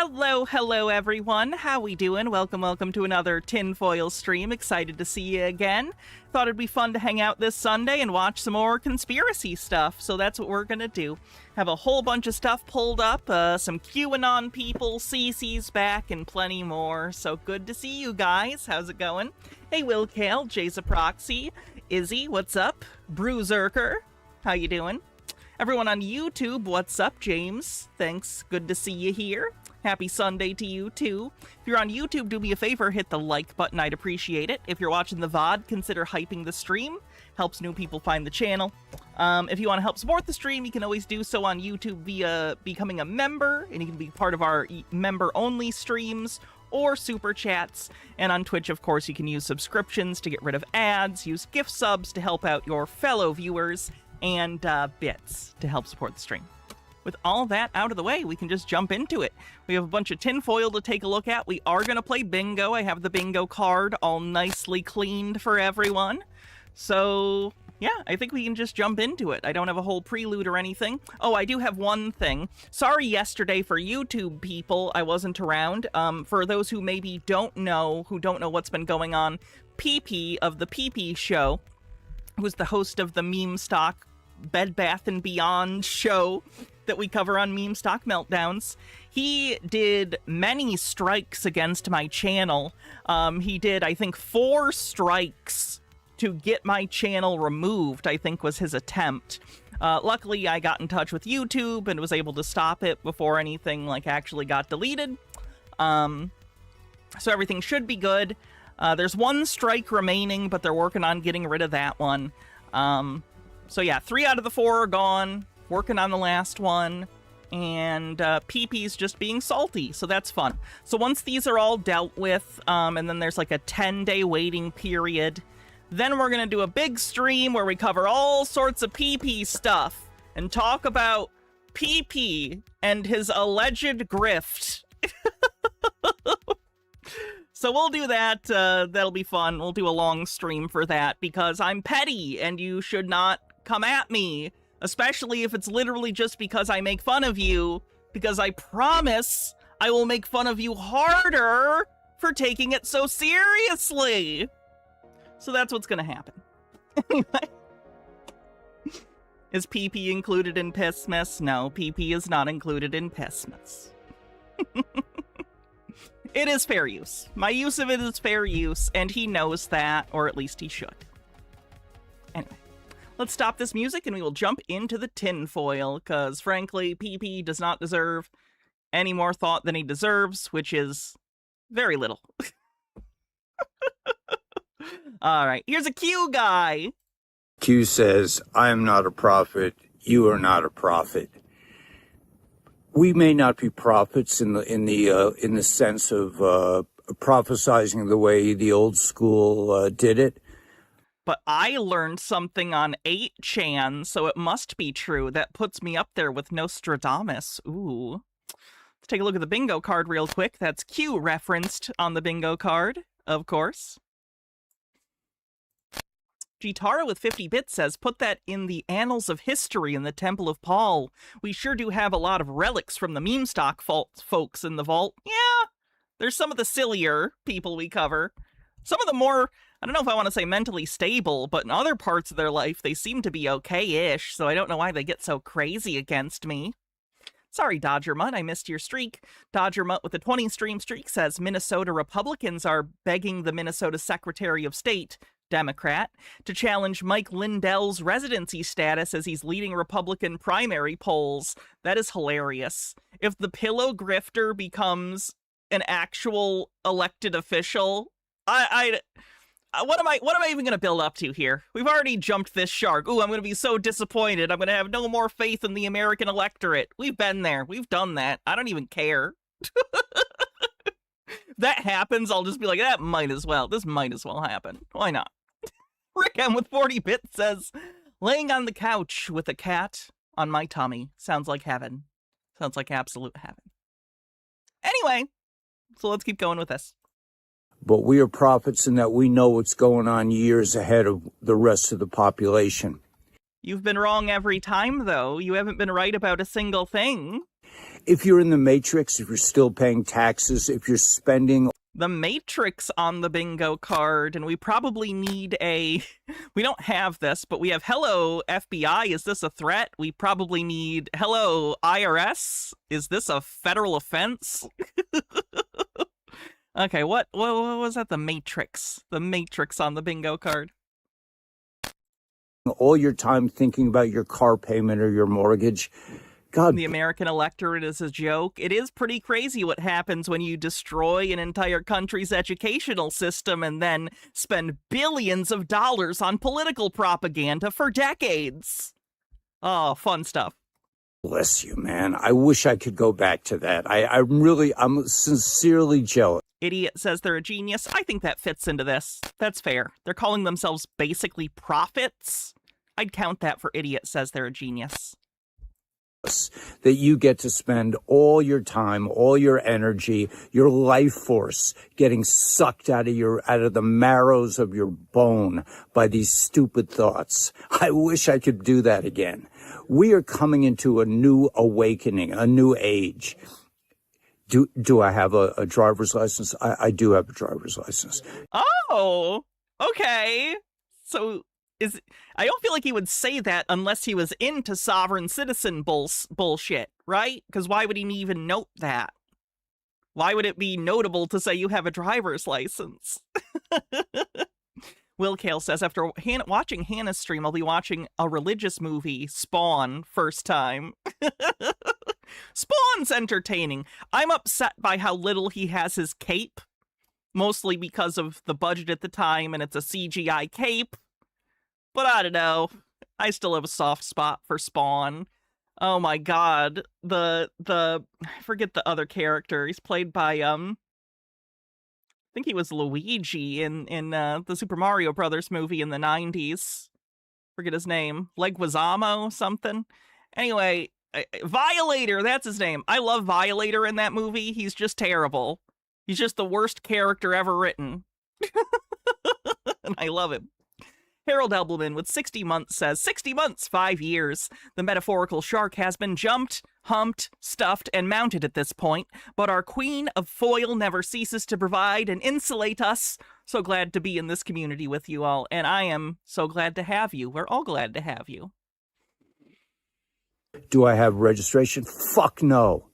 Hello everyone. How we doing? Welcome to another Tinfoil stream. Excited to see you again. Thought it'd be fun to hang out this Sunday and watch some more conspiracy stuff, so that's what we're gonna do. Have a whole bunch of stuff pulled up, some QAnon people, CC's back, and plenty more. So good to see you guys. How's it going? Hey, Will Kale, Jay's a Proxy, Izzy, what's up? Bruiserker, how you doing? Everyone on YouTube, what's up, James? Thanks, good to see you here. Happy Sunday to you, too. If you're on YouTube, do me a favor, hit the like button, I'd appreciate it. If you're watching the VOD, consider hyping the stream. Helps new people find the channel. If you want to help support the stream, you can always do so on YouTube via becoming a member, and you can be part of our member-only streams or super chats. And on Twitch, of course, you can use subscriptions to get rid of ads, use gift subs to help out your fellow viewers, and bits to help support the stream. With all that out of the way, we can just jump into it. We have a bunch of tinfoil to take a look at. We are going to play bingo. I have the bingo card all nicely cleaned for everyone. So, yeah, I think we can just jump into it. I don't have a whole prelude or anything. Oh, I do have one thing. Sorry yesterday for YouTube people, I wasn't around. For those who maybe don't know what's been going on, PP of the PP Show, who's the host of the Meme Stock Bed Bath & Beyond show that we cover on Meme Stock Meltdowns. He did many strikes against my channel. He did, I think, 4 strikes to get my channel removed, I think was his attempt. Luckily, I got in touch with YouTube and was able to stop it before anything actually got deleted. So everything should be good. There's 1 strike remaining, but they're working on getting rid of that one. So yeah, 3 out of the 4 are gone. Working on the last one, and PP's just being salty, so that's fun. So once these are all dealt with, and then there's like a 10-day waiting period, then we're gonna do a big stream where we cover all sorts of PP stuff and talk about PP and his alleged grift. So we'll do that. That'll be fun. We'll do a long stream for that because I'm petty and you should not come at me. Especially if it's literally just because I make fun of you, because I promise I will make fun of you harder for taking it so seriously. So that's what's gonna happen. Anyway. Is PP included in Pissmas? No, PP is not included in Pissmas. It is fair use. My use of it is fair use, and he knows that, or at least he should. Anyway. Let's stop this music and we will jump into the tinfoil, because frankly, PP does not deserve any more thought than he deserves, which is very little. Alright, here's a Q guy. Q says, I am not a prophet, you are not a prophet. We may not be prophets in the sense of prophesizing the way the old school did it. But I learned something on 8chan, so it must be true. That puts me up there with Nostradamus. Ooh. Let's take a look at the bingo card real quick. That's Q referenced on the bingo card, of course. Gitara with 50 bits says, put that in the annals of history in the Temple of Paul. We sure do have a lot of relics from the meme stock folks in the vault. Yeah, there's some of the sillier people we cover. Some of the more, I don't know if I want to say mentally stable, but in other parts of their life, they seem to be okay-ish, so I don't know why they get so crazy against me. Sorry, Dodger Mutt, I missed your streak. Dodger Mutt with the 20-stream streak says, Minnesota Republicans are begging the Minnesota Secretary of State, Democrat, to challenge Mike Lindell's residency status as he's leading Republican primary polls. That is hilarious. If the pillow grifter becomes an actual elected official, what am I even going to build up to here? We've already jumped this shark. Ooh, I'm going to be so disappointed. I'm going to have no more faith in the American electorate. We've been there. We've done that. I don't even care. That happens, I'll just be like, that might as well. This might as well happen. Why not? Rick M with 40 bits says, laying on the couch with a cat on my tummy. Sounds like heaven. Sounds like absolute heaven. Anyway, so let's keep going with this. But we are prophets in that we know what's going on years ahead of the rest of the population. You've been wrong every time, though. You haven't been right about a single thing. if you're in the Matrix, if you're still paying taxes, if you're spending the Matrix on the bingo card, and we probably need a... We don't have this, but we have hello, FBI, is this a threat? We probably need hello, IRS, is this a federal offense? Okay, what was that? The Matrix. The Matrix on the bingo card. all your time thinking about your car payment or your mortgage. God. The American electorate is a joke. It is pretty crazy what happens when you destroy an entire country's educational system and then spend billions of dollars on political propaganda for decades. Oh, fun stuff. Bless you, man. I wish I could go back to that. I'm sincerely jealous. Idiot says they're a genius. I think that fits into this. That's fair. They're calling themselves basically prophets. I'd count that for idiot says they're a genius. That you get to spend all your time, all your energy, your life force getting sucked out of the marrows of your bone by these stupid thoughts. I wish I could do that again. We are coming into a new awakening, a new age. Do I have a driver's license? I do have a driver's license. Oh, okay. So I don't feel like he would say that unless he was into sovereign citizen bullshit, right? Because why would he even note that? Why would it be notable to say you have a driver's license? Will Kale says, after watching Hannah's stream, I'll be watching a religious movie, Spawn, first time. Spawn's entertaining. I'm upset by how little he has his cape, mostly because of the budget at the time, and it's a CGI cape. But I don't know. I still have a soft spot for Spawn. Oh my god. I forget the other character. He's played by, I think he was Luigi in the Super Mario Brothers movie in the 90s. Forget his name. Leguizamo something. Anyway, Violator, that's his name. I love Violator in that movie. He's just terrible. He's just the worst character ever written. And I love him. Harold Elbelman with 60 months says, 60 months, 5 years. The metaphorical shark has been jumped, humped, stuffed, and mounted at this point, but our queen of foil never ceases to provide and insulate us. So glad to be in this community with you all, and I am so glad to have you. We're all glad to have you. Do I have registration? Fuck no.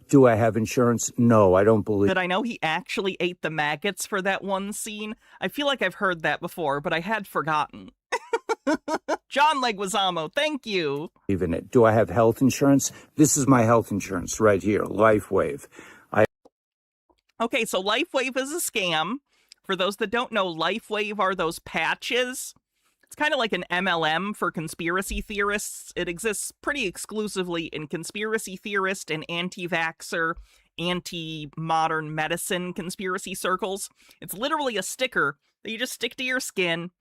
Do I have insurance? No, I don't believe. But I know he actually ate the maggots for that one scene. I feel like I've heard that before, but I had forgotten. John Leguizamo, thank you. Even it. Do I have health insurance? This is my health insurance right here, LifeWave. Okay, so LifeWave is a scam. For those that don't know, LifeWave are those patches. It's kind of like an MLM for conspiracy theorists. It exists pretty exclusively in conspiracy theorist and anti-vaxxer, anti-modern medicine conspiracy circles. It's literally a sticker that you just stick to your skin,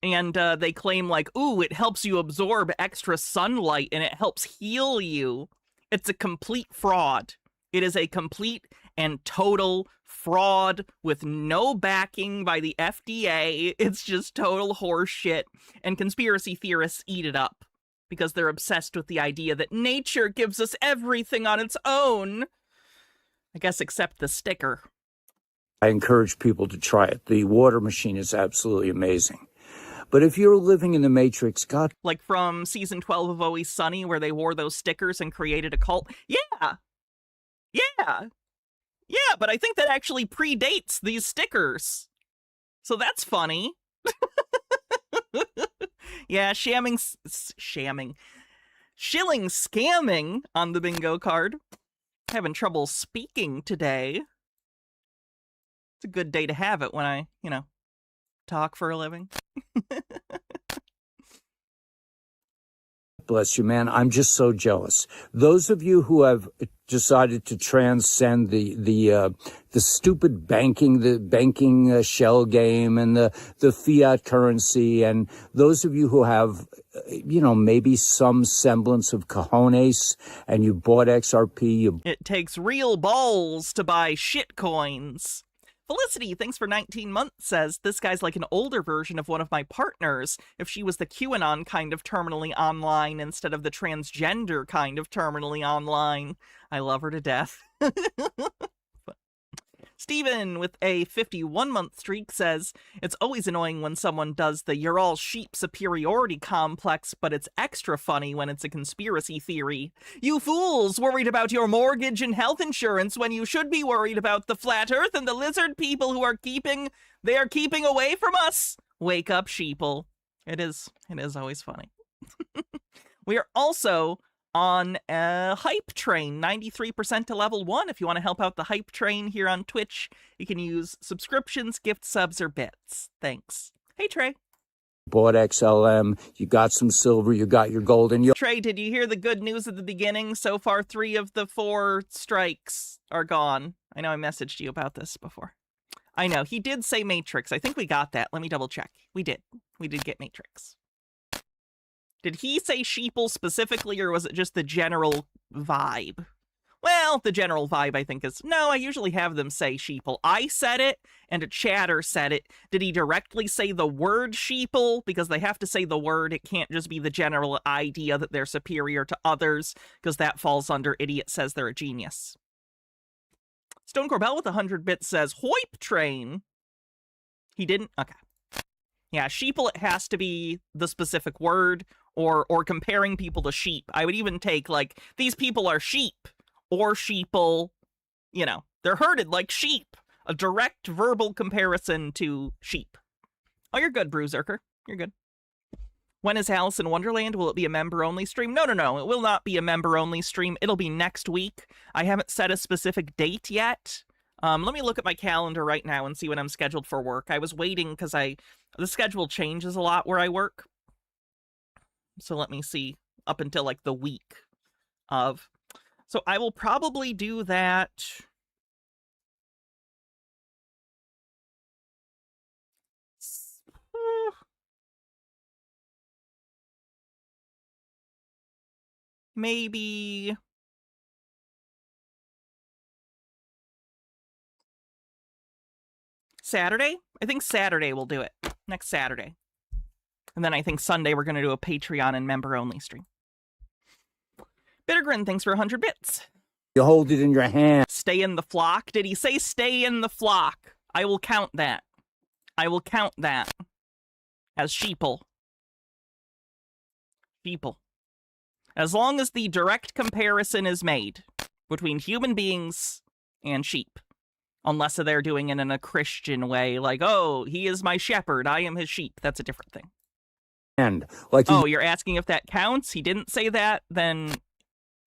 and they claim like, ooh, it helps you absorb extra sunlight and it helps heal you. It's a complete fraud. It is a complete and total fraud with no backing by the FDA. It's just total horse shit. And conspiracy theorists eat it up because they're obsessed with the idea that nature gives us everything on its own. I guess except the sticker. I encourage people to try it. The water machine is absolutely amazing. But if you're living in the Matrix, God... Like from season 12 of Always Sunny, where they wore those stickers and created a cult? Yeah! Yeah, but I think that actually predates these stickers. So that's funny. Yeah, shilling scamming on the bingo card. Having trouble speaking today. It's a good day to have it when I, talk for a living. Bless you, man. I'm just so jealous. Those of you who have decided to transcend the stupid banking shell game and the fiat currency, and those of you who have, maybe some semblance of cojones, and you bought XRP. It takes real balls to buy shit coins. Felicity, thanks for 19 months, says, this guy's like an older version of one of my partners if she was the QAnon kind of terminally online instead of the transgender kind of terminally online. I love her to death. Steven, with a 51-month streak, says, it's always annoying when someone does the you're all sheep superiority complex, but it's extra funny when it's a conspiracy theory. You fools, worried about your mortgage and health insurance when you should be worried about the flat earth and the lizard people who are keeping away from us. Wake up, sheeple. It is always funny. We are also on a hype train, 93% to level 1. If you want to help out the hype train here on Twitch, you can use subscriptions, gift subs, or bits. Thanks. Hey, Trey. Bought XLM, you got some silver, you got your gold, and you... Trey, did you hear the good news at the beginning? So far, 3 of the 4 strikes are gone. I know I messaged you about this before. I know, he did say Matrix. I think we got that. Let me double check. We did. We did get Matrix. Did he say sheeple specifically, or was it just the general vibe? Well, the general vibe, I think, is... No, I usually have them say sheeple. I said it, and a chatter said it. Did he directly say the word sheeple? Because they have to say the word. It can't just be the general idea that they're superior to others, because that falls under idiot says they're a genius. Stone Corbell with 100 bits says, Hoip train. He didn't? Okay. Yeah, sheeple, it has to be the specific word, or comparing people to sheep. I would even take, like, these people are sheep, or sheeple, you know, they're herded like sheep. A direct verbal comparison to sheep. Oh, you're good, Bruiserker. You're good. When is Alice in Wonderland? Will it be a member-only stream? No. It will not be a member-only stream. It'll be next week. I haven't set a specific date yet. Let me look at my calendar right now and see when I'm scheduled for work. I was waiting because the schedule changes a lot where I work. So let me see, up until like the week of. So I will probably do that. Maybe Saturday? I think Saturday we'll do it. Next Saturday. And then I think Sunday we're going to do a Patreon and member-only stream. Bittergrin, thanks for 100 bits. You hold it in your hand. Stay in the flock? Did he say stay in the flock? I will count that. I will count that as sheeple. Sheeple. As long as the direct comparison is made between human beings and sheep. Unless they're doing it in a Christian way, like, oh, he is my shepherd, I am his sheep. That's a different thing. And like, oh, you're asking if that counts? He didn't say that, then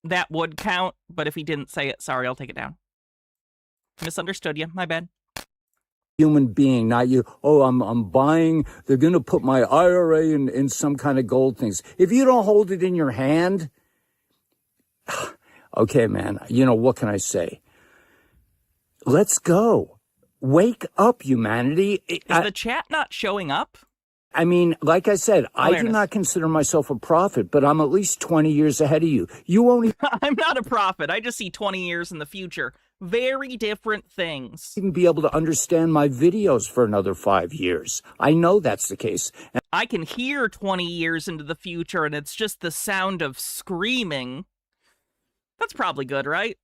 that would count. But if he didn't say it, sorry, I'll take it down. Misunderstood you. My bad. Human being, not you. Oh, I'm buying. They're going to put my IRA in some kind of gold things. If you don't hold it in your hand, okay, man. You know, what can I say? Let's go. Wake up, humanity. Is the chat not showing up? I mean, like I said, I do not consider myself a prophet, but I'm at least 20 years ahead of you. You only... I'm not a prophet. I just see 20 years in the future. Very different things. Even be able to understand my videos for another 5 years. I know that's the case. And I can hear 20 years into the future, and it's just the sound of screaming. That's probably good, right?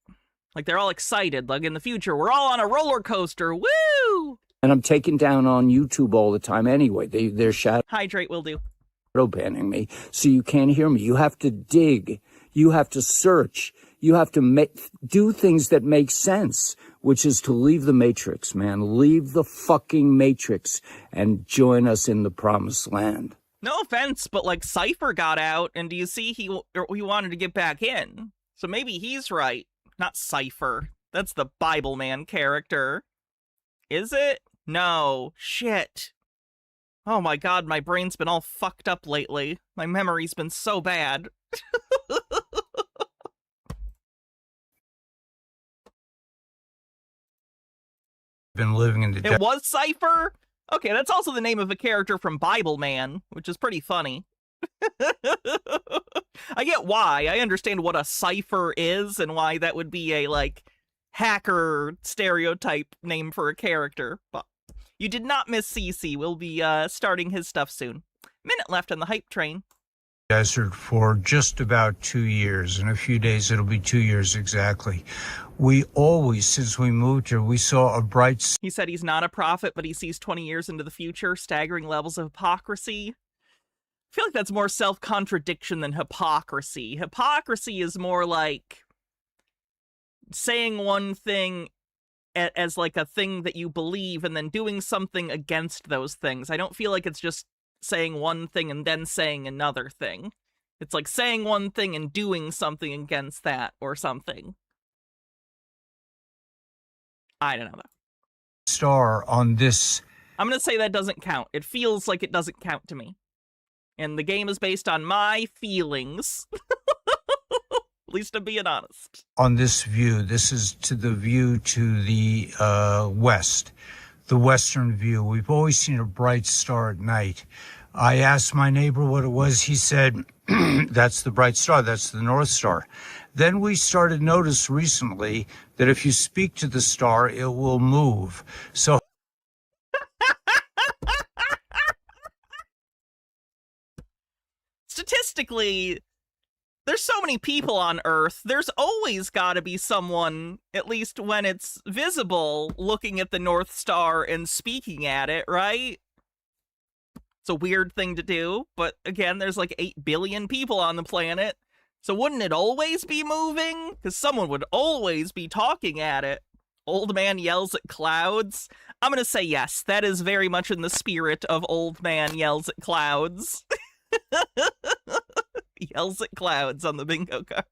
Like, they're all excited. Like, in the future, we're all on a roller coaster. Woo! And I'm taken down on YouTube all the time anyway. They're shadow Hydrate will do. banning me, so you can't hear me. You have to dig. You have to search. You have to do things that make sense, which is to leave the Matrix, man. Leave the fucking Matrix and join us in the promised land. No offense, but, like, Cypher got out, and do you see he wanted to get back in? So maybe he's right. Not Cypher. That's the Bible Man character. Is it? No. Shit. Oh my god, my brain's been all fucked up lately. My memory's been so bad. Been living in the... It was Cypher? Okay, that's also the name of a character from Bible Man, which is pretty funny. I get why. I understand what a cipher is and why that would be a, like, hacker stereotype name for a character. But you did not miss CC. We'll be starting his stuff soon. Minute left on the hype train. Desert for just about 2 years. In a few days, it'll be 2 years exactly. We always, since we moved here, we saw a bright... He said he's not a prophet, but he sees 20 years into the future, staggering levels of hypocrisy. I feel like that's more self-contradiction than hypocrisy. Hypocrisy is more like saying one thing as like a thing that you believe and then doing something against those things. I don't feel like it's just saying one thing and then saying another thing. It's like saying one thing and doing something against that or something. I don't know though. Star on this. I'm going to say that doesn't count. It feels like it doesn't count to me. And the game is based on my feelings. At least I'm being honest. On this view, this is to the view to the west, the western view. We've always seen a bright star at night. I asked my neighbor what it was. He said, that's the bright star. That's the North Star. Then we started to notice recently that if you speak to the star, it will move. So statistically, there's so many people on Earth, there's always got to be someone, at least when it's visible, looking at the North Star and speaking at it, right? It's a weird thing to do, but again, there's like 8 billion people on the planet, so wouldn't it always be moving? Because someone would always be talking at it. Old man yells at clouds. I'm going to say yes, that is very much in the spirit of old man yells at clouds. Yells at clouds on the bingo card.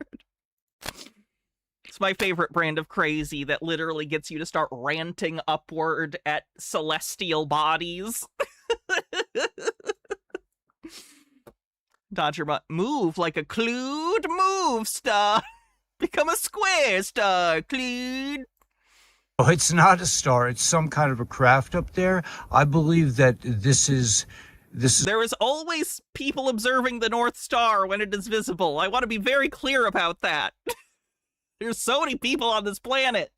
It's my favorite brand of crazy that literally gets you to start ranting upward at celestial bodies. Dodger butt. Move like a Clued. Move, star. Become a square star, Clued. oh, it's not a star. It's some kind of a craft up there. I believe that this is... There is always people observing the North Star when it is visible. I want to be very clear about that. There's so many people on this planet.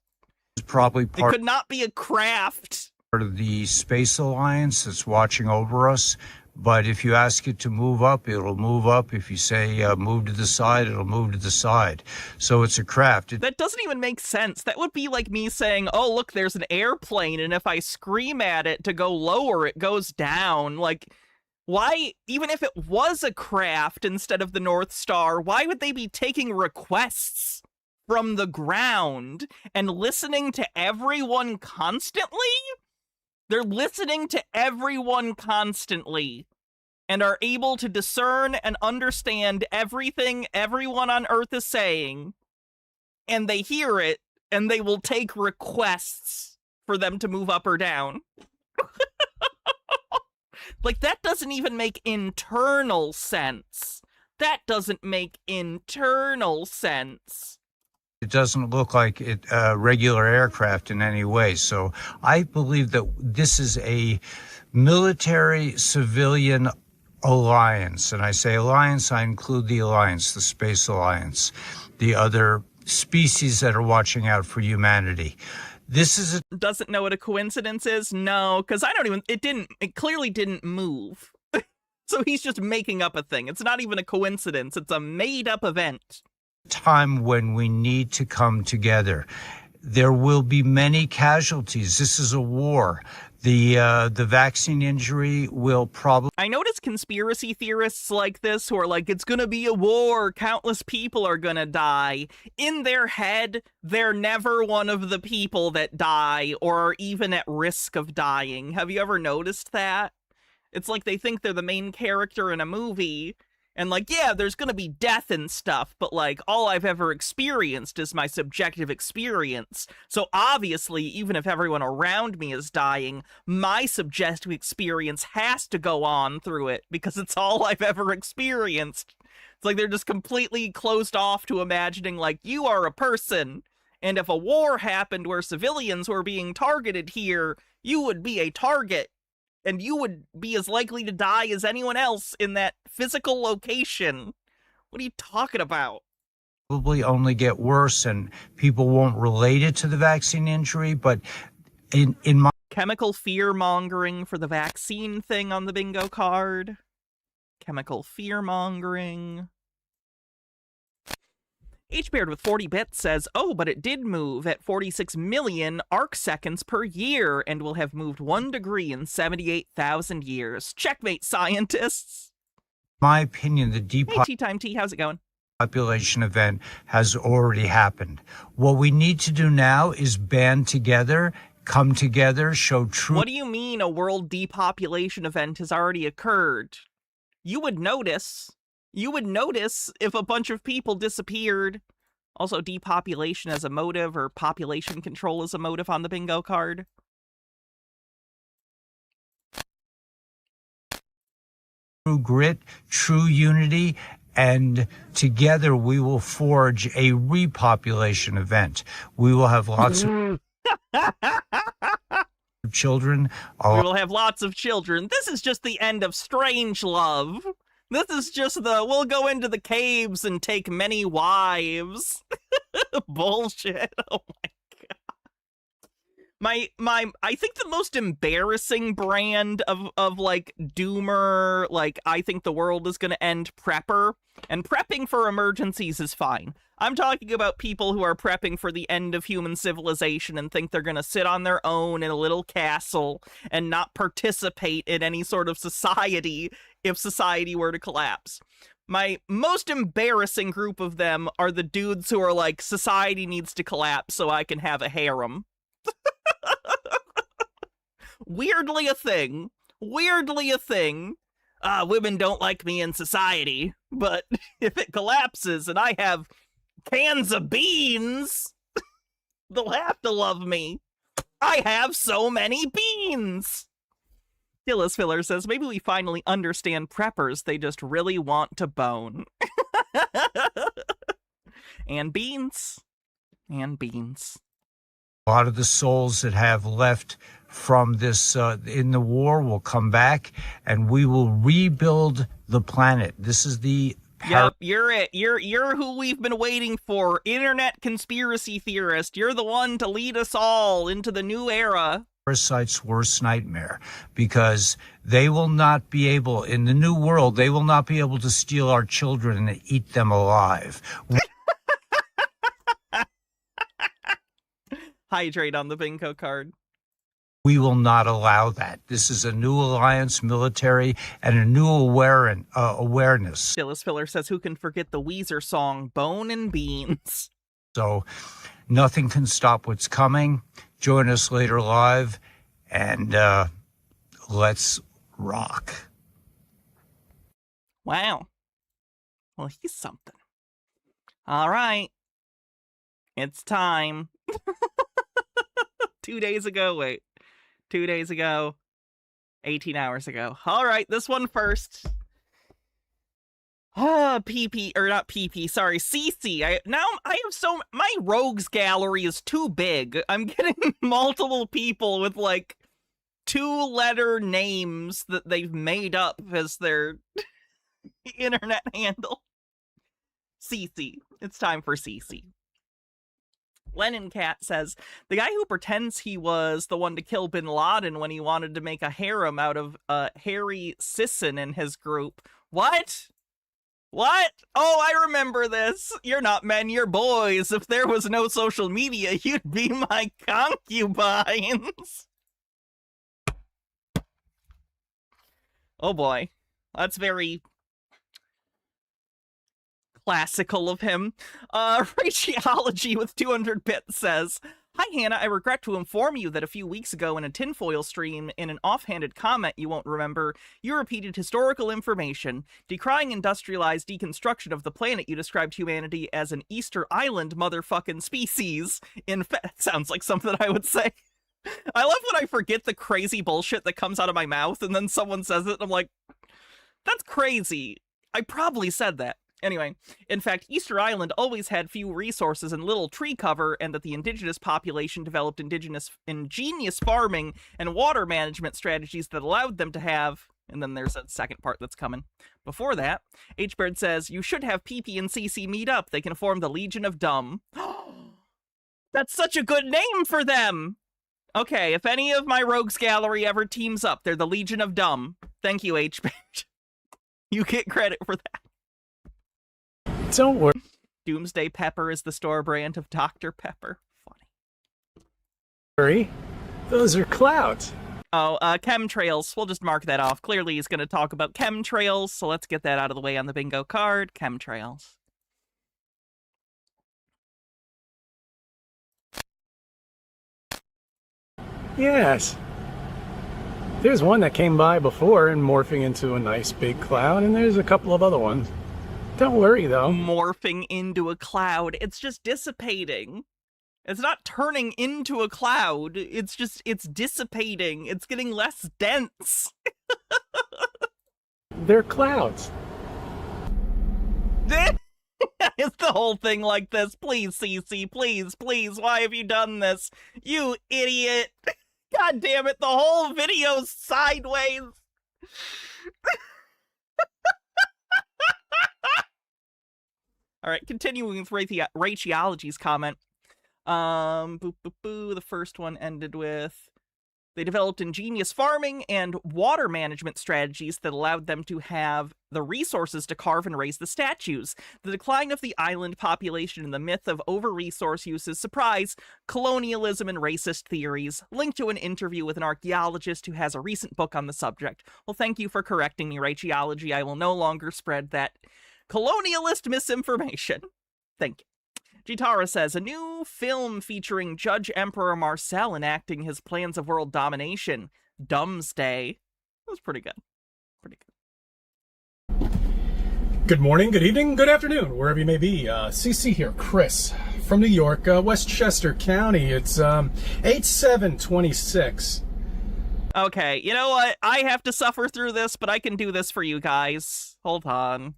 It's probably It could not be a craft. Part of the Space Alliance that's watching over us. But if you ask it to move up, it'll move up. If you say move to the side, it'll move to the side. So it's a craft. That doesn't even make sense. That would be like me saying, oh, look, there's an airplane, and if I scream at it to go lower, it goes down. Like, why, even if it was a craft instead of the North Star, why would they be taking requests from the ground and listening to everyone constantly? They're listening to everyone constantly and are able to discern and understand everything everyone on Earth is saying, and they hear it, and they will take requests for them to move up or down. Like, that doesn't even make internal sense. That doesn't make internal sense. It doesn't look like a regular aircraft in any way. So I believe that this is a military-civilian alliance. And I say alliance, I include the alliance, the Space Alliance, the other species that are watching out for humanity. This is Doesn't know what a coincidence is? No, because it clearly didn't move. So he's just making up a thing. It's not even a coincidence. It's a made-up event. Time when we need to come together. There will be many casualties. This is a war. The vaccine injury will probably... I notice conspiracy theorists like this who are like, it's gonna be a war, countless people are gonna die. In their head, they're never one of the people that die or are even at risk of dying. Have you ever noticed that? It's like they think they're the main character in a movie, and like, yeah, there's gonna be death and stuff, but like, all I've ever experienced is my subjective experience. So obviously, even if everyone around me is dying, my subjective experience has to go on through it, because it's all I've ever experienced. It's like they're just completely closed off to imagining, like, you are a person, and if a war happened where civilians were being targeted here, you would be a target. And you would be as likely to die as anyone else in that physical location. What are you talking about? probably only get worse, and people won't relate it to the vaccine injury. But in my chemical fear mongering for the vaccine thing on the bingo card. Chemical fear mongering. H-Beard with 40 bits says, oh, but it did move at 46 million arc seconds per year and will have moved 1 degree in 78,000 years. Checkmate, scientists. my opinion, the Hey, Tea Time Tea, how's it going? depopulation event has already happened. What we need to do now is band together, come together, show true. What do you mean a world depopulation event has already occurred? You would notice. You would notice if a bunch of people disappeared. Also, depopulation as a motive or population control as a motive on the bingo card. True grit, true unity, and together we will forge a repopulation event. We will have lots of children. We will have lots of children. This is just the end of Strange Love. This is just the, we'll go into the caves and take many wives. Bullshit. Oh my god. I think the most embarrassing brand of like doomer, like I think the world is gonna end prepper, and prepping for emergencies is fine. I'm talking about people who are prepping for the end of human civilization and think they're gonna sit on their own in a little castle and not participate in any sort of society if society were to collapse. My most embarrassing group of them are the dudes who are like, society needs to collapse so I can have a harem. Weirdly a thing. Weirdly a thing. Women don't like me in society, but if it collapses and I have cans of beans, they'll have to love me. I have so many beans. Gillis Filler says, maybe we finally understand preppers. They just really want to bone. And beans. And beans. A lot of the souls that have left from this in the war will come back, and we will rebuild the planet. This is the Yep, you're it. You're who we've been waiting for. Internet conspiracy theorist. You're the one to lead us all into the new era. Parasite's worst nightmare, because they will not be able, in the new world, they will not be able to steal our children and eat them alive. Hydrate on the bingo card. We will not allow that. This is a new alliance, military, and a new awareness. Gillis Filler says, who can forget the Weezer song, Bone and Beans? So nothing can stop what's coming. Join us later live, and let's rock. Wow. Well, he's something. All right. It's time. 2 days ago, 2 days ago, 18 hours ago. All right, this one first. PP, or not PP, sorry, CC. My rogues gallery is too big. I'm getting multiple people with like 2-letter names that they've made up as their internet handle. CC. It's time for CC. Lennon Cat says, the guy who pretends he was the one to kill Bin Laden when he wanted to make a harem out of Harry Sisson and his group. What? What? Oh, I remember this. You're not men, you're boys. If there was no social media, you'd be my concubines. Oh boy. That's very classical of him. Ratiology with 200 bits says, hi Hannah, I regret to inform you that a few weeks ago in a tinfoil stream, in an offhanded comment you won't remember, you repeated historical information, decrying industrialized deconstruction of the planet. You described humanity as an Easter Island motherfucking species. In fact, sounds like something I would say. I love when I forget the crazy bullshit that comes out of my mouth and then someone says it and I'm like, that's crazy. I probably said that. Anyway, in fact, Easter Island always had few resources and little tree cover, and that the indigenous population developed ingenious farming and water management strategies that allowed them to have, And then there's a second part that's coming. Before that, H-Bird says, you should have PP and CC meet up. They can form the Legion of Dumb. That's such a good name for them! Okay, if any of my Rogues Gallery ever teams up, they're the Legion of Dumb. Thank you, H-Bird. You get credit for that. Don't worry. Doomsday Pepper is the store brand of Dr. Pepper. Funny. Those are clouds. Oh, chemtrails. We'll just mark that off. Clearly he's going to talk about chemtrails, so let's get that out of the way on the bingo card. Chemtrails. Yes. There's one that came by before and morphing into a nice big cloud, and there's a couple of other ones. Don't worry, though. Morphing into a cloud. It's just dissipating. It's not turning into a cloud. It's dissipating. It's getting less dense. They're clouds. Is the whole thing like this? Please, CC, please, please. Why have you done this? You idiot. God damn it, the whole video's sideways. All right, continuing with Rachology's comment. The first one ended with, they developed ingenious farming and water management strategies that allowed them to have the resources to carve and raise the statues. The decline of the island population and the myth of over-resource uses surprise, colonialism and racist theories, linked to an interview with an archaeologist who has a recent book on the subject. Well, thank you for correcting me, Rachology. I will no longer spread that colonialist misinformation. Thank you. Jitara says, a new film featuring Judge Emperor Marcel enacting his plans of world domination. Doomsday. That was pretty good. Pretty good. Good morning, good evening, good afternoon, wherever you may be. CC here, Chris, from New York, Westchester County. It's 8726. Okay, you know what? I have to suffer through this, but I can do this for you guys. Hold on.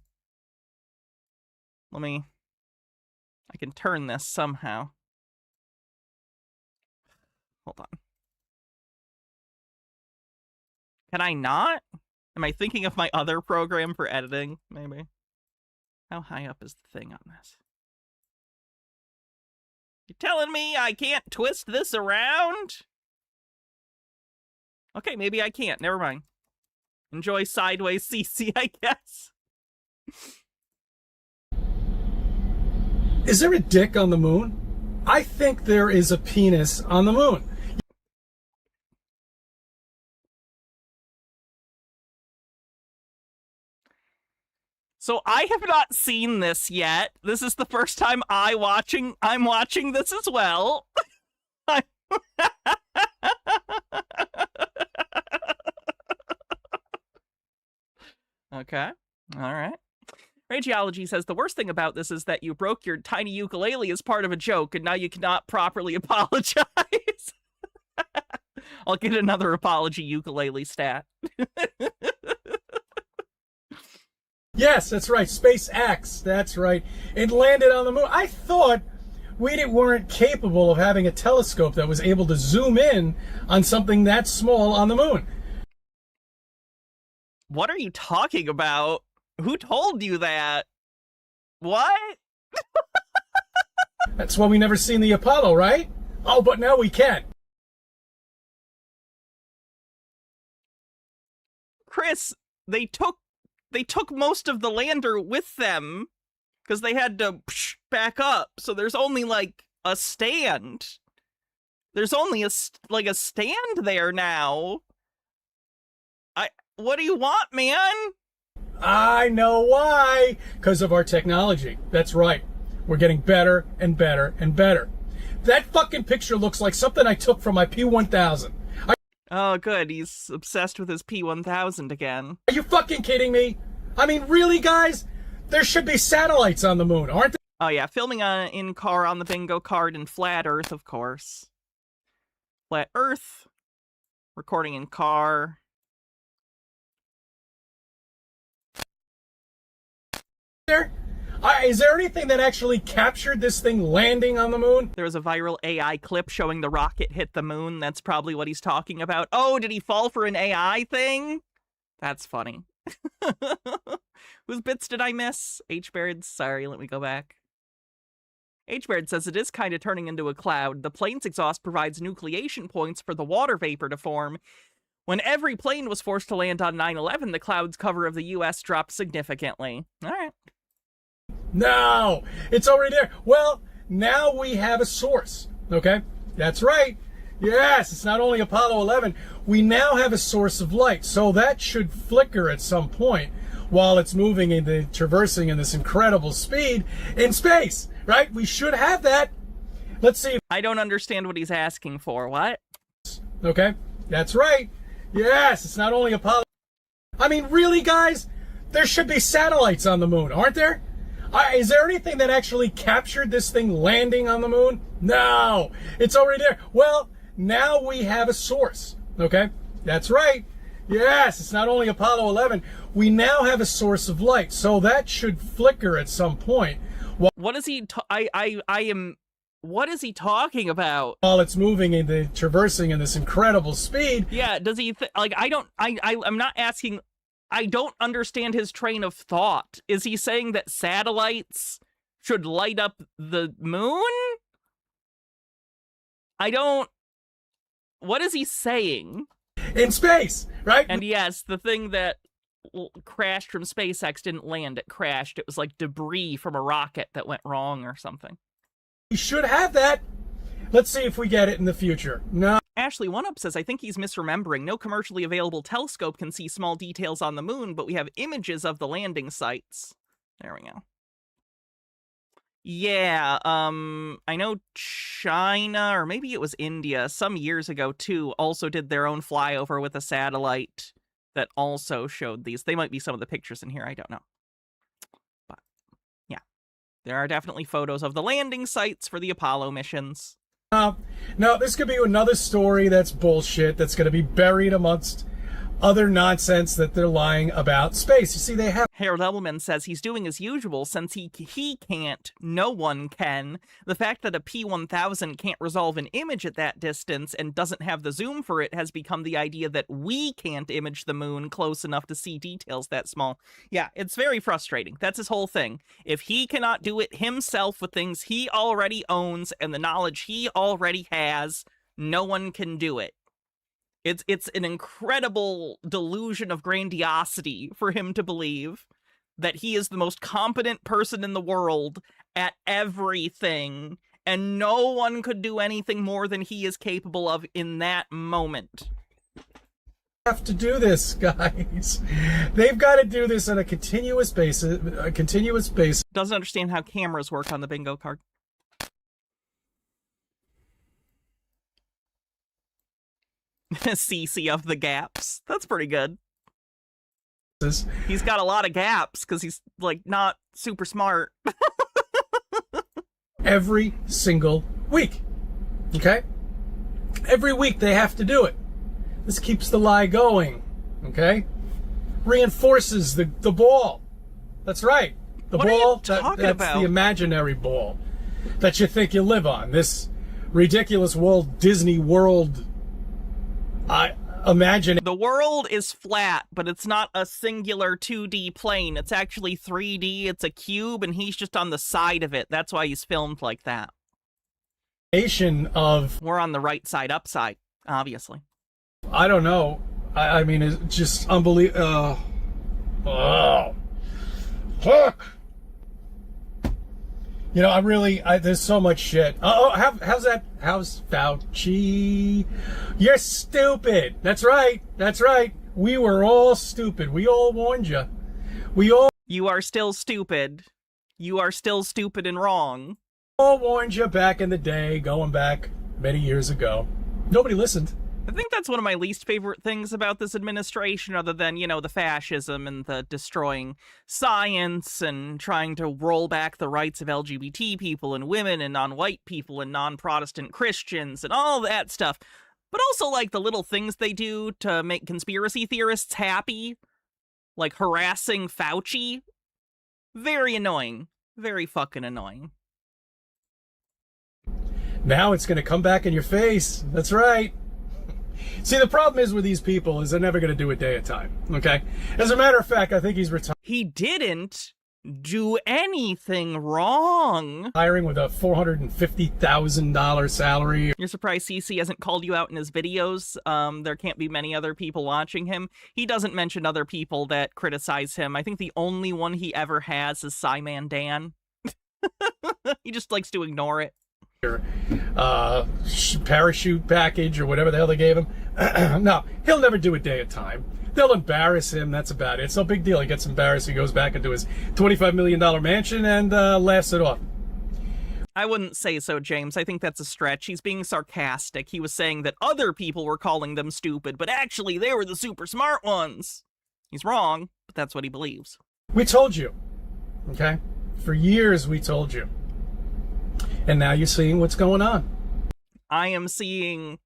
I can turn this somehow. Hold on. Can I not? Am I thinking of my other program for editing, maybe? How high up is the thing on this? You telling me I can't twist this around? Okay, maybe I can't. Never mind. Enjoy Sideways CC, I guess. Is there a dick on the moon? I think there is a penis on the moon. So I have not seen this yet. This is the first time I'm watching this as well. Okay. All right. Rageology says, the worst thing about this is that you broke your tiny ukulele as part of a joke, and now you cannot properly apologize. I'll get another apology ukulele stat. Yes, that's right. SpaceX. That's right. It landed on the moon. I thought we weren't capable of having a telescope that was able to zoom in on something that small on the moon. What are you talking about? Who told you that? What? That's why we never seen the Apollo, right? Oh, but now we can. Chris, they took most of the lander with them because they had to back up. So there's only like a stand. There's only a stand there now. What do you want, man? I know why. Because of our technology. That's right. We're getting better and better and better. That fucking picture looks like something I took from my P1000. Oh, good. He's obsessed with his P1000 again. Are you fucking kidding me? I mean, really, guys? There should be satellites on the moon, aren't there? Oh, yeah. Filming in-car on the bingo card in Flat Earth, of course. Flat Earth. Recording in car. Is there anything that actually captured this thing landing on the moon? There was a viral AI clip showing the rocket hit the moon. That's probably what he's talking about. Oh, did he fall for an AI thing? That's funny. Whose bits did I miss? H-Baird, sorry, let me go back. H-Baird says it is kind of turning into a cloud. The plane's exhaust provides nucleation points for the water vapor to form. When every plane was forced to land on 9/11, the cloud's cover of the U.S. dropped significantly. All right. No, it's already there. Well, now we have a source, okay? That's right. Yes, it's not only Apollo 11. We now have a source of light, so that should flicker at some point while it's moving and traversing in this incredible speed in space, right? We should have that. Let's see. I don't understand what he's asking for. What? Okay, that's right. Yes, it's not only Apollo. I mean, really, guys? There should be satellites on the moon, aren't there? Is there anything that actually captured this thing landing on the moon? No, it's already there. Well, now we have a source, okay? That's right. Yes, it's not only Apollo 11. We now have a source of light, so that should flicker at some point. What is he? What is he talking about? While it's moving and traversing in this incredible speed. Yeah, does he I'm not asking. I don't understand his train of thought. Is he saying that satellites should light up the moon? What is he saying? In space, right? And yes, the thing that crashed from SpaceX didn't land, it crashed. It was like debris from a rocket that went wrong or something. We should have that. Let's see if we get it in the future. No. Ashley OneUp says, I think he's misremembering. No commercially available telescope can see small details on the moon, but we have images of the landing sites. There we go. Yeah, I know China, or maybe it was India, some years ago, too, also did their own flyover with a satellite that also showed these. They might be some of the pictures in here, I don't know. But, yeah, there are definitely photos of the landing sites for the Apollo missions. No, this could be another story that's bullshit, that's going to be buried amongst other nonsense that they're lying about space. You see, they have... Harold Edelman says he's doing as usual since he can't, no one can. The fact that a P1000 can't resolve an image at that distance and doesn't have the zoom for it has become the idea that we can't image the moon close enough to see details that small. Yeah, it's very frustrating. That's his whole thing. If he cannot do it himself with things he already owns and the knowledge he already has, no one can do it. It's an incredible delusion of grandiosity for him to believe that he is the most competent person in the world at everything, and no one could do anything more than he is capable of in that moment. Have to do this, guys. They've got to do this on a continuous basis. Doesn't understand how cameras work on the bingo card. CC of the gaps. That's pretty good. He's got a lot of gaps because he's, like, not super smart. Every single week. Okay? Every week they have to do it. This keeps the lie going. Okay? Reinforces the ball. That's right. The what ball, that's the imaginary ball that you think you live on. This ridiculous Walt Disney World... I imagine the world is flat, but it's not a singular 2D plane. It's actually 3D. It's a cube, and he's just on the side of it. That's why he's filmed like that. We're on the right side, upside, obviously. I don't know. I mean, it's just unbelievable. Fuck. You know, there's so much shit. How's Fauci? You're stupid. That's right. We were all stupid. We all warned you. You are still stupid. You are still stupid and wrong. All warned you back in the day, going back many years ago. Nobody listened. I think that's one of my least favorite things about this administration, other than, you know, the fascism and the destroying science and trying to roll back the rights of LGBT people and women and non-white people and non-Protestant Christians and all that stuff. But also, like, the little things they do to make conspiracy theorists happy, like harassing Fauci. Very annoying. Very fucking annoying. Now it's going to come back in your face. That's right. See, the problem is with these people is they're never going to do a day at a time, okay? As a matter of fact, I think he's He didn't do anything wrong. hiring with a $450,000 salary. You're surprised CC hasn't called you out in his videos? There can't be many other people watching him. He doesn't mention other people that criticize him. I think the only one he ever has is Simon Dan. He just likes to ignore it. Parachute package or whatever the hell they gave him. No, he'll never do a day at a time. They'll embarrass him. That's about it. It's no big deal. He gets embarrassed. He goes back into his $25 million mansion and laughs it off. I wouldn't say so, James. I think that's a stretch. He's being sarcastic. He was saying that other people were calling them stupid, but actually they were the super smart ones. He's wrong, but that's what he believes. We told you, okay? For years we told you. And now you're seeing what's going on. I am seeing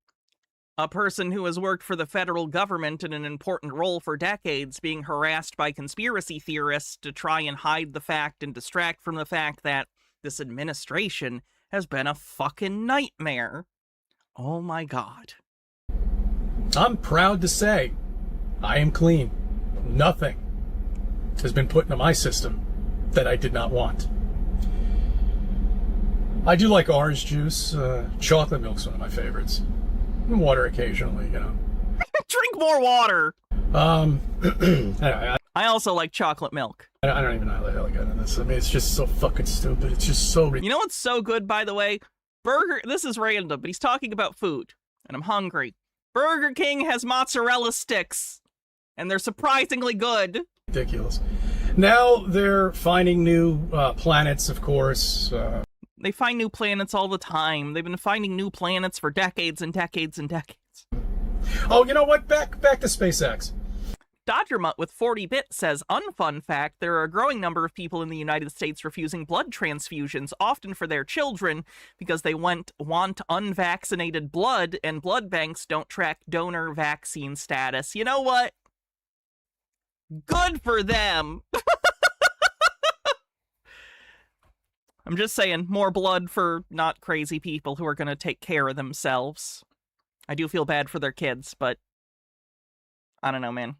a person who has worked for the federal government in an important role for decades being harassed by conspiracy theorists to try and hide the fact and distract from the fact that this administration has been a fucking nightmare. Oh my God. I'm proud to say I am clean. Nothing has been put into my system that I did not want. I do like orange juice. Chocolate milk's one of my favorites. And water occasionally, you know. Drink more water. Anyway, I also like chocolate milk. I don't even know how the hell I got into this. I mean, it's just so fucking stupid. It's just so You know what's so good, by the way? This is random, but he's talking about food, and I'm hungry. Burger King has mozzarella sticks, and they're surprisingly good. ridiculous. Now they're finding new planets, of course. They find new planets all the time. They've been finding new planets for decades and decades and decades. Oh, you know what? Back to SpaceX. Dodger Mutt with 40-bit says, unfun fact, there are a growing number of people in the United States refusing blood transfusions, often for their children, because they want unvaccinated blood, and blood banks don't track donor vaccine status. You know what? Good for them! I'm just saying, more blood for not crazy people who are going to take care of themselves. I do feel bad for their kids, but I don't know, man.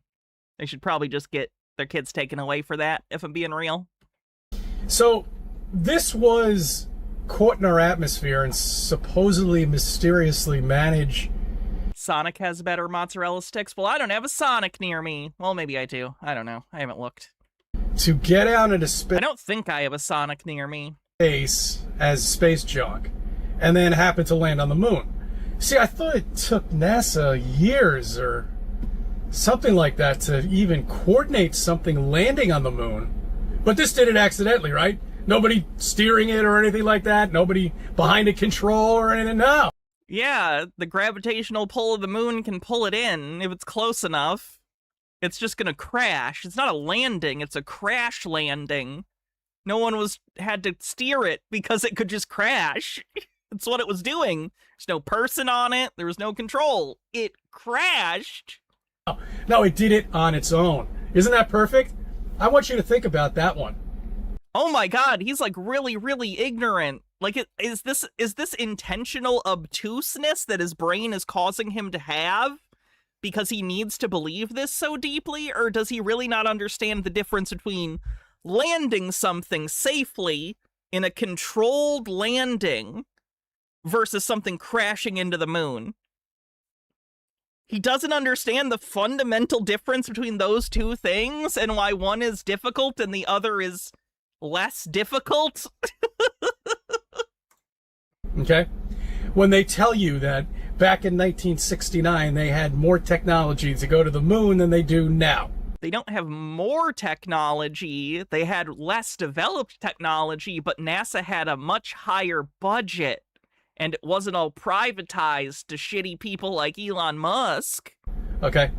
They should probably just get their kids taken away for that, if I'm being real. So, this was caught in our atmosphere and supposedly mysteriously managed. Sonic has better mozzarella sticks? Well, I don't have a Sonic near me. Well, maybe I do. I don't know. I haven't looked. To get out into I don't think I have a Sonic near me. Space as space junk, and then happened to land on the moon. See, I thought it took NASA years or something like that to even coordinate something landing on the moon. But this did it accidentally, right? Nobody steering it or anything like that? Nobody behind a control or anything? No. Yeah, the gravitational pull of the moon can pull it in if it's close enough. It's just gonna crash. It's not a landing, it's a crash landing. No one had to steer it because it could just crash. That's what it was doing. There's no person on it. There was no control. It crashed. No, it did it on its own. Isn't that perfect? I want you to think about that one. Oh my God, he's like really, really ignorant. Like, is this intentional obtuseness that his brain is causing him to have because he needs to believe this so deeply? Or does he really not understand the difference between landing something safely in a controlled landing versus something crashing into the moon? He doesn't understand the fundamental difference between those two things and why one is difficult and the other is less difficult. Okay? When they tell you that back in 1969 they had more technology to go to the moon than they do now. They don't have more technology. They had less developed technology, but NASA had a much higher budget. And it wasn't all privatized to shitty people like Elon Musk. Okay.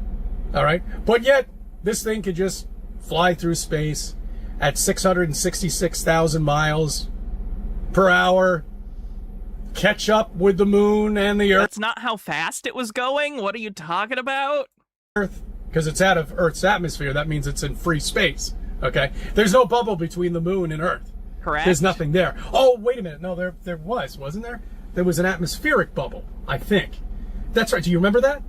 All right. But yet, this thing could just fly through space at 666,000 miles per hour, catch up with the moon and the Earth. That's not how fast it was going? What are you talking about? Because it's out of Earth's atmosphere. That means it's in free space. Okay? There's no bubble between the moon and Earth. Correct. There's nothing there. Oh, wait a minute. No, there wasn't there? There was an atmospheric bubble, I think. That's right. Do you remember that?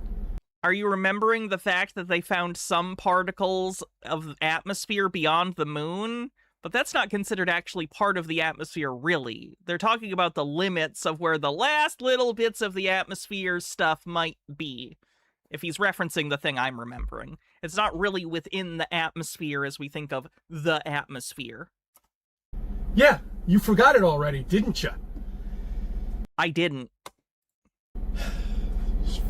Are you remembering the fact that they found some particles of atmosphere beyond the moon? But that's not considered actually part of the atmosphere, really. They're talking about the limits of where the last little bits of the atmosphere stuff might be. If he's referencing the thing I'm remembering. It's not really within the atmosphere as we think of the atmosphere. Yeah, you forgot it already, didn't you? I didn't.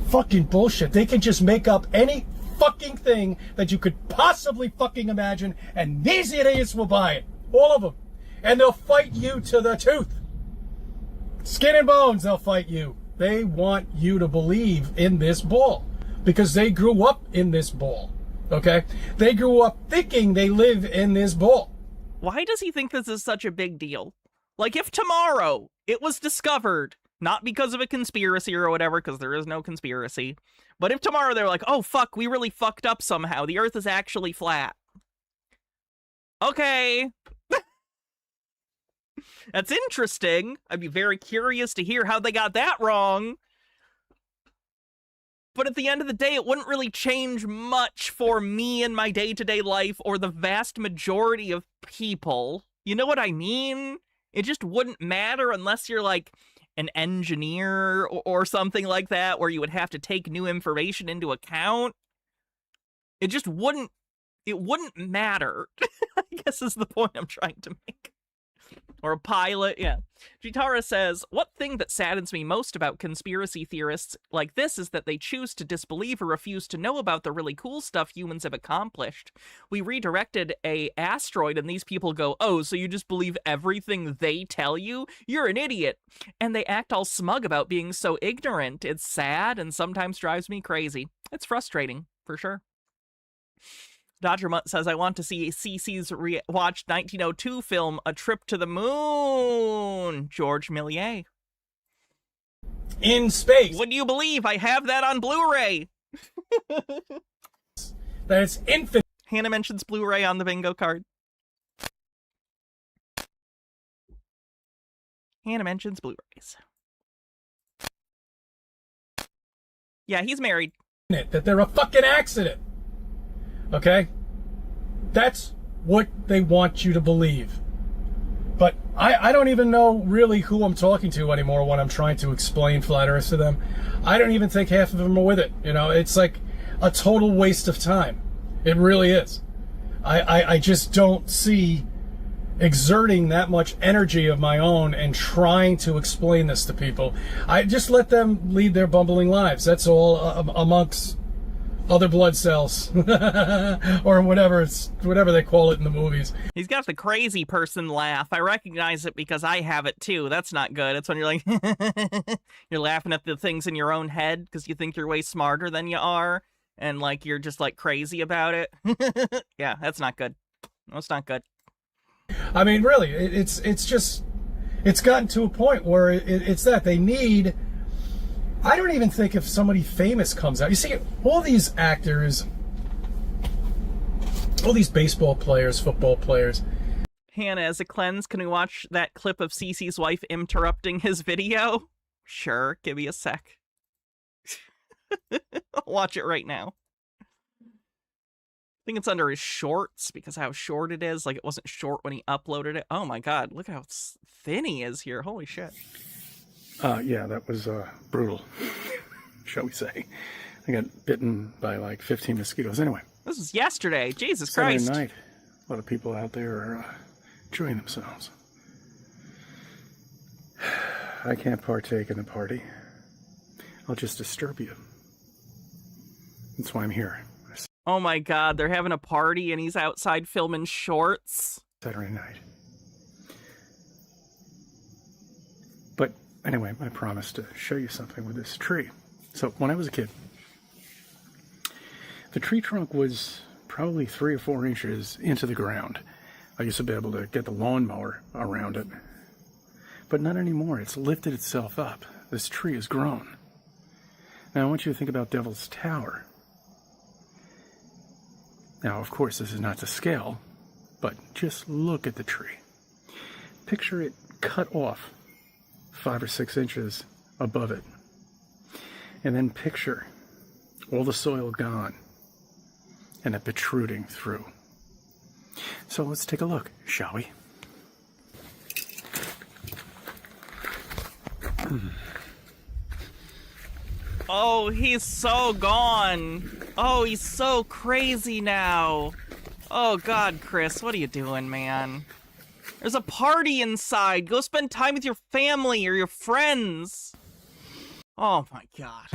Fucking bullshit. They can just make up any fucking thing that you could possibly fucking imagine, and these idiots will buy it. All of them. And they'll fight you to the tooth. Skin and bones, they'll fight you. They want you to believe in this bull. Because they grew up in this bull. Okay? They grew up thinking they live in this bull. Why does he think this is such a big deal? Like, if tomorrow it was discovered, not because of a conspiracy or whatever, because there is no conspiracy, but if tomorrow they're like, oh, fuck, we really fucked up somehow. The Earth is actually flat. Okay. That's interesting. I'd be very curious to hear how they got that wrong. But at the end of the day, it wouldn't really change much for me in my day-to-day life or the vast majority of people. You know what I mean? It just wouldn't matter unless you're like an engineer or something like that, where you would have to take new information into account. It just wouldn't, it wouldn't matter, I guess is the point I'm trying to make. Or a pilot, yeah. Jitara says, what thing that saddens me most about conspiracy theorists like this is that they choose to disbelieve or refuse to know about the really cool stuff humans have accomplished. We redirected a asteroid and these people go, oh, so you just believe everything they tell you? You're an idiot. And they act all smug about being so ignorant. It's sad and sometimes drives me crazy. It's frustrating, for sure. Dodger Mutt says, I want to see CC's watched 1902 film, A Trip to the Moon. George Millier. In space. Would you believe I have that on Blu-ray? That it's infinite. Hannah mentions Blu-ray on the bingo card. Hannah mentions Blu-rays. Yeah, he's married. That they're a fucking accident. Okay? That's what they want you to believe. But I don't even know really who I'm talking to anymore when I'm trying to explain Flat Earth to them. I don't even think half of them are with it. You know, it's like a total waste of time. It really is. I just don't see exerting that much energy of my own and trying to explain this to people. I just let them lead their bumbling lives. That's all, amongst other blood cells or whatever they call it in the movies. He's got the crazy person laugh. I recognize it because I have it too. That's not good. It's when you're like you're laughing at the things in your own head because you think you're way smarter than you are, and like you're just like crazy about it. Yeah, that's not good. That's not good. I mean, really, it's just gotten to a point where it's that they need. I don't even think if somebody famous comes out. You see, all these actors, all these baseball players, football players. Hannah, as a cleanse, can we watch that clip of Cece's wife interrupting his video? Sure, give me a sec. I'll watch it right now. I think it's under his shorts because how short it is. Like, it wasn't short when he uploaded it. Oh my god, look how thin he is here. Holy shit. Yeah, that was brutal, shall we say. I got bitten by like 15 mosquitoes. Anyway. This was yesterday. Jesus Saturday Christ. night. A lot of people out there are enjoying themselves. I can't partake in the party. I'll just disturb you. That's why I'm here. Oh my god, they're having a party and he's outside filming shorts. Saturday night. But anyway, I promised to show you something with this tree. So when I was a kid, the tree trunk was probably 3 or 4 inches into the ground. I used to be able to get the lawnmower around it. But not anymore. It's lifted itself up. This tree has grown. Now I want you to think about Devil's Tower. Now, of course, this is not to scale, but just look at the tree. Picture it cut off 5 or 6 inches above it. And then picture All the soil gone, and it protruding through. So let's take a look, shall we? Oh, he's so gone. Oh, he's so crazy now. Oh, God, Chris, what are you doing, man? There's a party inside. Go spend time with your family or your friends. Oh, my God.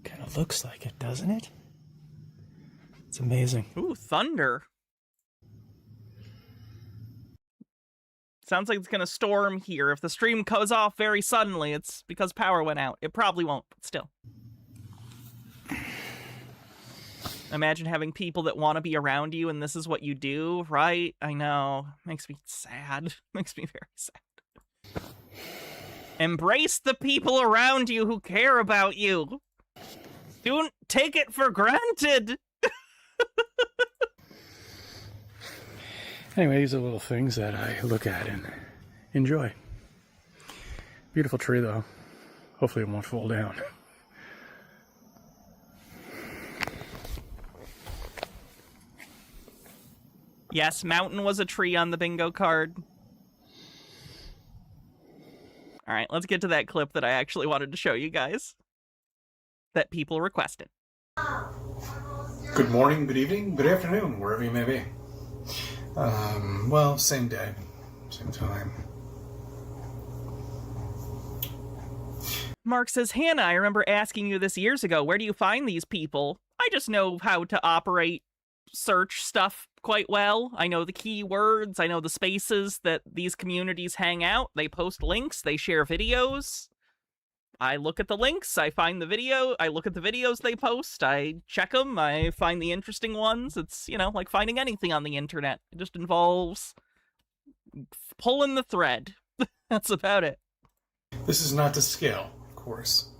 Kind of looks like it, doesn't it? It's amazing. Ooh, thunder. Sounds like it's gonna storm here. If the stream goes off very suddenly, it's because power went out. It probably won't, but still. Imagine having people that want to be around you and this is what you do, right? I know. Makes me sad. Makes me very sad. Embrace the people around you who care about you. Don't take it for granted. Anyway, these are little things that I look at and enjoy. Beautiful tree, though. Hopefully it won't fall down. Yes, mountain was a tree on the bingo card. All right, let's get to that clip that I actually wanted to show you guys. That people requested. Good morning, good evening, good afternoon, wherever you may be. Well, same day, same time. Mark says, Hannah, I remember asking you this years ago. Where do you find these people? I just know how to operate search stuff quite well. I know the keywords. I know the spaces that these communities hang out. They post links. They share videos. I look at the links. I find the video. I look at the videos they post. I check them. I find the interesting ones. It's, you know, like finding anything on the internet. It just involves pulling the thread. That's about it. This is not to scale, of course.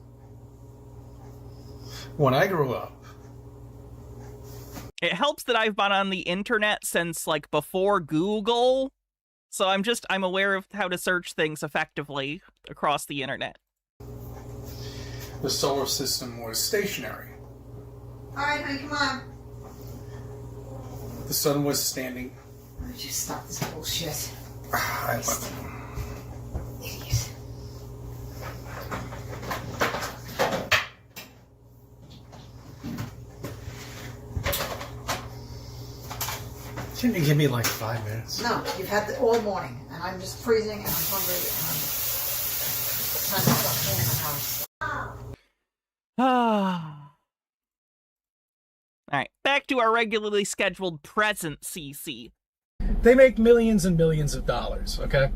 When I grew up, it helps that I've been on the internet since, like, before Google. So I'm aware of how to search things effectively across the internet. the solar system was stationary. All right, honey, come on. The sun was standing. Why don't you stop this bullshit? Idiot. Shouldn't you give me like 5 minutes? No, you've had it all morning, and I'm just freezing, and I'm hungry, and I'm trying to stop cleaning the house. Alright, back to our regularly scheduled present CC. They make millions and millions of dollars, okay?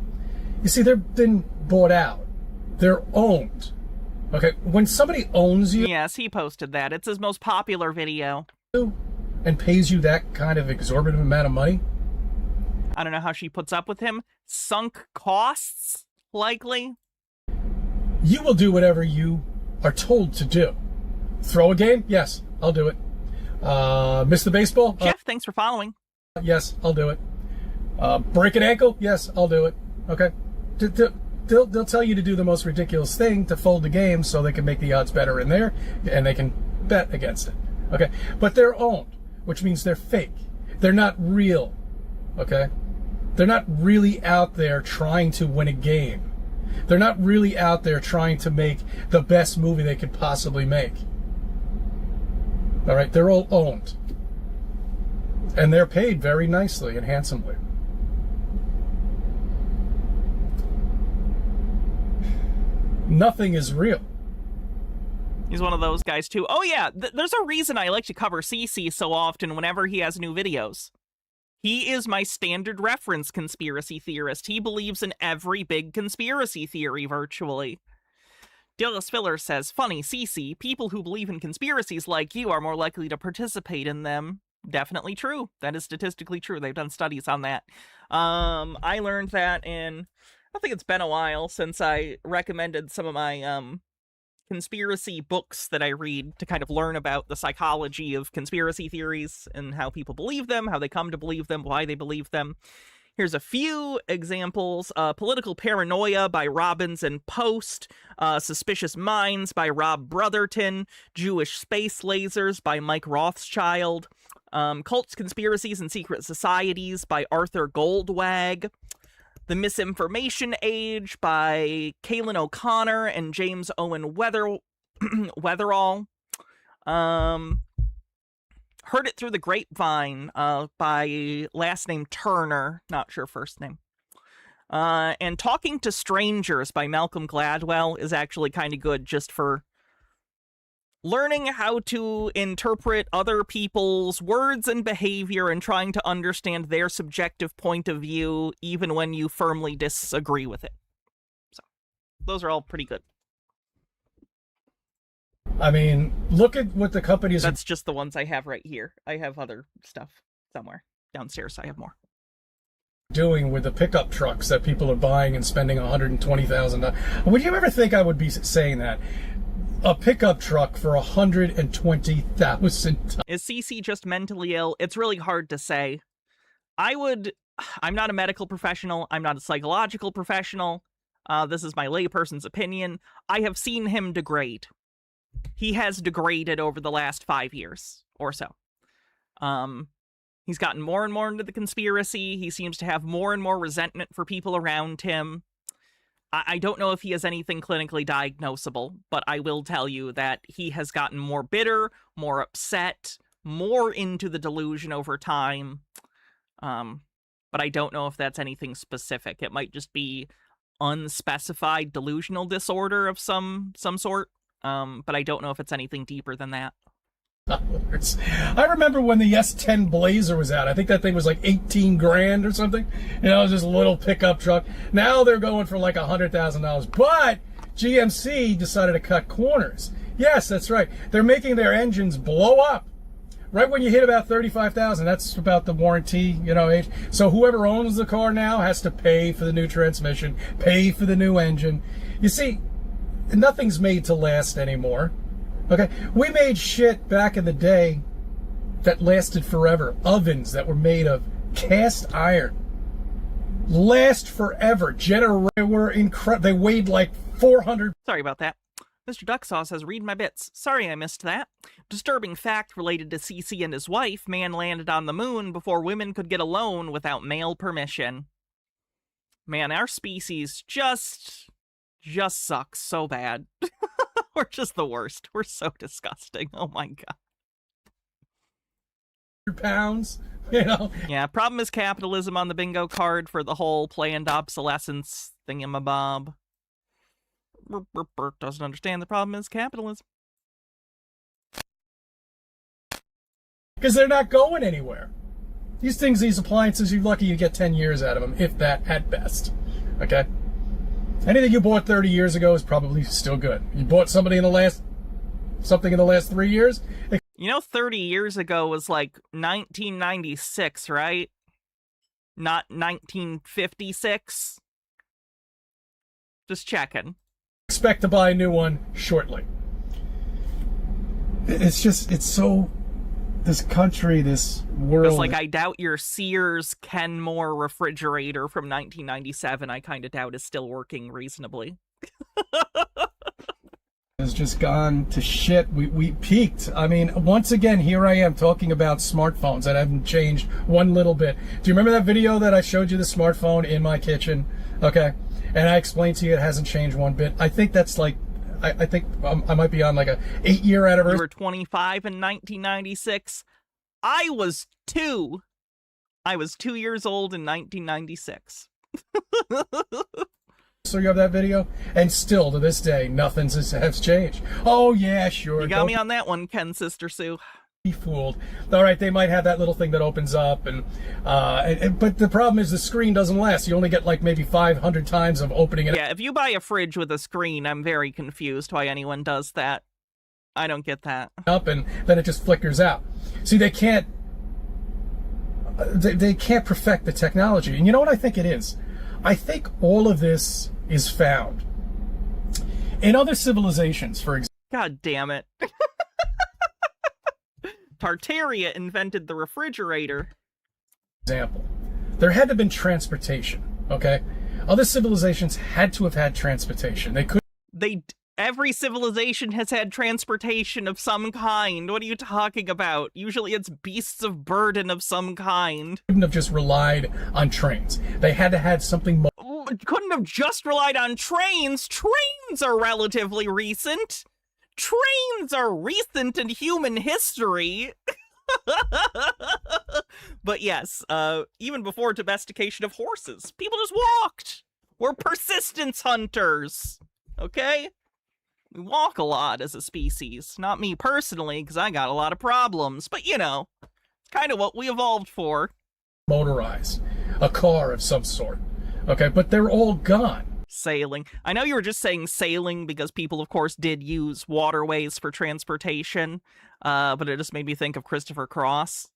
You see, they've been bought out. They're owned. Okay, when somebody owns you Yes, he posted that. It's his most popular video. and pays you that kind of exorbitant amount of money, I don't know how she puts up with him. Sunk costs, likely. you will do whatever you are told to do. Throw a game? Yes, I'll do it. Miss the baseball? Jeff, thanks for following. Yes, I'll do it. Break an ankle? Yes, I'll do it. Okay. They'll tell you to do the most ridiculous thing to fold the game so they can make the odds better in there and they can bet against it. Okay. But they're owned, which means they're fake. They're not real. Okay. They're not really out there trying to win a game. They're not really out there trying to make the best movie they could possibly make. All right. They're all owned. And they're paid very nicely and handsomely. Nothing is real. He's one of those guys, too. Oh, yeah, there's a reason I like to cover CC so often whenever he has new videos. He is my standard reference conspiracy theorist. He believes in every big conspiracy theory, virtually. Dillis Filler says, funny, CC, people who believe in conspiracies like you are more likely to participate in them. Definitely true. That is statistically true. They've done studies on that. I learned that in... I think it's been a while since I recommended some of my conspiracy books that I read to kind of learn about the psychology of conspiracy theories and how people believe them, how they come to believe them, why they believe them. Here's a few examples. Political Paranoia by Robbins and Post, Suspicious Minds by Rob Brotherton, Jewish Space Lasers by Mike Rothschild, Cults, Conspiracies, and Secret Societies by Arthur Goldwag, The Misinformation Age by Kaylin O'Connor and James Owen Weatherall. Heard It Through the Grapevine by last name Turner, not sure first name. And Talking to Strangers by Malcolm Gladwell is actually kind of good just for learning how to interpret other people's words and behavior and trying to understand their subjective point of view even when you firmly disagree with it. So, those are all pretty good. I mean, look at what the companies That's just the ones I have right here. I have other stuff somewhere. Downstairs, I have more. Doing with the pickup trucks that people are buying and spending $120,000. Would you ever think I would be saying that? A pickup truck for $120,000. Is CC just mentally ill? It's really hard to say. I'm not a medical professional. I'm not a psychological professional. This is my layperson's opinion. I have seen him degrade. He has degraded over the last 5 years or so. He's gotten more and more into the conspiracy. He seems to have more and more resentment for people around him. I don't know if he has anything clinically diagnosable, but I will tell you that he has gotten more bitter, more upset, more into the delusion over time. But I don't know if that's anything specific. It might just be unspecified delusional disorder of some sort. But I don't know if it's anything deeper than that. I remember when the S10 Blazer was out. I think that thing was like 18 grand or something. You know, it was just a little pickup truck. Now they're going for like $100,000. But GMC decided to cut corners. Yes, that's right. They're making their engines blow up right when you hit about 35,000. That's about the warranty, age. So whoever owns the car now has to pay for the new transmission, pay for the new engine. You see, nothing's made to last anymore. Okay, we made shit back in the day that lasted forever. Ovens that were made of cast iron last forever. Were incredible. They weighed like 400. Sorry about that. Mr. Duck Sauce says, read my bits. Sorry I missed that. Disturbing fact related to CC and his wife. Man landed on the moon before women could get a loan without male permission. Man, our species just sucks so bad. We're just the worst. We're so disgusting. Oh my god. Pounds, Yeah, problem is capitalism on the bingo card for the whole planned obsolescence thingamabob. Doesn't understand the problem is capitalism. Because they're not going anywhere. These things, these appliances, you're lucky you get 10 years out of them, if that at best. Okay? Anything you bought 30 years ago is probably still good. You bought something in the last 3 years? 30 years ago was like 1996, right? Not 1956? Just checking. Expect to buy a new one shortly. It's so... This country, this world... It's like, I doubt your Sears Kenmore refrigerator from 1997, I kind of doubt is still working reasonably. Has just gone to shit. We peaked. I mean, once again, here I am talking about smartphones that haven't changed one little bit. Do you remember that video that I showed you, the smartphone in my kitchen? Okay. And I explained to you it hasn't changed one bit. I think that's like... I think I might be on like a 8-year anniversary. You were 25 in 1996. I was 2. I was 2 years old in 1996. So you have that video? And still, to this day, nothing has changed. Oh, yeah, sure. You got me on that one, Ken Sister Sue. Be fooled. All right, they might have that little thing that opens up, but the problem is the screen doesn't last. You only get like maybe 500 times of opening it. Yeah, if you buy a fridge with a screen, I'm very confused why anyone does that. I don't get that. Up and then it just flickers out. See, they can't perfect the technology. And you know what I think it is? I think all of this is found In other civilizations, for God damn it. Tartaria invented the refrigerator. example, there had to have been transportation, okay? Other civilizations had to have had transportation. Every civilization has had transportation of some kind. What are you talking about? Usually it's beasts of burden of some kind. Couldn't have just relied on trains. They had to have something Couldn't have just relied on trains. Trains are relatively recent. Trains are recent in human history. But yes, even before domestication of horses, people just walked. We're persistence hunters. Okay? We walk a lot as a species. Not me personally, because I got a lot of problems. But, you know, it's kind of what we evolved for. motorized, a car of some sort, okay? But they're all gone. Sailing. I know you were just saying sailing because people, of course, did use waterways for transportation, but it just made me think of Christopher Cross.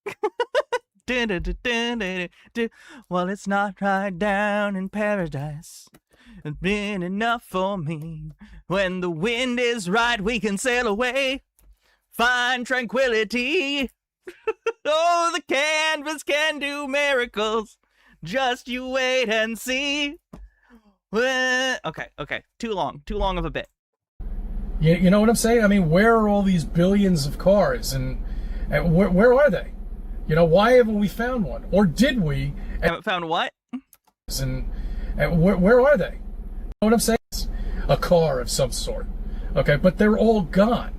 Well, it's not right down in paradise. It's been enough for me. When the wind is right, we can sail away. Find tranquility. Oh, the canvas can do miracles. Just you wait and see. Okay. Too long of a bit. You know what I'm saying? I mean, where are all these billions of cars, and where are they? You know, why haven't we found one? Or did we? Haven't found what? And where are they? You know what I'm saying? A car of some sort, okay? But they're all gone.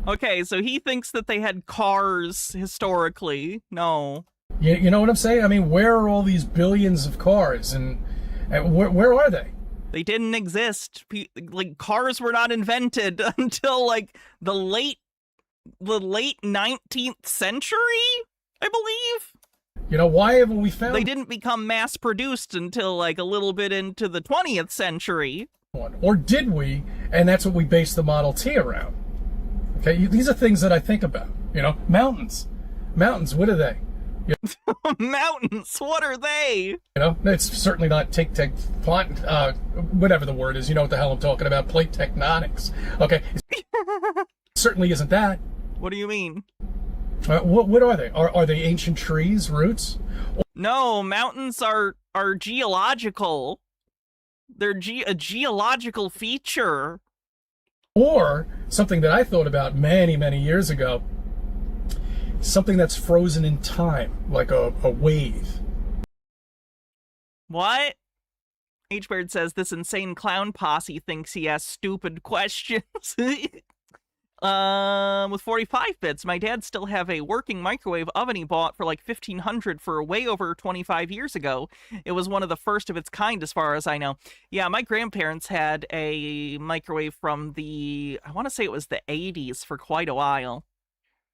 Okay, so he thinks that they had cars historically. No. You know what I'm saying? I mean, where are all these billions of cars, and where are they? They didn't exist. Like, cars were not invented until like the late 19th century, I believe. You know, why haven't we found They didn't become mass produced until like a little bit into the 20th century. one? Or did we? And that's what we based the Model T around. Okay, these are things that I think about. You know, mountains, what are they? Mountains, what are they? You know, it's certainly not whatever the word is. You know what the hell I'm talking about? Plate tectonics. Okay, certainly isn't that. What do you mean? What are they? Are they ancient trees, roots? No, mountains are geological. They're a geological feature. Or something that I thought about many, many years ago. Something that's frozen in time, like a wave. What? H-Bird says this insane clown posse thinks he asks stupid questions. With 45 bits, my dad still have a working microwave oven he bought for like $1,500 for way over 25 years ago. It was one of the first of its kind as far as I know. Yeah, my grandparents had a microwave from I want to say it was the 80s for quite a while.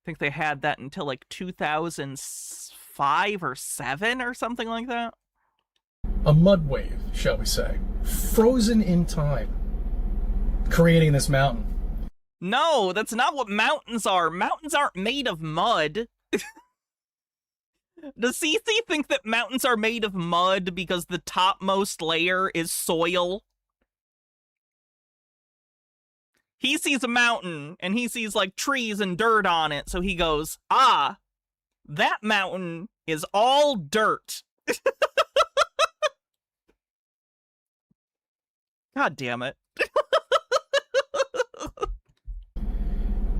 I think they had that until like 2005 or 7 or something like that. A mud wave, shall we say. Frozen in time. Creating this mountain. No, that's not what mountains are. Mountains aren't made of mud. Does CC think that mountains are made of mud because the topmost layer is soil? He sees a mountain, and he sees, like, trees and dirt on it, so he goes, ah, that mountain is all dirt. God damn it.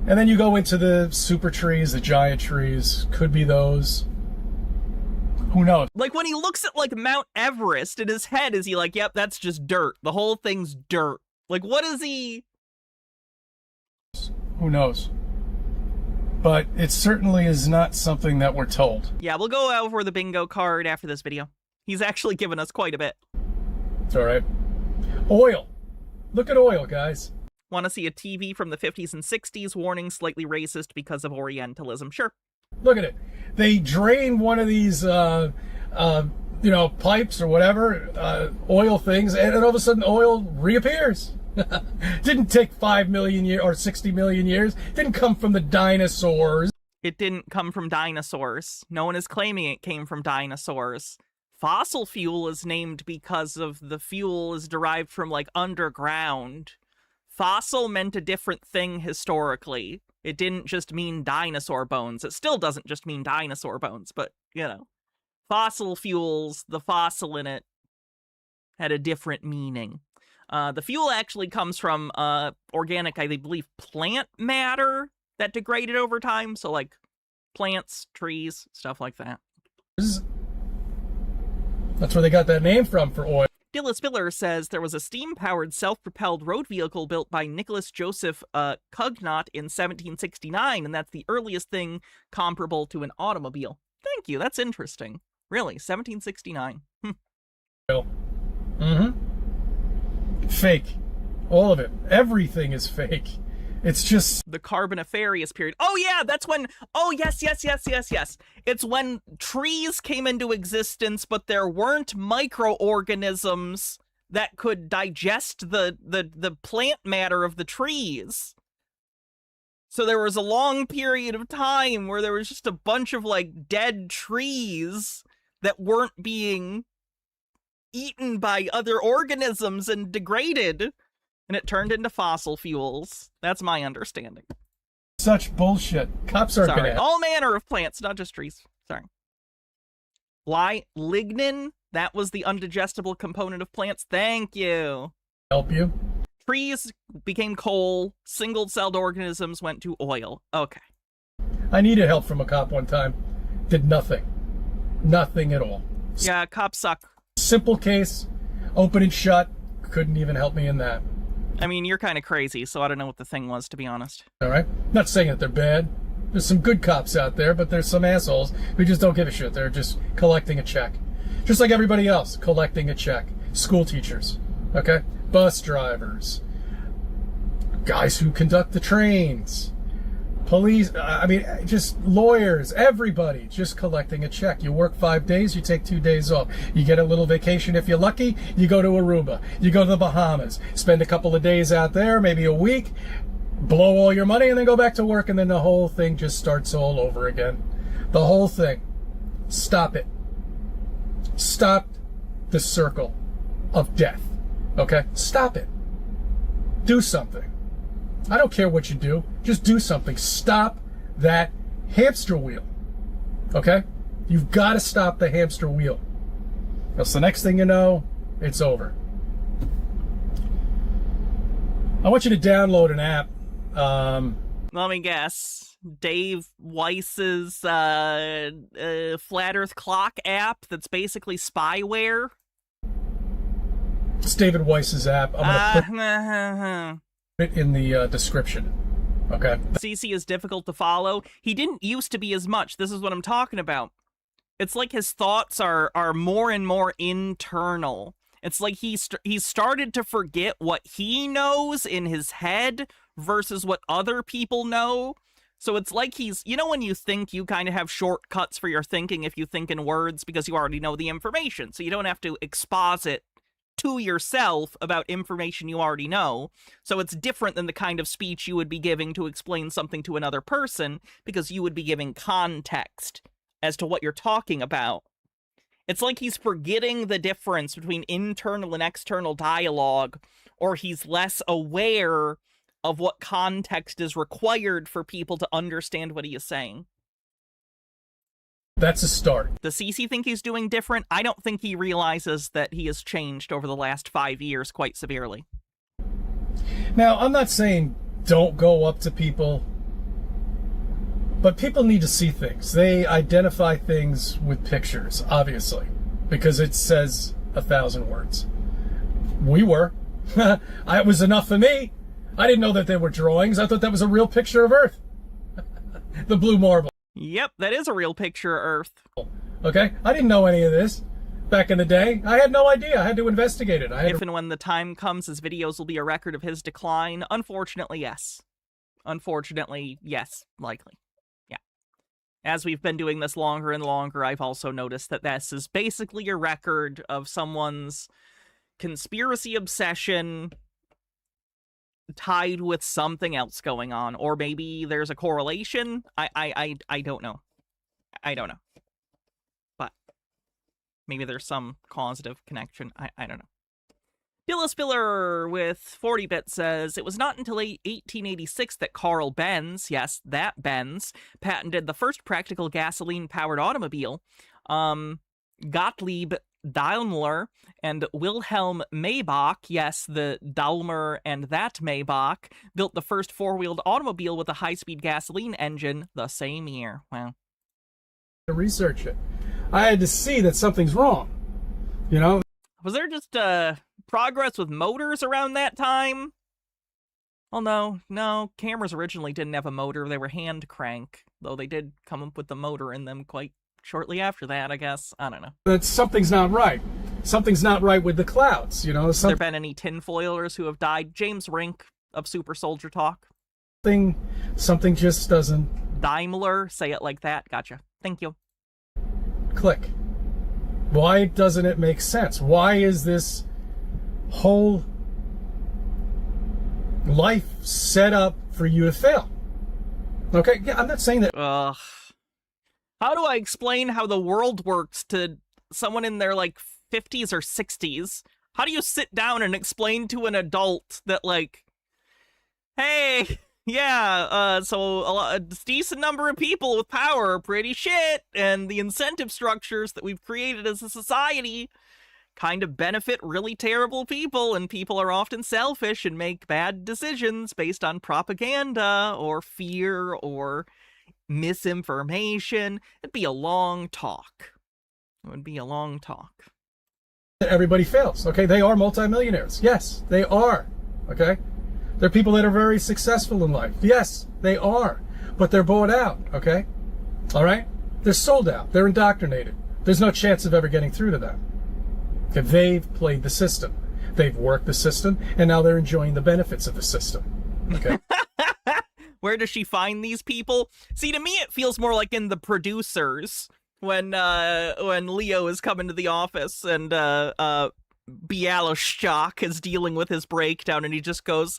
And then you go into the super trees, the giant trees. Could be those. Who knows? Like, when he looks at, like, Mount Everest, in his head, is he like, yep, that's just dirt. The whole thing's dirt. Like, what is he... Who knows? But it certainly is not something that we're told. Yeah, we'll go over the bingo card after this video. He's actually given us quite a bit. It's all right. Oil. Look at oil, guys. Want to see a TV from the 50s and 60s? Warning, slightly racist because of Orientalism. Sure. Look at it. They drain one of these, pipes or whatever, oil things, and all of a sudden oil reappears. Didn't take 5 million years or 60 million years. Didn't come from the dinosaurs. It didn't come from dinosaurs. No one is claiming it came from dinosaurs. Fossil fuel is named because of the fuel is derived from, like, underground. Fossil meant a different thing historically. It didn't just mean dinosaur bones. It still doesn't just mean dinosaur bones, but, you know, fossil fuels, the fossil in it, had a different meaning. The fuel actually comes from organic, I believe, plant matter that degraded over time. So, like, plants, trees, stuff like that. That's where they got that name from for oil. Dilla Spiller says there was a steam-powered, self-propelled road vehicle built by Nicholas Joseph Cugnot in 1769, and that's the earliest thing comparable to an automobile. Thank you, that's interesting. Really, 1769. Mm-hmm. Fake. All of it. Everything is fake. It's just... The Carboniferous period. Oh, yeah, that's when... Oh, yes. It's when trees came into existence, but there weren't microorganisms that could digest the plant matter of the trees. So there was a long period of time where there was just a bunch of, like, dead trees that weren't being eaten by other organisms and degraded. And it turned into fossil fuels. That's my understanding. Such bullshit. Cops aren't Sorry. gonna... All manner of plants, not just trees. Sorry. Lignin, that was the undigestible component of plants. Thank you. Help you? Trees became coal. Single-celled organisms went to oil. Okay. I needed help from a cop one time. Did nothing. Nothing at all. Yeah, cops suck. Simple case. Open and shut. Couldn't even help me in that. I mean, you're kind of crazy, so I don't know what the thing was, to be honest. All right? Not saying that they're bad. There's some good cops out there, but there's some assholes who just don't give a shit. They're just collecting a check. Just like everybody else, collecting a check. School teachers, okay? Bus drivers. Guys who conduct the trains. Police, just lawyers, everybody just collecting a check. You work 5 days, you take 2 days off. You get a little vacation if you're lucky, you go to Aruba. You go to the Bahamas, spend a couple of days out there, maybe a week, blow all your money, and then go back to work, and then the whole thing just starts all over again. The whole thing. Stop it. Stop the circle of death, okay? Stop it. Do something. I don't care what you do. Just do something. Stop that hamster wheel. Okay? You've got to stop the hamster wheel. Else the next thing you know, it's over. I want you to download an app. Let me guess. Dave Weiss's Flat Earth Clock app that's basically spyware? It's David Weiss's app. I'm going to put it in the description. Okay. CC is difficult to follow. He didn't used to be as much. This is what I'm talking about. It's like his thoughts are more and more internal. It's like he's started to forget what he knows in his head versus what other people know. So it's like he's, you know, when you think, you kind of have shortcuts for your thinking if you think in words because you already know the information. So you don't have to exposit to yourself about information you already know. So it's different than the kind of speech you would be giving to explain something to another person because you would be giving context as to what you're talking about. It's like he's forgetting the difference between internal and external dialogue, or he's less aware of what context is required for people to understand what he is saying. That's a start. Does CC think he's doing different? I don't think he realizes that he has changed over the last 5 years quite severely. Now, I'm not saying don't go up to people, but people need to see things. They identify things with pictures, obviously, because it says 1,000 words. We were. It was enough for me. I didn't know that they were drawings. I thought that was a real picture of Earth. The blue marble. Yep, that is a real picture of Earth. Okay? I didn't know any of this back in the day. I had no idea. I had to investigate it. If and when the time comes, his videos will be a record of his decline. Unfortunately, yes. Unfortunately, yes, likely. Yeah. As we've been doing this longer and longer, I've also noticed that this is basically a record of someone's conspiracy obsession tied with something else going on, or maybe there's a correlation. I don't know. I don't know. But maybe there's some causative connection. I don't know. Dillaspiller with 40-bit says, it was not until 1886 that Carl Benz, yes, that Benz, patented the first practical gasoline-powered automobile. Gottlieb Daimler and Wilhelm Maybach, yes, the Daimler and that Maybach, built the first four-wheeled automobile with a high-speed gasoline engine the same year. Wow. To research it. I had to see that something's wrong. You know? Was there just progress with motors around that time? Oh, no. Cameras originally didn't have a motor. They were hand crank, though they did come up with the motor in them quite shortly after that, I guess. I don't know. That something's not right. Something's not right with the clouds, you know? Has there been any tinfoilers who have died? James Rink of Super Soldier Talk. Something just doesn't... Daimler, say it like that. Gotcha. Thank you. Click. Why doesn't it make sense? Why is this whole life set up for you to fail? Okay, yeah, I'm not saying that... How do I explain how the world works to someone in their, 50s or 60s? How do you sit down and explain to an adult that, hey, yeah, so a decent number of people with power are pretty shit, and the incentive structures that we've created as a society kind of benefit really terrible people, and people are often selfish and make bad decisions based on propaganda or fear or misinformation. It'd be a long talk. It would be a long talk. Everybody fails, okay? They are multimillionaires. Yes, they are, okay? They're people that are very successful in life. Yes, they are. But they're bought out, okay? All right? They're sold out. They're indoctrinated. There's no chance of ever getting through to them. Okay, they've played the system. They've worked the system, and now they're enjoying the benefits of the system. Okay? Where does she find these people? See, to me, it feels more like in The Producers, when Leo is coming to the office and Bialystok is dealing with his breakdown, and he just goes,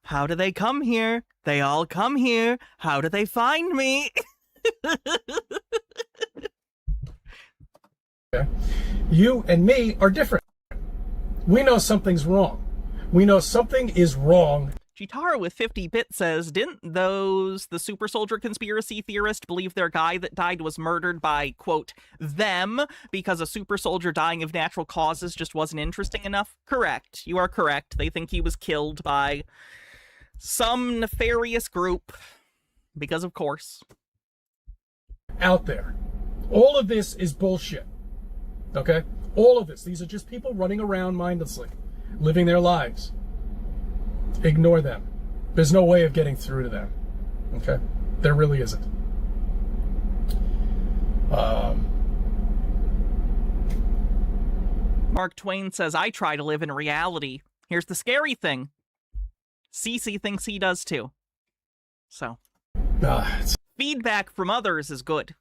how do they come here? They all come here. How do they find me? Okay. You and me are different. We know something's wrong. We know something is wrong. Chitara with 50-bit says, didn't the super soldier conspiracy theorist believe their guy that died was murdered by, quote, them, because a super soldier dying of natural causes just wasn't interesting enough? Correct. You are correct. They think he was killed by some nefarious group, because of course. Out there. All of this is bullshit. Okay? All of this. These are just people running around mindlessly, living their lives. Ignore them. There's no way of getting through to them. Okay? There really isn't. Mark Twain says, I try to live in reality. Here's the scary thing. Cece thinks he does too. So. Feedback from others is good.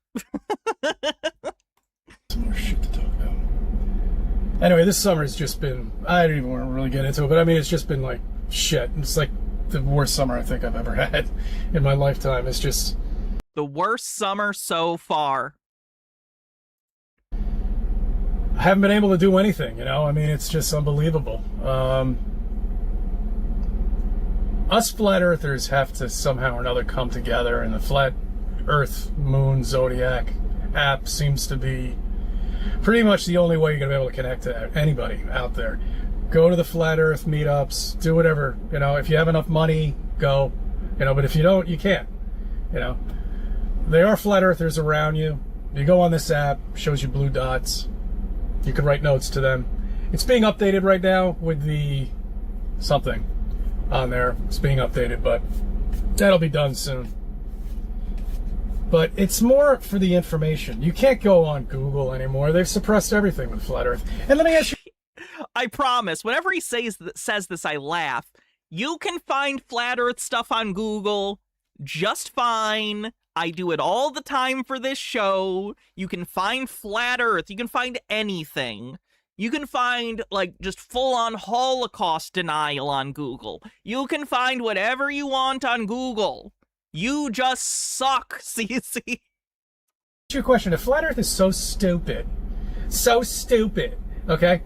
Some more shit to talk about. Anyway, this summer's just been, I don't even want to really get into it, but I mean, it's just been like shit. It's like the worst summer I think I've ever had in my lifetime. It's just the worst summer so far. I haven't been able to do anything, you know? I mean, it's just unbelievable. Us flat earthers have to somehow or another come together, and the Flat Earth Moon Zodiac app seems to be pretty much the only way you're going to be able to connect to anybody out there. Go to the Flat Earth meetups, do whatever, you know, if you have enough money, go, you know, but if you don't, you can't, you know. There are flat earthers around you. You go on this app, shows you blue dots. You can write notes to them. It's being updated right now with the something on there. It's being updated, but that'll be done soon. But it's more for the information. You can't go on Google anymore. They've suppressed everything with Flat Earth. And let me ask you... I promise, whenever he says this, I laugh. You can find Flat Earth stuff on Google just fine. I do it all the time for this show. You can find Flat Earth. You can find anything. You can find, like, just full-on Holocaust denial on Google. You can find whatever you want on Google. You just suck, CC. Your question, if Flat Earth is so stupid, okay,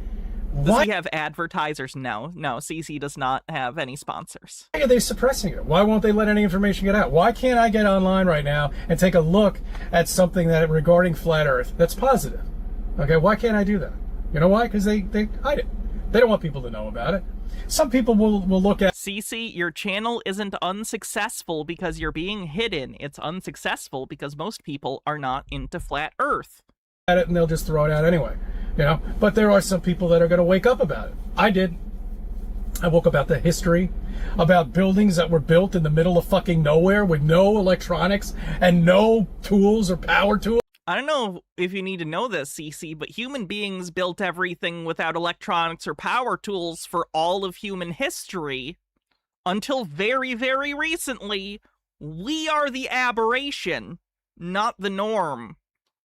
Does Why he have advertisers? No, CC does not have any sponsors. are they suppressing it? Why won't they let any information get out? Why can't I get online right now and take a look at something that regarding flat Earth that's positive? Okay, why can't I do that? You know why? Because they hide it. They don't want people to know about it. Some people will look at CC, your channel isn't unsuccessful because you're being hidden. It's unsuccessful because most people are not into flat Earth. it and they'll just throw it out anyway. You know, but there are some people that are going to wake up about it. I did. I woke up about the history, about buildings that were built in the middle of fucking nowhere with no electronics and no tools or power tools. I don't know if you need to know this, CC, but human beings built everything without electronics or power tools for all of human history until very, very recently. We are the aberration, not the norm.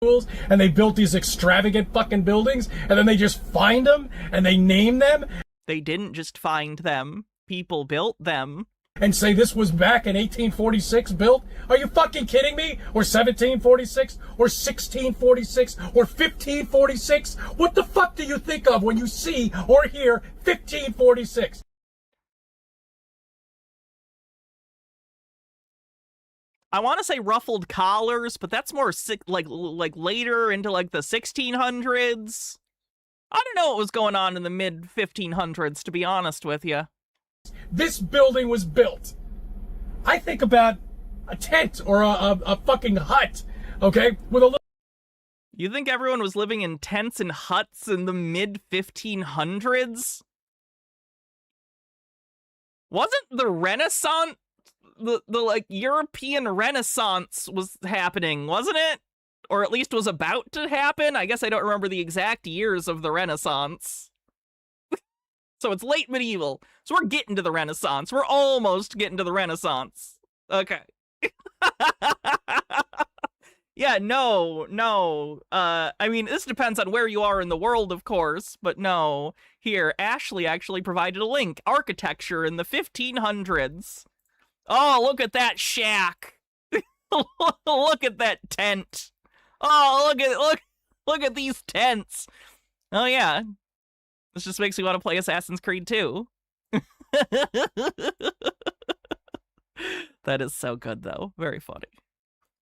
And they built these extravagant fucking buildings, and then they just find them and they name them. They didn't just find them. People built them. And say this was back in 1846 built? Are you fucking kidding me? Or 1746? Or 1646? Or 1546? What the fuck do you think of when you see or hear 1546? I want to say ruffled collars, but that's more like later into like the 1600s. I don't know what was going on in the mid 1500s, to be honest with you. This building was built. I think about a tent or a fucking hut, okay, with a little. You think everyone was living in tents and huts in the mid 1500s? Wasn't the Renaissance, the like European Renaissance was happening, wasn't it? Or at least was about to happen? I guess I don't remember the exact years of the Renaissance. So it's late medieval. So we're getting to the Renaissance. We're almost getting to the Renaissance. Okay. Yeah, no. I mean, this depends on where you are in the world, of course, but no. Here, Ashley actually provided a link. Architecture in the 1500s. Oh, look at that shack. Look at that tent. Oh, look at these tents. Oh yeah. This just makes me want to play Assassin's Creed 2. That is so good though. Very funny.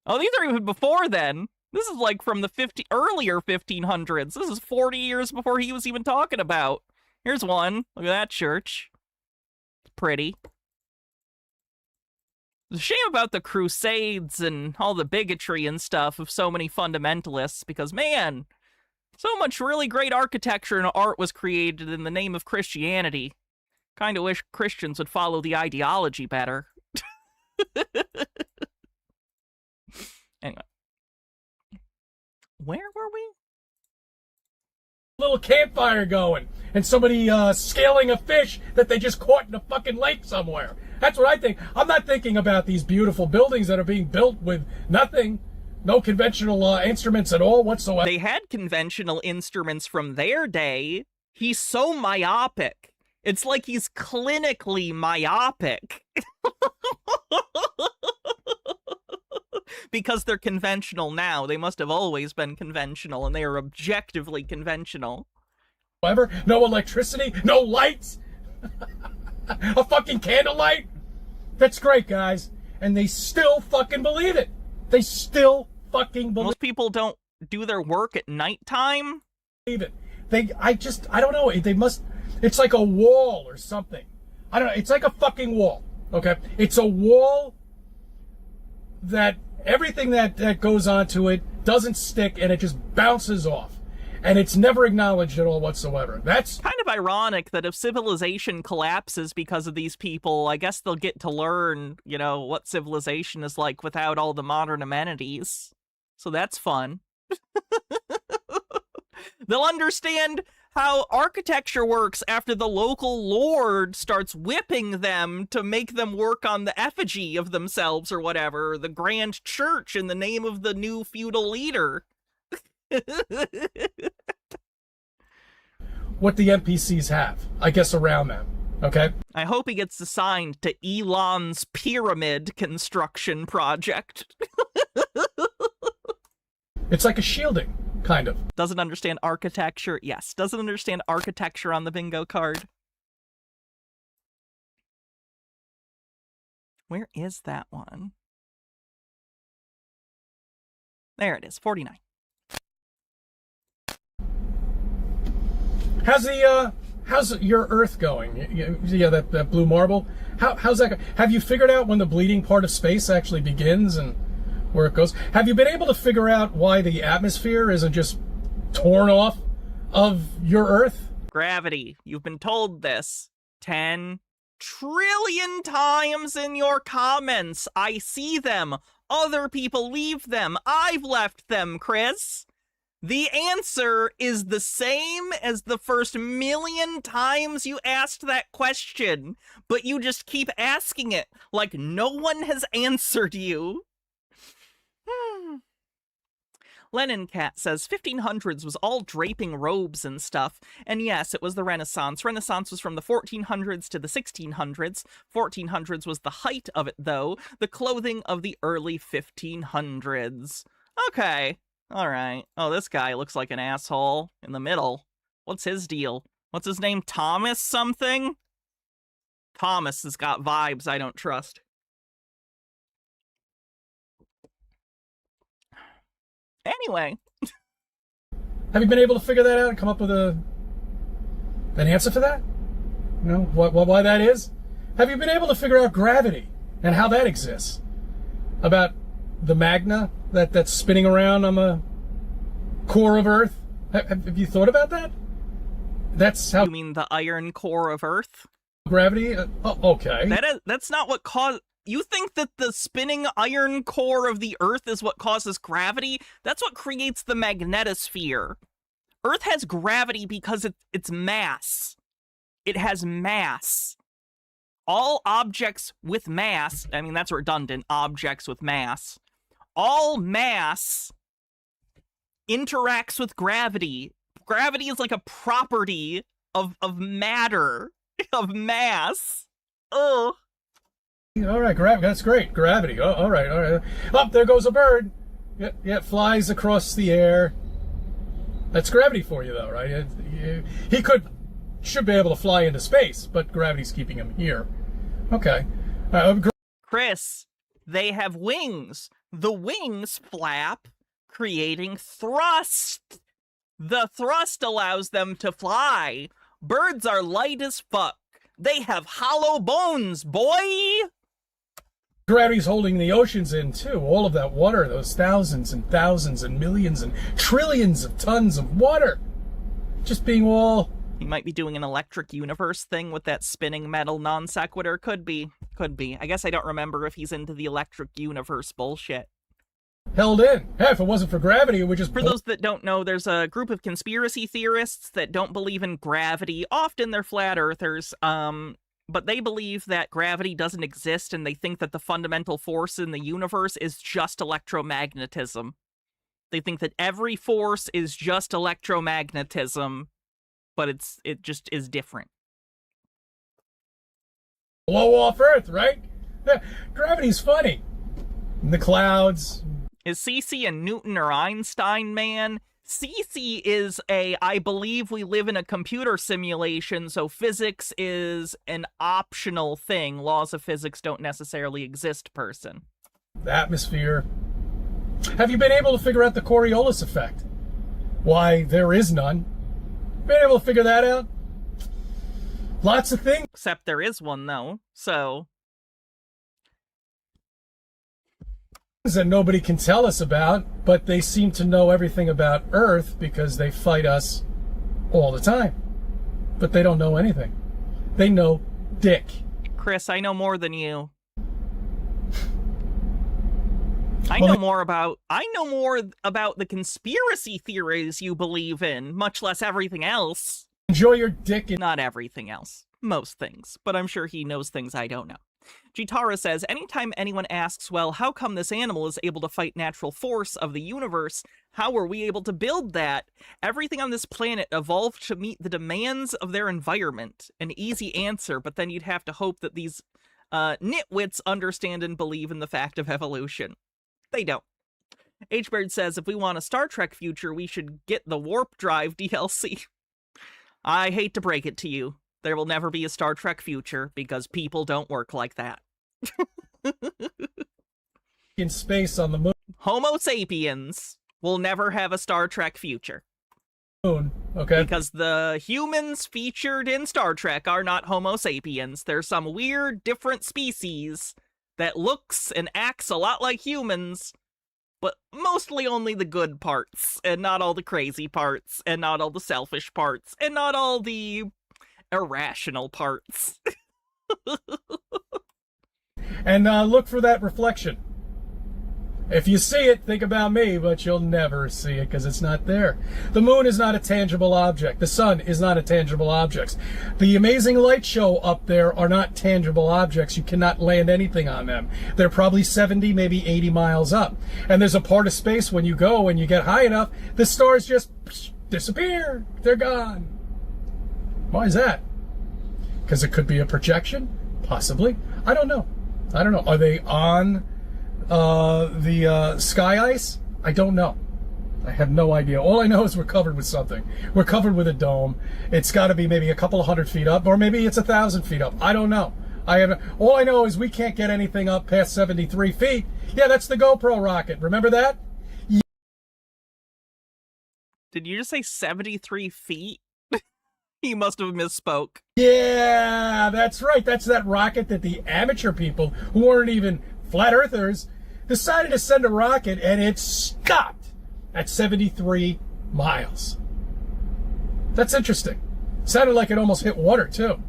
Oh, these are even before then. This is like from the earlier 1500s. This is 40 years before he was even talking about. Here's one. Look at that church. It's pretty. It's a shame about the Crusades and all the bigotry and stuff of so many fundamentalists, because, man, so much really great architecture and art was created in the name of Christianity. Kind of wish Christians would follow the ideology better. Anyway. Where were we? Little campfire going and somebody scaling a fish that they just caught in a fucking lake somewhere. That's what I think. I'm not thinking about these beautiful buildings that are being built with nothing, no conventional instruments at all whatsoever. They had conventional instruments from their day. He's so myopic. It's like he's clinically myopic. Because they're conventional now. They must have always been conventional, and they are objectively conventional. However, no electricity, no lights, a fucking candlelight. That's great, guys. And they still fucking believe it. They still fucking believe it. Most people don't do their work at nighttime. It. I don't know. They must, it's like a wall or something. I don't know. It's like a fucking wall, okay? It's a wall that everything that goes onto it doesn't stick and it just bounces off. And it's never acknowledged at all whatsoever. That's kind of ironic that if civilization collapses because of these people, I guess they'll get to learn, you know, what civilization is like without all the modern amenities. So that's fun. They'll understand how architecture works after the local lord starts whipping them to make them work on the effigy of themselves or whatever, the grand church in the name of the new feudal leader. What the NPCs have, I guess, around them, okay? I hope he gets assigned to Elon's pyramid construction project. It's like a shielding. Kind of. Doesn't understand architecture. Yes, doesn't understand architecture on the bingo card. Where is that one? There it is, 49. How's your Earth going? Yeah, that blue marble. How's that? Have you figured out when the bleeding part of space actually begins and where it goes? Have you been able to figure out why the atmosphere isn't just torn off of your Earth? Gravity. You've been told this 10 trillion times in your comments. I see them. Other people leave them. I've left them, Chris. The answer is the same as the first million times you asked that question, but you just keep asking it like no one has answered you. Lennon Cat says 1500s was all draping robes and stuff, and yes, it was the Renaissance. Renaissance was from the 1400s to the 1600s. 1400s was the height of it, though, the clothing of the early 1500s. Okay, all right. Oh, this guy looks like an asshole in the middle. What's his deal? What's his name? Thomas something? Thomas has got vibes I don't trust. Anyway. Have you been able to figure that out and come up with an answer for that? You know, why that is? Have you been able to figure out gravity and how that exists? About the magna that's spinning around on the core of Earth? Have you thought about that? That's how... You mean the iron core of Earth? Gravity? Okay. That's not what caused... You think that the spinning iron core of the Earth is what causes gravity? That's what creates the magnetosphere. Earth has gravity because it's mass. It has mass. All objects with mass, I mean, that's redundant, objects with mass. All mass interacts with gravity. Gravity is like a property of matter, of mass. Ugh. All right, that's great. Gravity. Oh, all right. Up there goes a bird. Yeah, it flies across the air. That's gravity for you, though, right? He should be able to fly into space, but gravity's keeping him here. Okay. Chris, they have wings. The wings flap, creating thrust. The thrust allows them to fly. Birds are light as fuck. They have hollow bones, boy! Gravity's holding the oceans in, too. All of that water, those thousands and thousands and millions and trillions of tons of water. Just being all... He might be doing an electric universe thing with that spinning metal non sequitur. Could be. Could be. I guess I don't remember if he's into the electric universe bullshit. Held in. Hey, if it wasn't for gravity, it would just... For those that don't know, there's a group of conspiracy theorists that don't believe in gravity. Often they're flat earthers, but they believe that gravity doesn't exist, and they think that the fundamental force in the universe is just electromagnetism. They think that every force is just electromagnetism, but it just is different. Blow off Earth, right? Gravity's funny. In the clouds. Is Cece a Newton or Einstein man? Cece is I believe we live in a computer simulation, so physics is an optional thing. Laws of physics don't necessarily exist person. The atmosphere. Have you been able to figure out the Coriolis effect? Why, there is none. Been able to figure that out? Lots of things. Except there is one, though, so... That nobody can tell us about, but they seem to know everything about Earth because they fight us all the time. But they don't know anything. They know dick. Chris, I know more than you. I know more about the conspiracy theories you believe in, much less everything else. Enjoy your dick. Not everything else. Most things. But I'm sure he knows things I don't know. Jitara says, anytime anyone asks, well, how come this animal is able to fight natural force of the universe? How were we able to build that? Everything on this planet evolved to meet the demands of their environment. An easy answer, but then you'd have to hope that these nitwits understand and believe in the fact of evolution. They don't. H-Bird says, if we want a Star Trek future, we should get the Warp Drive DLC. I hate to break it to you. There will never be a Star Trek future because people don't work like that. In space on the moon. Homo sapiens will never have a Star Trek future. Okay. Because the humans featured in Star Trek are not Homo sapiens. They're some weird, different species that looks and acts a lot like humans, but mostly only the good parts, and not all the crazy parts, and not all the selfish parts, and not all the irrational parts. And look for that reflection. If you see it, think about me, but you'll never see it because it's not there. The moon is not a tangible object. The sun is not a tangible object. The amazing light show up there are not tangible objects. You cannot land anything on them. They're probably 70, maybe 80 miles up. And there's a part of space when you go, when you get high enough, the stars just disappear. They're gone. Why is that? Because it could be a projection? Possibly. I don't know. Are they on the sky ice? I don't know. I have no idea. All I know is we're covered with something. We're covered with a dome. It's got to be maybe a couple of 100 feet up, or maybe it's 1,000 feet up. I don't know. All I know is we can't get anything up past 73 feet. Yeah, that's the GoPro rocket. Remember that? Did you just say 73 feet? He must have misspoke. Yeah, that's right. That's that rocket that the amateur people who weren't even flat earthers decided to send a rocket, and it stopped at 73 miles. That's interesting. Sounded like it almost hit water too.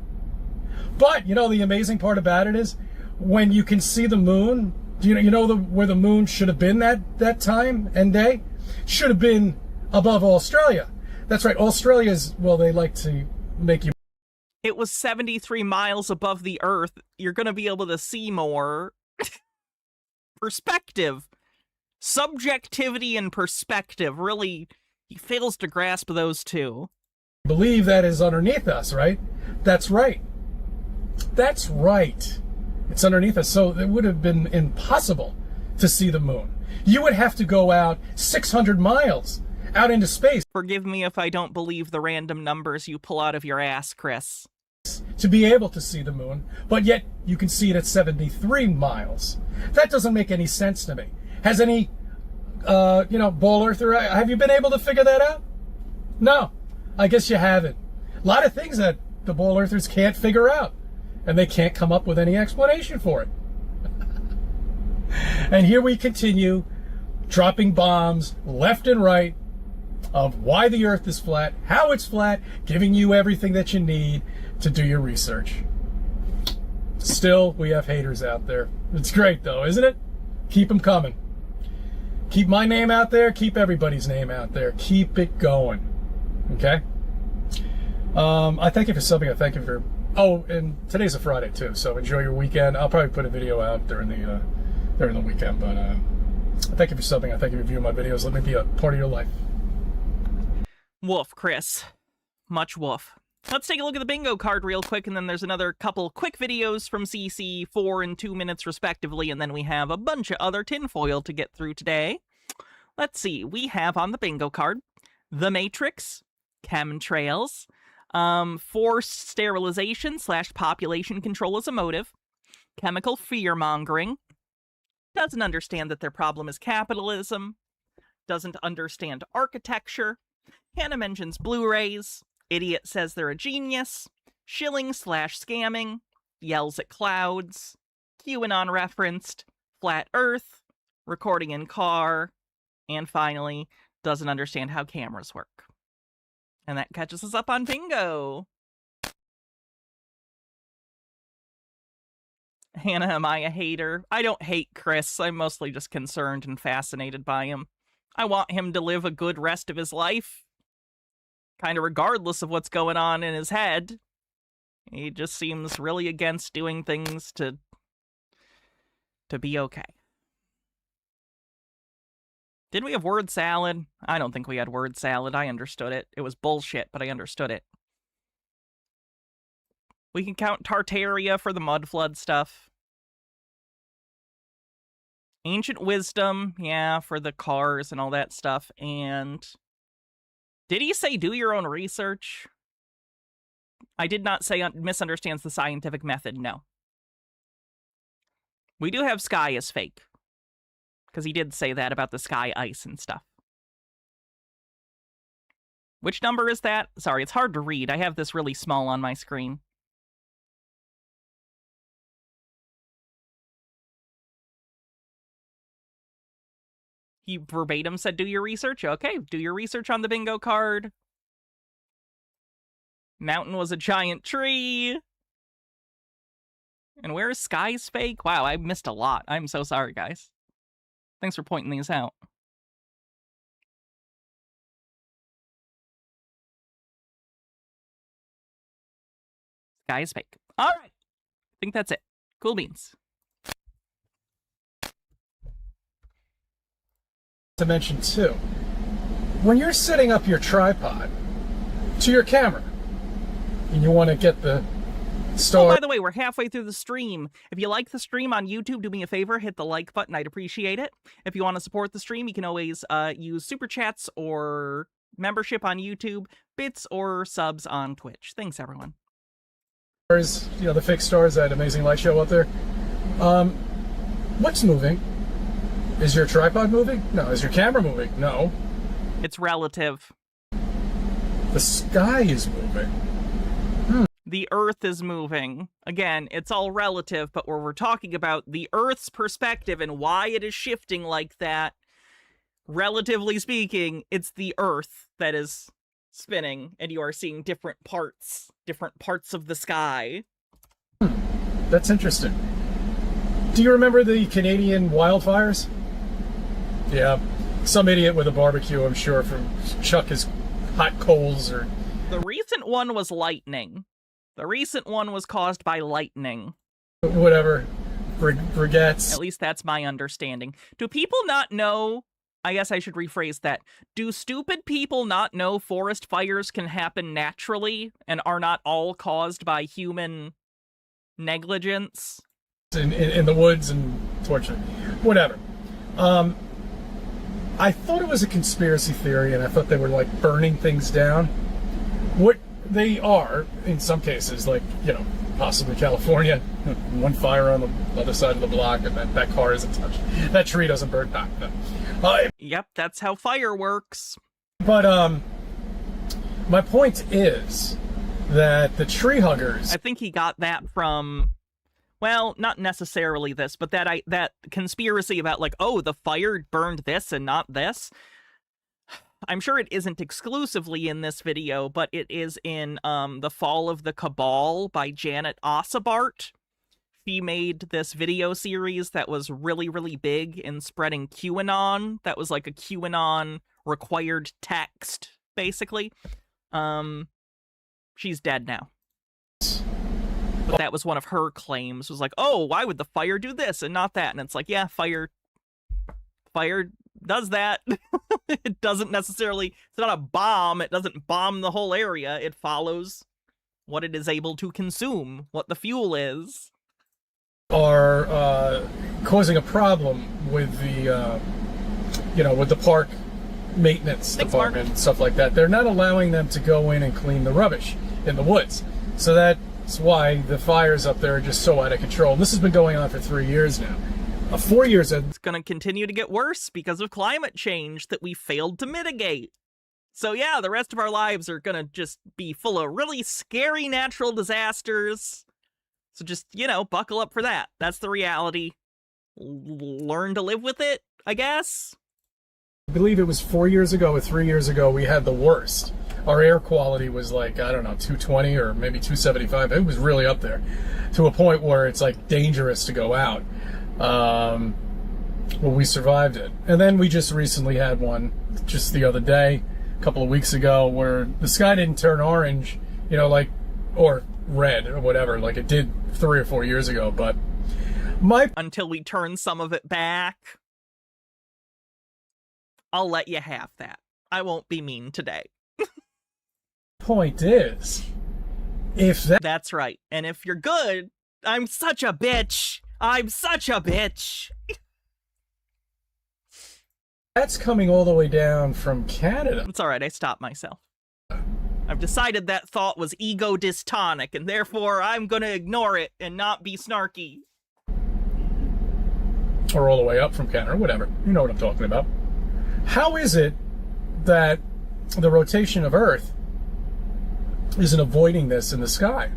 But you know the amazing part about it is when you can see the moon. Do you know where the moon should have been that time and day? Should have been above Australia. That's right. Australia's, well, they like to make you. It was 73 miles above the Earth. You're going to be able to see more. Perspective. Subjectivity and perspective. Really, he fails to grasp those two. Believe that is underneath us, right? That's right. That's right. It's underneath us. So it would have been impossible to see the moon. You would have to go out 600 miles out into space. Forgive me if I don't believe the random numbers you pull out of your ass, Chris. To be able to see the moon, but yet you can see it at 73 miles. That doesn't make any sense to me. Has any, ball earther, have you been able to figure that out? No, I guess you haven't. A lot of things that the ball earthers can't figure out, and they can't come up with any explanation for it. And here we continue dropping bombs left and right of why the earth is flat, how it's flat, giving you everything that you need to do your research. Still, we have haters out there. It's great though, isn't it? Keep them coming. Keep my name out there, keep everybody's name out there. Keep it going. Okay? I thank you for subbing. I thank you for... Oh, and today's a Friday too, so enjoy your weekend. I'll probably put a video out during the weekend, but I thank you for subbing. I thank you for viewing my videos. Let me be a part of your life. Woof, Chris. Much woof. Let's take a look at the bingo card real quick, and then there's another couple quick videos from CC, 4 and 2 minutes respectively, and then we have a bunch of other tinfoil to get through today. Let's see, we have on the bingo card, The Matrix, chemtrails, forced sterilization / population control as a motive, chemical fear-mongering, doesn't understand that their problem is capitalism, doesn't understand architecture, Hannah mentions Blu-rays, idiot says they're a genius, shilling / scamming, yells at clouds, QAnon referenced, flat earth, recording in car, and finally, doesn't understand how cameras work. And that catches us up on bingo. Hannah, am I a hater? I don't hate Chris. I'm mostly just concerned and fascinated by him. I want him to live a good rest of his life. Kind of regardless of what's going on in his head. He just seems really against doing things to be okay. Did we have word salad? I don't think we had word salad. I understood it. It was bullshit, but I understood it. We can count Tartaria for the mud flood stuff. Ancient wisdom, yeah, for the cars and all that stuff. And did he say do your own research? I did not say misunderstands the scientific method, no. We do have sky is fake. Because he did say that about the sky ice and stuff. Which number is that? Sorry, it's hard to read. I have this really small on my screen. He verbatim said, do your research? Okay, do your research on the bingo card. Mountain was a giant tree. And where is Sky's fake? Wow, I missed a lot. I'm so sorry, guys. Thanks for pointing these out. Sky's fake. All right. I think that's it. Cool beans. To mention too, when you're setting up your tripod to your camera and you want to get the star. Oh, by the way, we're halfway through the stream. If you like the stream on YouTube, do me a favor, hit the like button. I'd appreciate it. If you want to support the stream, you can always use super chats or membership on YouTube, bits or subs on Twitch. Thanks, everyone. Stars, you know, the fake stars, that amazing light show up there. What's moving? Is your tripod moving? No. Is your camera moving? No. It's relative. The sky is moving. The Earth is moving. Again, it's all relative, but where we're talking about the Earth's perspective and why it is shifting like that, relatively speaking, it's the Earth that is spinning, and you are seeing different parts of the sky. That's interesting. Do you remember the Canadian wildfires? Yeah. Some idiot with a barbecue, I'm sure, from chuck his hot coals or... The recent one was lightning. The recent one was caused by lightning. Whatever. Brigettes. At least that's my understanding. Do people not know... I guess I should rephrase that. Do stupid people not know forest fires can happen naturally and are not all caused by human negligence? In the woods and torture. Whatever. I thought it was a conspiracy theory, and I thought they were, like, burning things down. What they are, in some cases, like, you know, possibly California, one fire on the other side of the block, and that car isn't touched. That tree doesn't burn back. Yep, that's how fire works. But, my point is that the tree huggers... I think he got that from... Well, not necessarily this, but that conspiracy about, like, oh, the fire burned this and not this. I'm sure it isn't exclusively in this video, but it is in The Fall of the Cabal by Janet Ossibart. She made this video series that was really, really big in spreading QAnon. That was like a QAnon required text, basically. She's dead now. But that was one of her claims, was like, oh, why would the fire do this and not that? And it's like, yeah, fire does that. It doesn't necessarily, it's not a bomb. It doesn't bomb the whole area. It follows what it is able to consume, what the fuel is. Are causing a problem with the, with the park maintenance department and stuff like that. They're not allowing them to go in and clean the rubbish in the woods. So that's why the fires up there are just so out of control. And this has been going on for 3 years now. 4 years. It's going to continue to get worse because of climate change that we failed to mitigate. So yeah, the rest of our lives are going to just be full of really scary natural disasters. So just, buckle up for that. That's the reality. Learn to live with it, I guess. I believe it was 4 years ago or 3 years ago, we had the worst. Our air quality was like, 220 or maybe 275. It was really up there to a point where it's like dangerous to go out. Well, we survived it. And then we just recently had one just the other day, a couple of weeks ago, where the sky didn't turn orange, or red or whatever, like it did 3 or 4 years ago. But until we turn some of it back, I'll let you have that. I won't be mean today. Point is, that's right. And if you're good, I'm such a bitch. I'm such a bitch. That's coming all the way down from Canada. It's all right, I stopped myself. I've decided that thought was ego dystonic, and therefore I'm gonna ignore it and not be snarky. Or all the way up from Canada, or whatever. You know what I'm talking about. How is it that the rotation of Earth isn't avoiding this in the sky?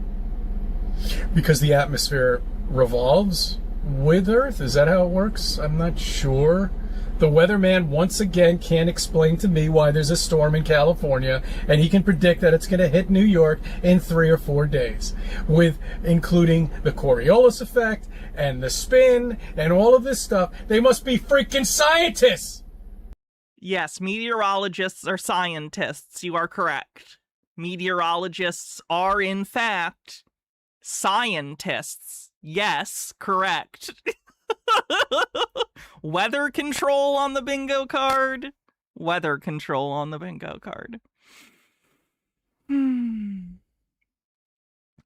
Because the atmosphere revolves with Earth? Is that how it works? I'm not sure. The weatherman once again can't explain to me why there's a storm in California, and he can predict that it's going to hit New York in 3 or 4 days, with including the Coriolis effect and the spin and all of this stuff. They must be freaking scientists. Yes, meteorologists are scientists. You are correct. Meteorologists are, in fact, scientists. Yes, correct. Weather control on the bingo card. Weather control on the bingo card.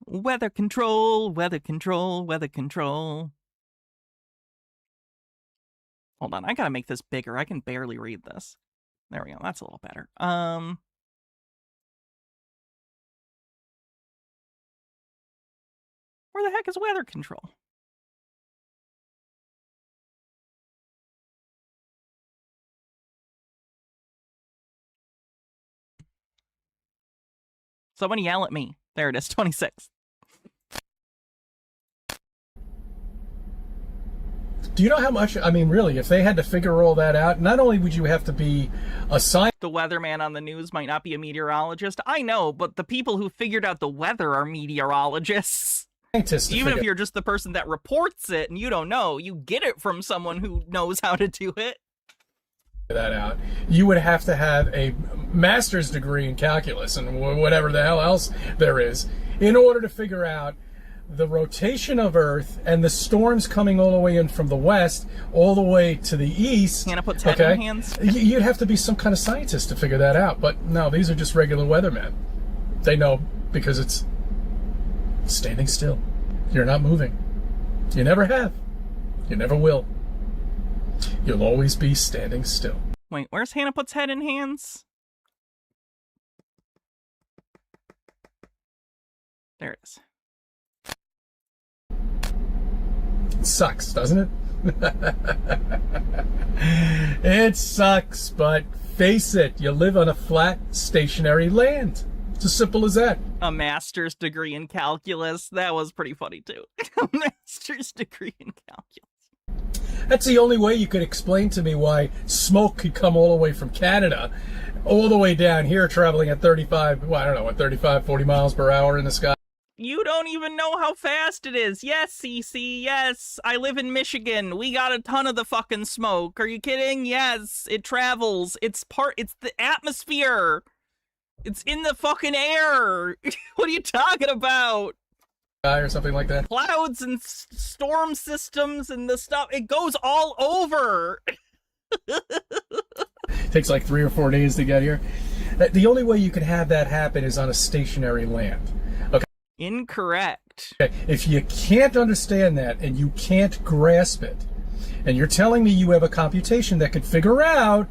Weather control, weather control, weather control. Hold on, I gotta make this bigger. I can barely read this. There we go, that's a little better. Where the heck is weather control? Someone yell at me. There it is, 26. Do you know how much, I mean, really, if they had to figure all that out, not only would you have to be a scientist. The weatherman on the news might not be a meteorologist. I know, but the people who figured out the weather are meteorologists. Even if you're just the person that reports it and you don't know, you get it from someone who knows how to do it. That out, you would have to have a master's degree in calculus and whatever the hell else there is in order to figure out the rotation of Earth and the storms coming all the way in from the west all the way to the east. Hannah puts head in hands. You'd have to be some kind of scientist to figure that out, but no, these are just regular weathermen. They know because it's standing still. You're not moving. You never have. You never will. You'll always be standing still. Wait, where's Hannah puts head in hands? There it is. It sucks, doesn't it? It sucks, but face it, you live on a flat, stationary land. It's as simple as that. A master's degree in calculus. That was pretty funny, too. A master's degree in calculus. That's the only way you could explain to me why smoke could come all the way from Canada, all the way down here, traveling at 35, well, I don't know, what, 35, 40 miles per hour in the sky. You don't even know how fast it is. Yes, CC, yes. I live in Michigan. We got a ton of the fucking smoke. Are you kidding? Yes, it travels. It's the atmosphere. It's in the fucking air. What are you talking about? Or something like that. Clouds and storm systems and the stuff. It goes all over. Takes like 3 or 4 days to get here. The only way you can have that happen is on a stationary land. Okay. Incorrect. Okay. If you can't understand that and you can't grasp it, and you're telling me you have a computation that could figure out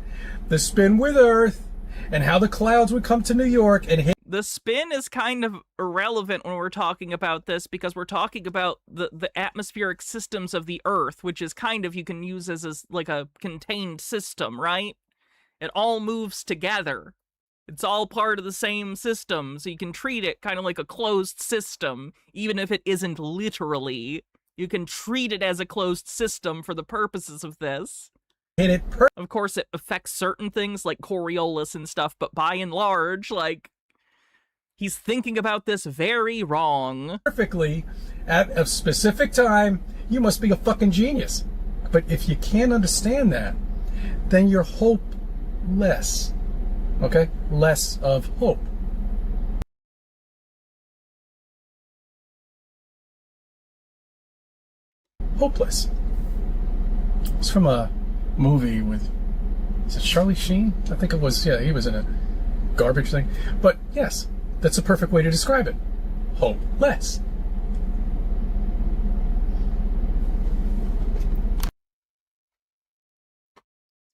the spin with Earth and how the clouds would come to New York and hit. The spin is kind of irrelevant when we're talking about this because we're talking about the atmospheric systems of the Earth, which is kind of, you can use as like a contained system, right? It all moves together. It's all part of the same system, so you can treat it kind of like a closed system, even if it isn't literally. You can treat it as a closed system for the purposes of this. Of course, it affects certain things like Coriolis and stuff, but by and large, like, he's thinking about this very wrong. Perfectly at a specific time, you must be a fucking genius. But if you can't understand that, then you're hopeless. Okay? Less of hope. Hopeless. It's from a movie with, is it Charlie Sheen? I think it was, yeah, he was in a garbage thing. But yes, that's a perfect way to describe it. Hopeless.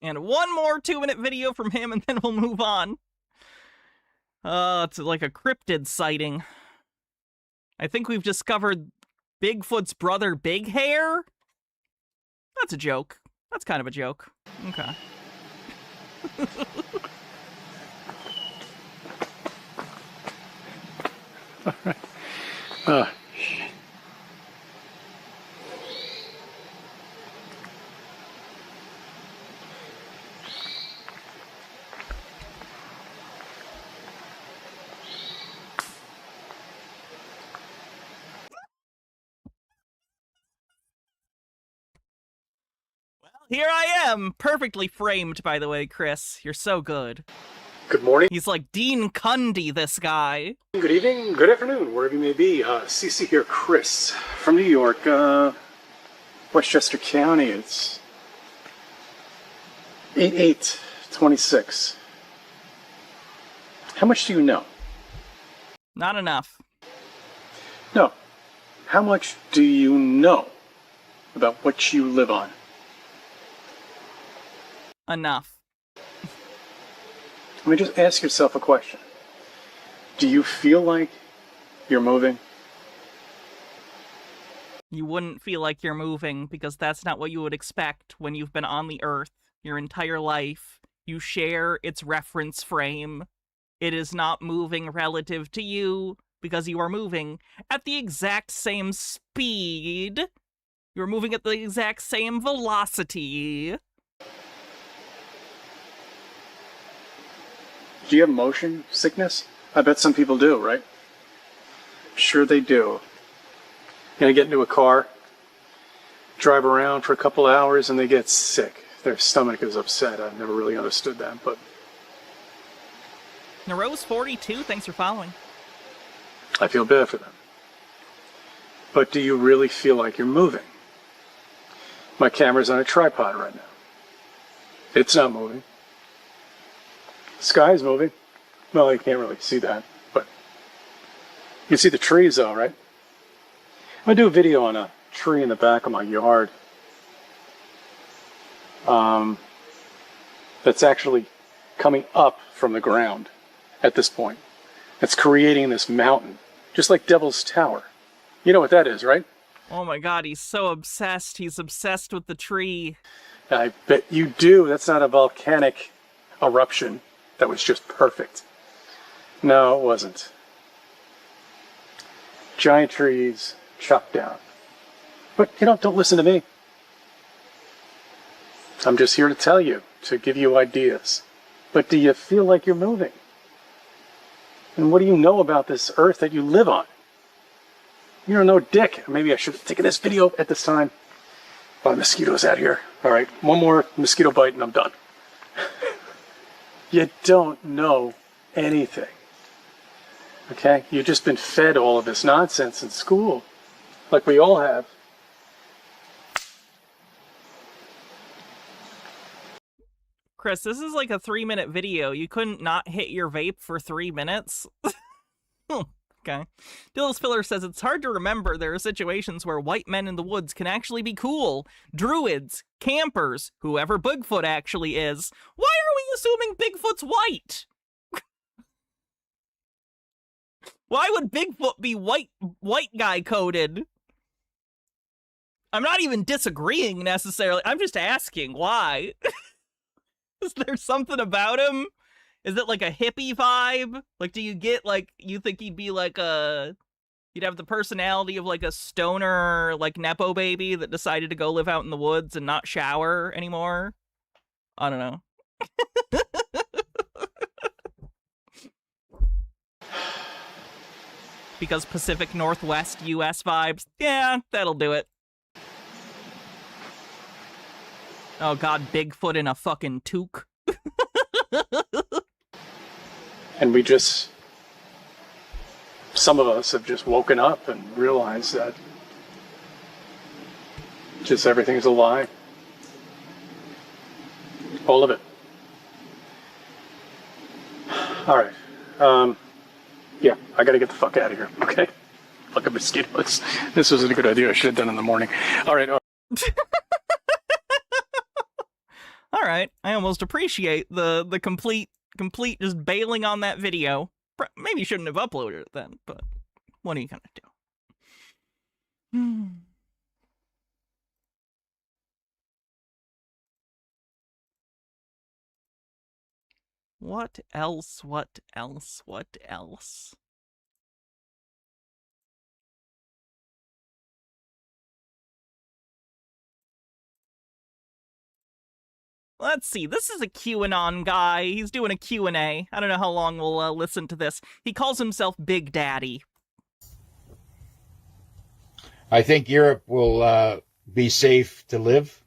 And one more 2-minute video from him, and then we'll move on. It's like a cryptid sighting. I think we've discovered Bigfoot's brother, Big Hair? That's a joke. That's kind of a joke. Okay. All right. Here I am, perfectly framed, by the way, Chris. You're so good. Good morning. He's like Dean Cundy, this guy. Good evening, good afternoon, wherever you may be. CC here, Chris, from New York, Westchester County. It's 8/8/26. How much do you know? Not enough. No. How much do you know about what you live on? Enough. Let me just ask yourself a question. Do you feel like you're moving? You wouldn't feel like you're moving because that's not what you would expect when you've been on the Earth your entire life. You share its reference frame. It is not moving relative to you because you are moving at the exact same speed. You're moving at the exact same velocity. Do you have motion sickness? I bet some people do, right? Sure they do. You know, get into a car, drive around for a couple hours, and they get sick. Their stomach is upset. I've never really understood that, but... Narose42, thanks for following. I feel bad for them. But do you really feel like you're moving? My camera's on a tripod right now. It's not moving. The sky's moving. Well, you can't really see that, but you can see the trees though, right? I'm gonna do a video on a tree in the back of my yard. That's actually coming up from the ground at this point. It's creating this mountain, just like Devil's Tower. You know what that is, right? Oh my god, he's so obsessed. He's obsessed with the tree. I bet you do. That's not a volcanic eruption. That was just perfect. No, it wasn't. Giant trees chopped down. But, you know, don't listen to me. I'm just here to tell you, to give you ideas. But do you feel like you're moving? And what do you know about this earth that you live on? You're no dick. Maybe I should have taken this video at this time. Oh, mosquitoes out here. All right, one more mosquito bite and I'm done. You don't know anything. Okay? You've just been fed all of this nonsense in school, like we all have. Chris, this is like a 3-minute video. You couldn't not hit your vape for 3 minutes? Okay. Dillis Filler says, it's hard to remember there are situations where white men in the woods can actually be cool. Druids, campers, whoever Bigfoot actually is. Why are we assuming Bigfoot's white? Why would Bigfoot be white guy coded? I'm not even disagreeing necessarily. I'm just asking why. Is there something about him? Is it like a hippie vibe? Like, do you get, like, you think he'd be like he'd have the personality of like a stoner, like, Nepo baby that decided to go live out in the woods and not shower anymore? I don't know. Because Pacific Northwest US vibes? Yeah, that'll do it. Oh god, Bigfoot in a fucking toque. And some of us have just woken up and realized that just everything's a lie. All of it. All right. Yeah, I gotta get the fuck out of here, okay? Fucking mosquitoes. This wasn't a good idea. I should have done it in the morning. All right. All right, I almost appreciate the complete just bailing on that video. Maybe you shouldn't have uploaded it then, but what are you gonna do? What else? What else? What else? Let's see. This is a QAnon guy. He's doing a Q&A. I don't know how long we'll listen to this. He calls himself Big Daddy. I think Europe will be safe to live.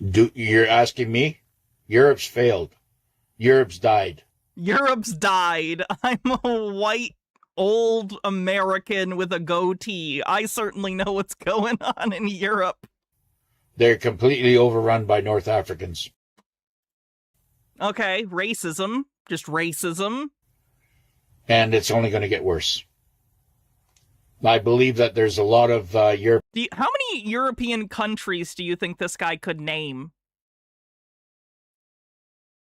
You're asking me? Europe's failed. Europe's died. Europe's died. I'm a white, old American with a goatee. I certainly know what's going on in Europe. They're completely overrun by North Africans. Okay, racism. Just racism. And it's only going to get worse. I believe that there's a lot of Europe. How many European countries do you think this guy could name?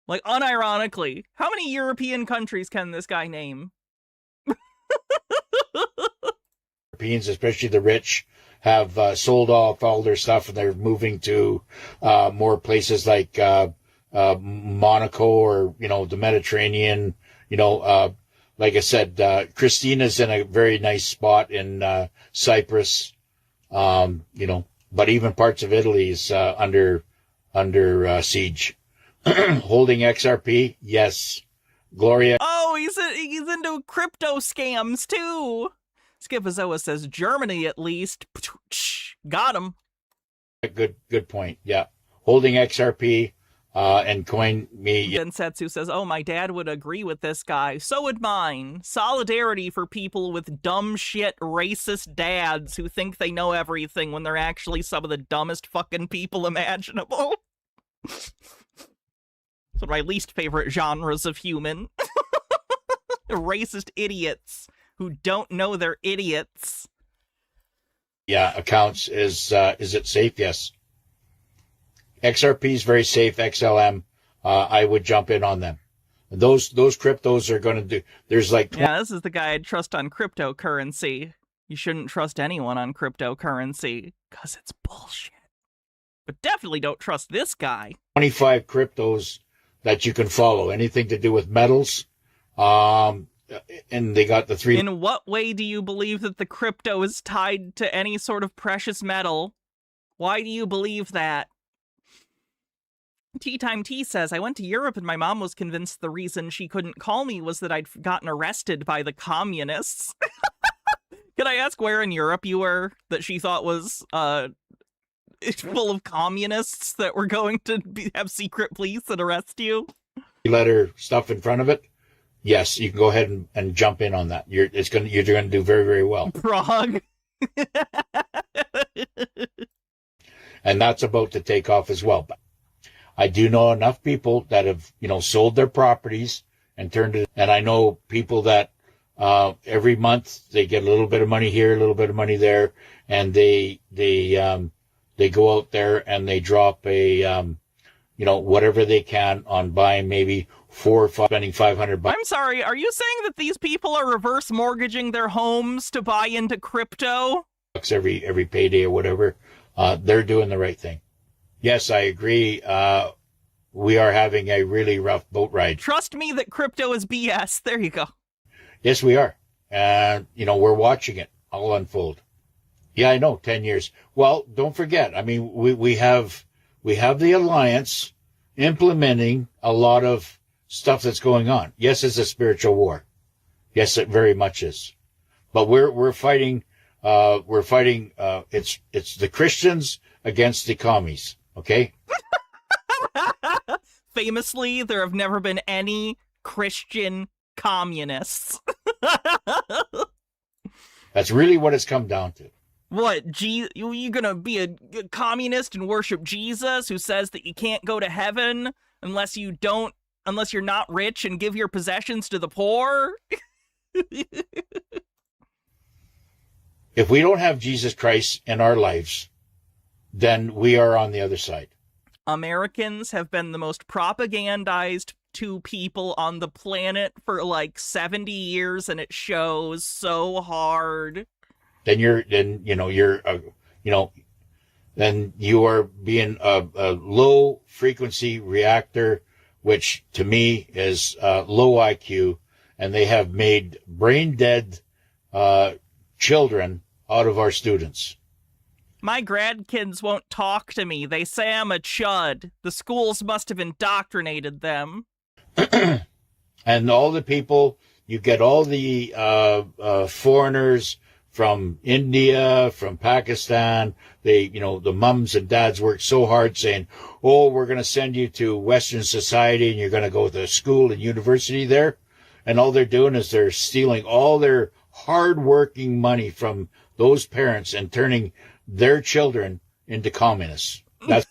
Like, unironically, how many European countries can this guy name? Europeans, especially the rich, have sold off all their stuff, and they're moving to more places like Monaco or, the Mediterranean. Like I said, Christina's in a very nice spot in Cyprus. But even parts of Italy is under siege. Holding XRP, yes. Gloria. Oh, he's into crypto scams too. Skipazoa says Germany at least. Got him. Good point. Yeah, holding XRP and coin me. Densetsu says, "Oh, my dad would agree with this guy. So would mine. Solidarity for people with dumb shit, racist dads who think they know everything when they're actually some of the dumbest fucking people imaginable." It's one of my least favorite genres of human. Racist idiots who don't know they're idiots. Yeah, accounts is it safe? Yes. XRP is very safe. XLM, I would jump in on them. Those cryptos are going to do. There's like this is the guy I'd trust on cryptocurrency. You shouldn't trust anyone on cryptocurrency because it's bullshit. But definitely don't trust this guy. 25 cryptos that you can follow. Anything to do with metals. And they got the three. In what way do you believe that the crypto is tied to any sort of precious metal? Why do you believe that? Tea Time Tea says, I went to Europe and my mom was convinced the reason she couldn't call me was that I'd gotten arrested by the communists. Can I ask where in Europe you were that she thought was full of communists that were going to have secret police and arrest you? Letter stuff in front of it. Yes, you can go ahead and jump in on that. You're going to do very, very well. Prague. And that's about to take off as well. But I do know enough people that have, sold their properties and turned it. And I know people that every month they get a little bit of money here, a little bit of money there, and they go out there and they drop a whatever they can on buying maybe 4 or 5, spending $500. I'm sorry, are you saying that these people are reverse mortgaging their homes to buy into crypto? Every payday or whatever. They're doing the right thing. Yes, I agree. We are having a really rough boat ride. Trust me that crypto is BS. There you go. Yes, we are. And, we're watching it all unfold. Yeah, I know, 10 years. Well, don't forget. I mean, we have the Alliance implementing a lot of stuff that's going on. Yes, it's a spiritual war. Yes, it very much is. But we're fighting. It's the Christians against the commies. Okay. Famously, there have never been any Christian communists. That's really what it's come down to. What, you gonna be a communist and worship Jesus, who says that you can't go to heaven unless you're not rich and give your possessions to the poor? If we don't have Jesus Christ in our lives, then we are on the other side. Americans have been the most propagandized two people on the planet for like 70 years, and it shows so hard. Then you are being a low frequency reactor, which to me is low IQ, and they have made brain dead children out of our students. My grandkids won't talk to me. They say I'm a chud. The schools must have indoctrinated them. And all the people, you get all the foreigners from India, from Pakistan. The mums and dads work so hard saying, oh, we're going to send you to Western society and you're going to go to school and university there. And all they're doing is they're stealing all their hard-working money from those parents and turning their children into communists. That's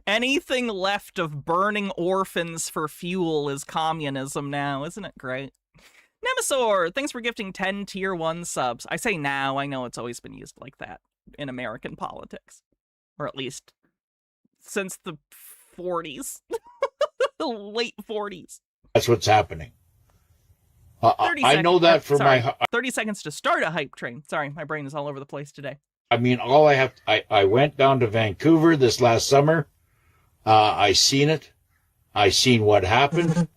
Anything left of burning orphans for fuel is communism now. Isn't it great? Nemesaur, thanks for gifting 10 tier 1 subs. I say now, I know it's always been used like that in American politics. Or at least since the 40s. The late 40s. That's what's happening. I know that for sorry, my... 30 seconds to start a hype train. Sorry, my brain is all over the place today. I mean, I went down to Vancouver this last summer. I seen it. I seen what happened.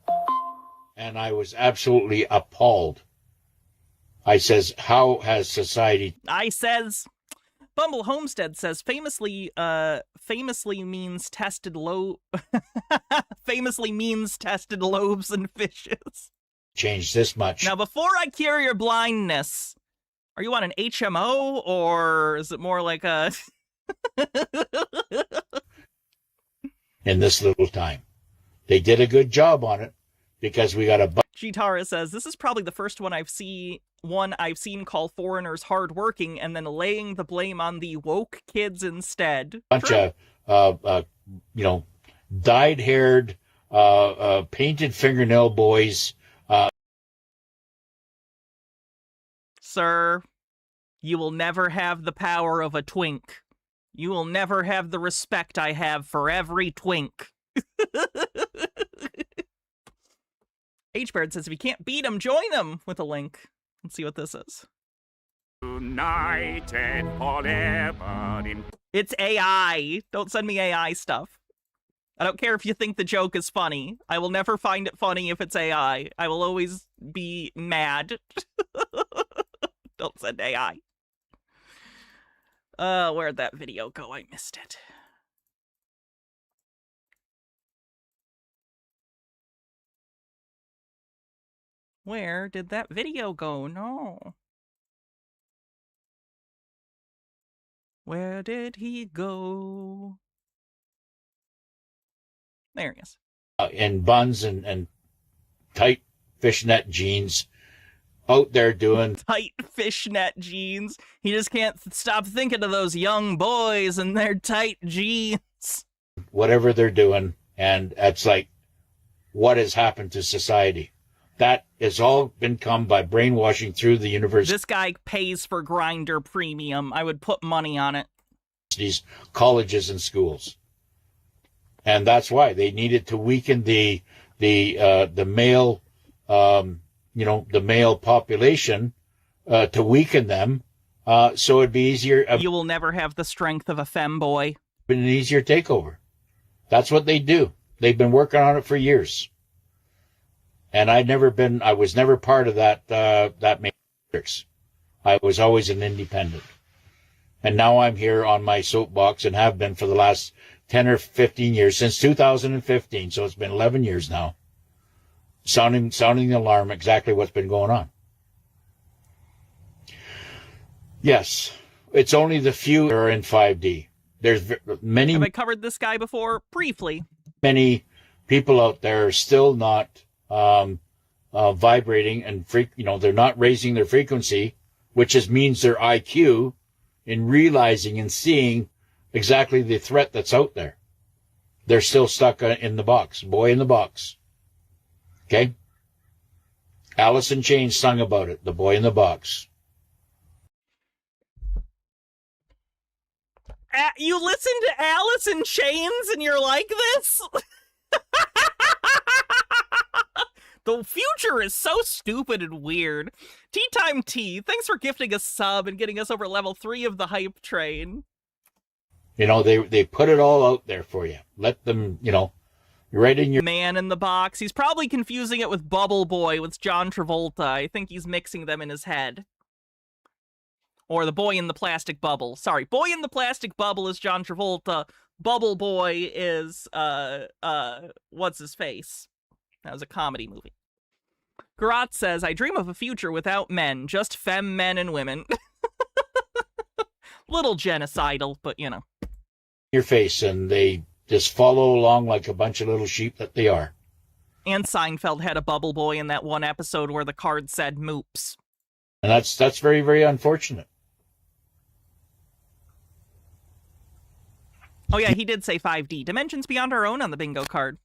And I was absolutely appalled. I says, how has society... I says... Bumble Homestead says famously means tested famously means tested loaves and fishes. changed this much? Now, before I cure your blindness, are you on an HMO or is it more like a in this little time? They did a good job on it because we got a Chitara says this is probably the first one I've seen call foreigners hardworking and then laying the blame on the woke kids instead. Bunch of dyed-haired, painted fingernail boys. Sir, you will never have the power of a twink. You will never have the respect I have for every twink. H-Bird says if you can't beat him, join him with a link. Let's see what this is. United forever in... It's AI. Don't send me AI stuff. I don't care if you think the joke is funny. I will never find it funny if it's AI. I will always be mad. Don't send AI. Where'd that video go? I missed it. Where did that video go? No. Where did he go? There he is. In buns and tight fishnet jeans out there doing... Tight fishnet jeans. He just can't stop thinking of those young boys and their tight jeans. Whatever they're doing. And it's like, what has happened to society? That has all been come by brainwashing through the university. This guy pays for Grindr Premium. I would put money on it. These colleges and schools. And that's why they needed to weaken the male, the male population, to weaken them, so it'd be easier. You will never have the strength of a femboy. Been an easier takeover. That's what they do. They've been working on it for years. And I was never part of that matrix. I was always an independent. And now I'm here on my soapbox and have been for the last 10 or 15 years, since 2015. So it's been 11 years now. Sounding the alarm, exactly what's been going on. Yes, it's only the few that are in 5D. There's many. Have I covered this guy before? Briefly. Many people out there are still not vibrating and they're not raising their frequency, which means their IQ in realizing and seeing exactly the threat that's out there. They're still stuck in the box, boy in the box. Okay? Alice in Chains sung about it, the boy in the box. You listen to Alice in Chains and you're like this? The future is so stupid and weird. Tea Time Tea, thanks for gifting a sub and getting us over level 3 of the hype train. You know, they put it all out there for you. Let them, you know, you're right in your... Man in the Box. He's probably confusing it with Bubble Boy with John Travolta. I think he's mixing them in his head. Or the Boy in the Plastic Bubble. Sorry, Boy in the Plastic Bubble is John Travolta. Bubble Boy is, what's his face? That was a comedy movie. Garot says, I dream of a future without men, just femme men and women. Little genocidal, but you know. Your face, and they just follow along like a bunch of little sheep that they are. And Seinfeld had a Bubble Boy in that one episode where the card said moops. And that's very, very unfortunate. Oh yeah, he did say 5D. Dimensions beyond our own on the bingo card.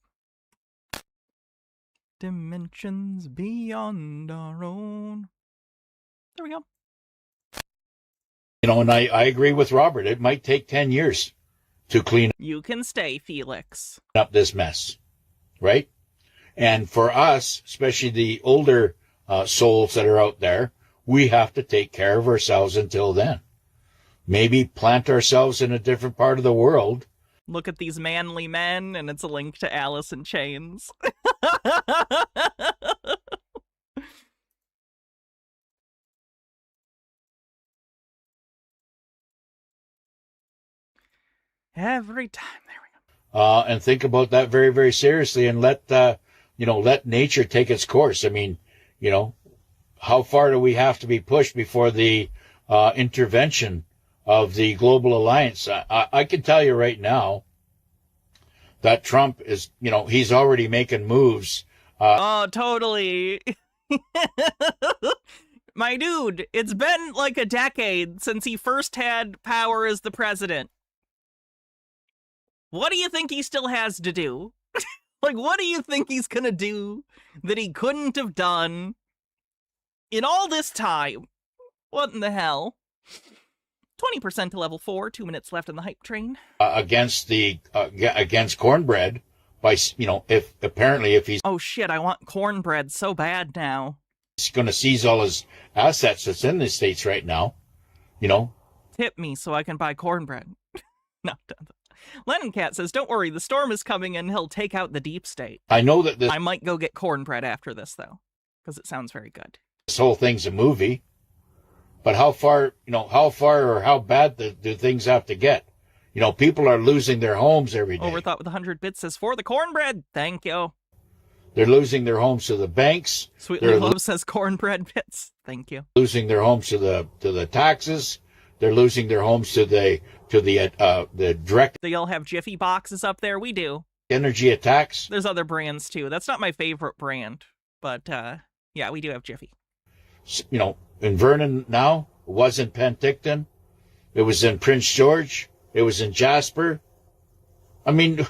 Dimensions beyond our own. There we go. You know, and I agree with Robert. It might take 10 years to clean You can stay, Felix. up this mess, right? And for us, especially the older souls that are out there, we have to take care of ourselves until then. Maybe plant ourselves in a different part of the world. Look at these manly men, and it's a link to Alice in Chains. Every time. There we go. And think about that very, very seriously, and let nature take its course. I mean, you know, how far do we have to be pushed before the intervention of the global alliance? I can tell you right now that Trump is, you know, he's already making moves. Oh, totally. My dude, it's been like a decade since he first had power as the president. What do you think he still has to do? Like, what do you think he's gonna do that he couldn't have done in all this time? What in the hell? 20% to level 4, 2 minutes left on the hype train. Against cornbread, by, you know, if he's Oh shit, I want cornbread so bad now. going to seize all his assets that's in the States right now, you know. Tip me so I can buy cornbread. No, don't. Lennon Cat says, don't worry, the storm is coming and he'll take out the deep state. I know that I might go get cornbread after this, though, because it sounds very good. this whole thing's a movie, but how far or how bad do things have to get? You know, people are losing their homes every day. Overthought with 100 bits says, for the cornbread, thank you. They're losing their homes to the banks. Sweetly Love says, cornbread bits, thank you. Losing their homes to the taxes. They're losing their homes to the direct. Do y'all have Jiffy boxes up there? We do. Energy attacks. There's other brands, too. That's not my favorite brand, but, yeah, we do have Jiffy. You know, in Vernon now, it was in Penticton. It was in Prince George. It was in Jasper. I mean,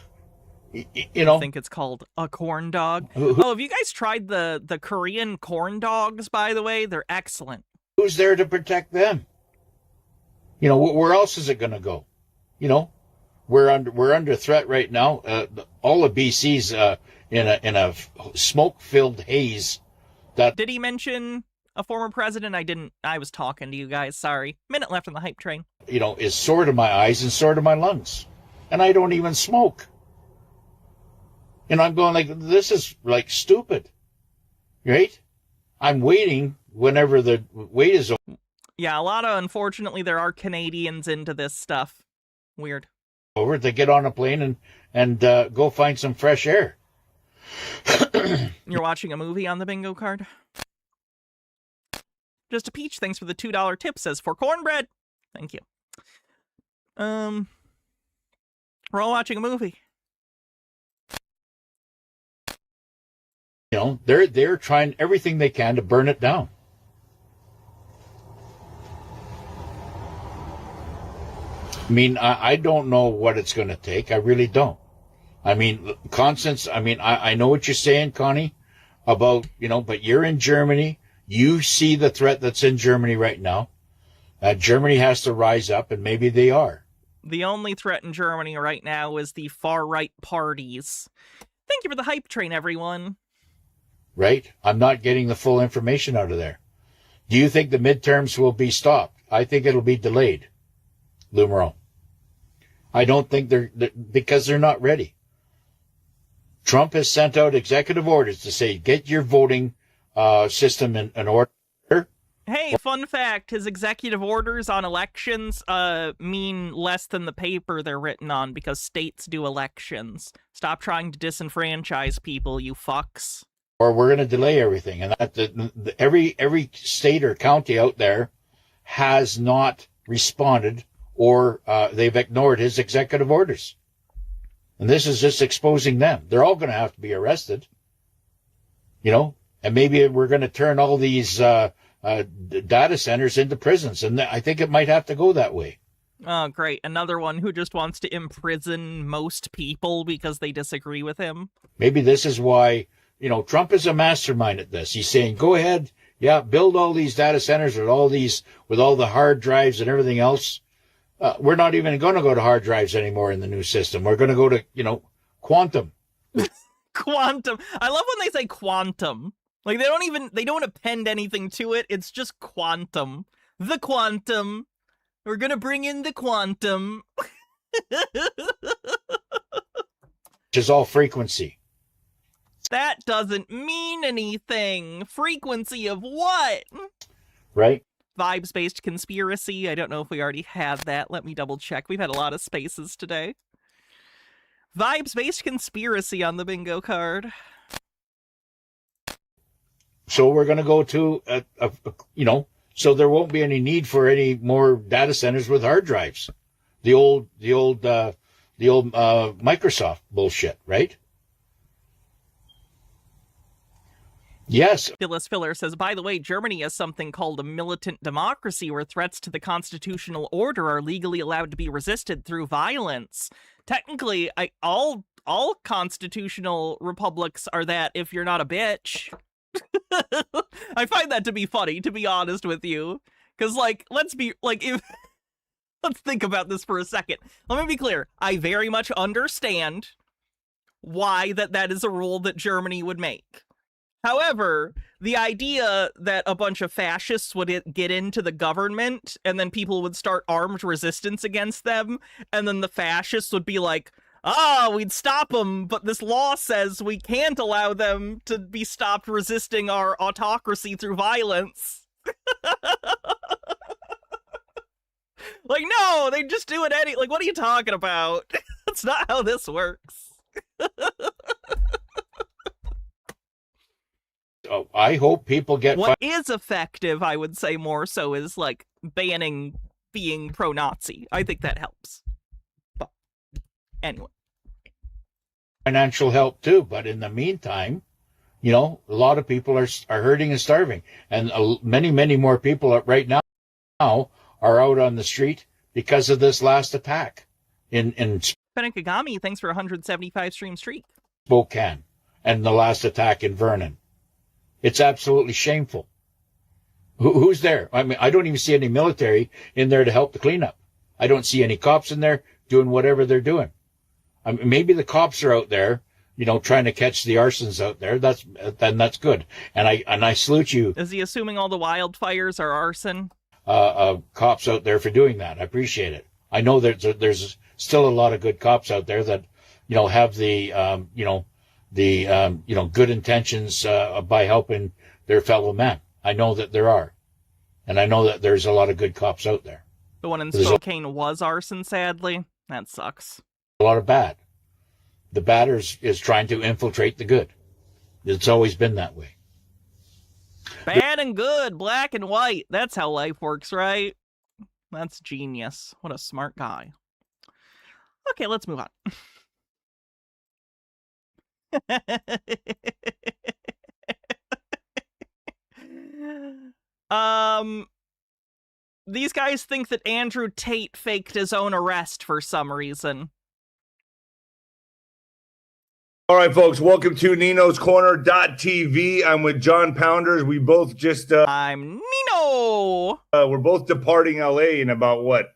you know. I think it's called a corn dog. Oh, have you guys tried the Korean corn dogs, by the way? They're excellent. Who's there to protect them? You know, where else is it going to go? You know, we're under threat right now. All of BC's in a smoke-filled haze. Did he mention a former president? I didn't. I was talking to you guys. Sorry. Minute left on the hype train. You know, is sore to my eyes and sore to my lungs, and I don't even smoke. And I'm going like, this is like stupid, right? I'm waiting whenever the wait is over. Yeah, a lot of, unfortunately, there are Canadians into this stuff. Weird. To get on a plane and go find some fresh air. You're watching a movie on the bingo card? Just a Peach, thanks for the $2 tip, says, for cornbread. Thank you. We're all watching a movie. You know, they're trying everything they can to burn it down. I mean, I don't know what it's going to take. I really don't. I mean, Constance, I know what you're saying, Connie, about, you know, but you're in Germany. You see the threat that's in Germany right now. Germany has to rise up, and maybe they are. The only threat in Germany right now is the far-right parties. Thank you for the hype train, everyone. Right? I'm not getting the full information out of there. Do you think the midterms will be stopped? I think it'll be delayed, Lumero. I don't think because they're not ready. Trump has sent out executive orders to say, get your voting system in order. Hey, fun fact, his executive orders on elections mean less than the paper they're written on because states do elections. Stop trying to disenfranchise people, you fucks. Or we're going to delay everything. And every state or county out there has not responded or they've ignored his executive orders. And this is just exposing them. They're all going to have to be arrested. You know, and maybe we're going to turn all these data centers into prisons. And I think it might have to go that way. Oh, great. Another one who just wants to imprison most people because they disagree with him. Maybe this is why, you know, Trump is a mastermind at this. He's saying, go ahead. Yeah, build all these data centers with all the hard drives and everything else. We're not even going to go to hard drives anymore in the new system. We're going to go to, you know, quantum. Quantum. I love when they say quantum. Like, they don't append anything to it. It's just quantum. The quantum. We're going to bring in the quantum. Which is all frequency. That doesn't mean anything. Frequency of what? Right? Vibes-based conspiracy. I don't know if we already had that. Let me double check. We've had a lot of spaces today. Vibes-based conspiracy on the bingo card. So we're going to go to, you know, so there won't be any need for any more data centers with hard drives. The old Microsoft bullshit, right? Yes. Phyllis Filler says, by the way, Germany has something called a militant democracy where threats to the constitutional order are legally allowed to be resisted through violence. Technically, all constitutional republics are that if you're not a bitch. I find that to be funny, to be honest with you. Because, like, let's think about this for a second. Let me be clear. I very much understand why that is a rule that Germany would make. However, the idea that a bunch of fascists would get into the government and then people would start armed resistance against them, and then the fascists would be like, we'd stop them, but this law says we can't allow them to be stopped resisting our autocracy through violence. Like, no, they just do it like, what are you talking about? That's not how this works. Oh, I hope people get... What is effective, I would say more so, is, like, banning being pro-Nazi. I think that helps. But, anyway. Financial help, too. But in the meantime, you know, a lot of people are hurting and starving. And many, many more people right now are out on the street because of this last attack in Penakagami, thanks for 175 stream streak. Spokane and the last attack in Vernon. It's absolutely shameful. Who's there? I mean, I don't even see any military in there to help the cleanup. I don't see any cops in there doing whatever they're doing. I mean, maybe the cops are out there, you know, trying to catch the arsons out there. That's good. And I salute you. Is he assuming all the wildfires are arson? Cops out there for doing that. I appreciate it. I know there's still a lot of good cops out there that, you know, have the, good intentions by helping their fellow men. I know that there are. And I know that there's a lot of good cops out there. The one in Spokane was arson, sadly. That sucks. A lot of bad. The bad is trying to infiltrate the good. It's always been that way. Bad and good, black and white. That's how life works, right? That's genius. What a smart guy. Okay, let's move on. These guys think that Andrew Tate faked his own arrest for some reason. All right, folks, welcome to Nino's Corner.tv. I'm with John Pounders. We both just... I'm Nino! we're both departing LA in about, what,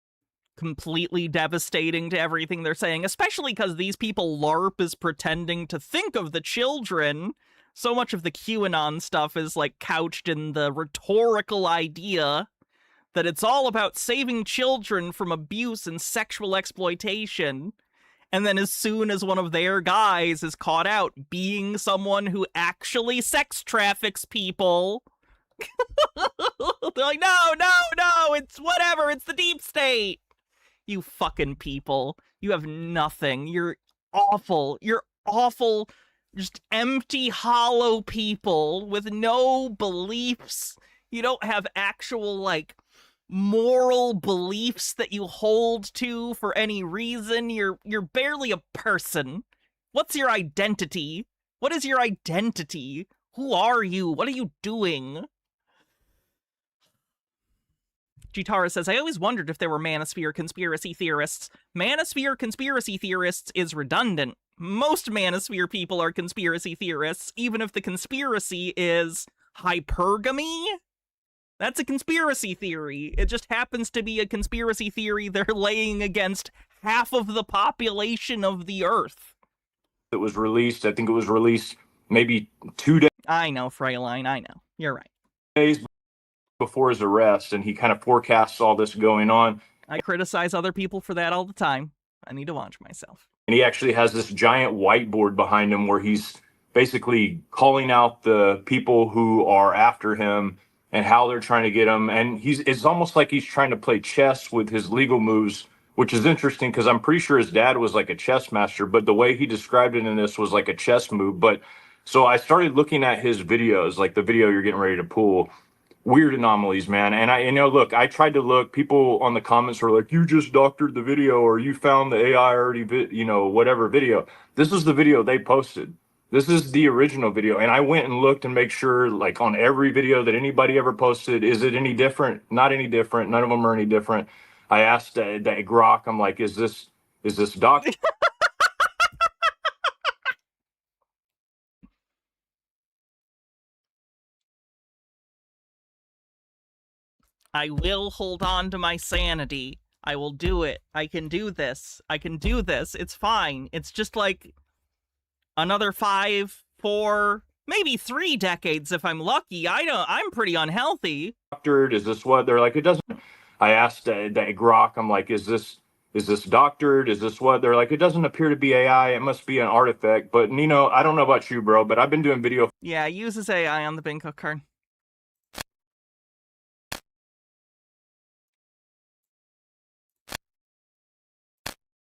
completely devastating to everything they're saying, especially because these people LARP is pretending to think of the children. So much of the QAnon stuff is like couched in the rhetorical idea that it's all about saving children from abuse and sexual exploitation. And then as soon as one of their guys is caught out being someone who actually sex traffics people, they're like, no, it's whatever, it's the deep state. You fucking people. You have nothing. You're awful. You're awful, just empty, hollow people with no beliefs. You don't have actual, like, moral beliefs that you hold to for any reason. You're barely a person. What's your identity? What is your identity? Who are you? What are you doing? Jitara says, I always wondered if there were manosphere conspiracy theorists. Manosphere conspiracy theorists is redundant. Most manosphere people are conspiracy theorists, even if the conspiracy is hypergamy. That's a conspiracy theory. It just happens to be a conspiracy theory they're laying against half of the population of the Earth. It was released, I think it was released maybe 2 I know, Freyline, I know. You're right. days before his arrest, and he kind of forecasts all this going on. I criticize other people for that all the time. I need to watch myself. And he actually has this giant whiteboard behind him where he's basically calling out the people who are after him and how they're trying to get him. And it's almost like he's trying to play chess with his legal moves, which is interesting because I'm pretty sure his dad was like a chess master, but the way he described it in this was like a chess move. But so I started looking at his videos, like the video you're getting ready to pull. Weird anomalies, man. And look, I tried to look, people on the comments were like, you just doctored the video, or you found the AI already, whatever video. This is the video they posted. This is the original video. And I went and looked and make sure, like, on every video that anybody ever posted, is it any different? Not any different. None of them are any different. I asked that Grok, I'm like, is this doc? I will hold on to my sanity. I will do it. I can do this. I can do this. It's fine. It's just like another 5, 4, maybe 3 decades if I'm lucky. I'm pretty unhealthy. Doctored? Is this what? They're like, it doesn't. I asked that Grok, I'm like, is this doctored? Is this what? They're like, it doesn't appear to be AI. It must be an artifact. But Nino, I don't know about you, bro, but I've been doing video. Yeah, it uses AI on the bingo card.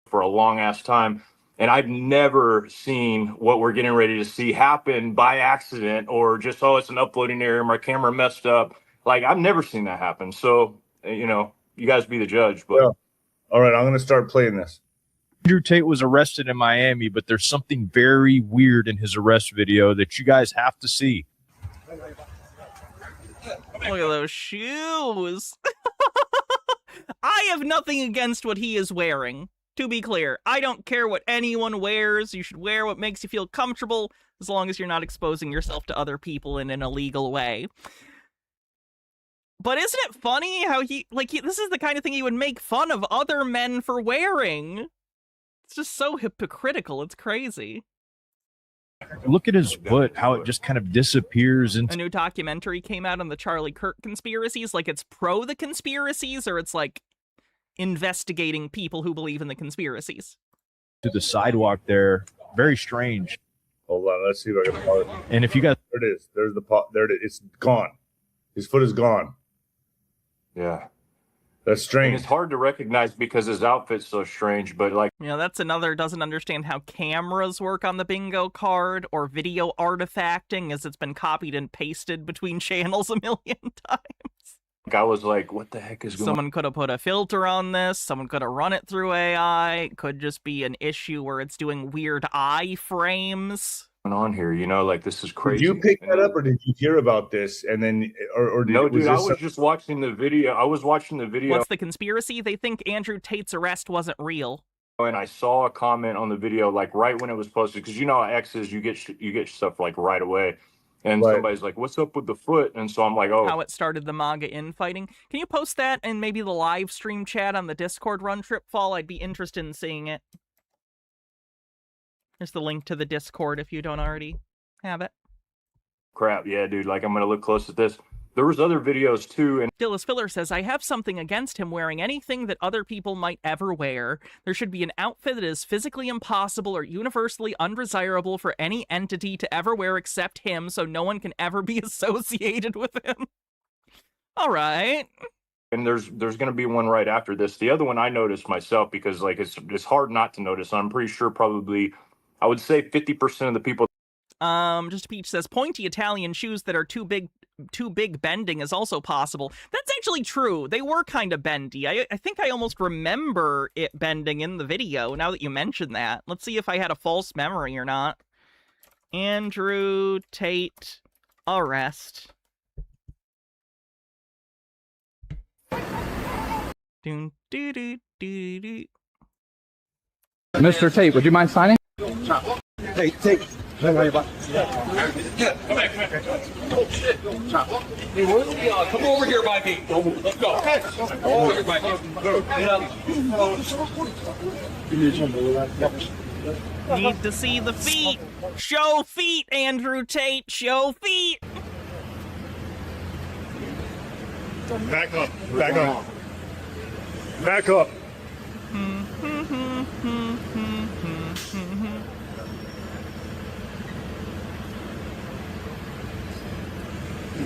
For a long ass time, and I've never seen what we're getting ready to see happen by accident, or just, oh, it's an uploading error, my camera messed up. Like, I've never seen that happen. So, you guys be the judge. But yeah. All right, I'm gonna start playing this. Andrew Tate was arrested in Miami, but there's something very weird in his arrest video that you guys have to see. Look at those shoes. I have nothing against what he is wearing. To be clear, I don't care what anyone wears. You should wear what makes you feel comfortable, as long as you're not exposing yourself to other people in an illegal way. But isn't it funny how this is the kind of thing he would make fun of other men for wearing? It's just so hypocritical. It's crazy. Look at his foot, how it just kind of disappears into a new documentary came out on the Charlie Kirk conspiracies. Like, it's pro the conspiracies, or it's like investigating people who believe in the conspiracies. To the sidewalk there. Very strange. Hold on, let's see if I can pull it. And if you got there it is. There's the pot. There it is. It's gone. His foot is gone. Yeah. That's strange. And it's hard to recognize because his outfit's so strange, but like, that's another doesn't understand how cameras work on the bingo card or video artifacting, as it's been copied and pasted between channels a million times. I was like, what the heck is going on? Someone could have put a filter on this. Someone could have run it through AI. It could just be an issue where it's doing weird eye frames. On here, like, this is crazy. Did you pick that up, or did you hear about this and then, or did, no, dude? I was just watching the video. I was watching the video. What's the conspiracy? They think Andrew Tate's arrest wasn't real. And I saw a comment on the video, like, right when it was posted, because how X is, you get stuff like right away. And Right. somebody's like, "What's up with the foot?" And so I'm like, "Oh, How it started the manga infighting. Can you post that in maybe the live stream chat on the Discord run trip, Fall? I'd be interested in seeing it. There's the link to the Discord if you don't already have it. crap, yeah, dude. Like, I'm gonna look close at this." There was other videos too, and Dillis Filler says, I have something against him wearing anything that other people might ever wear. There should be an outfit that is physically impossible or universally undesirable for any entity to ever wear except him, so no one can ever be associated with him. All right. there's gonna be one right after this. The other one I noticed myself because like it's hard not to notice. I'm pretty sure probably I would say 50% of the people. Just Peach says pointy Italian shoes that are too big bending is also possible. That's actually true. They were kind of bendy. I think I almost remember it bending in the video now that you mention that. Let's see if I had a false memory or not. Andrew Tate arrest. Doon, doo, doo, doo, doo. Mr. Tate, would you mind signing? Hey, take. Come over here by me. Let's go. Come over here by me. Need to see the feet. Show feet, Andrew Tate. Show feet. Back up. Back up. Back up.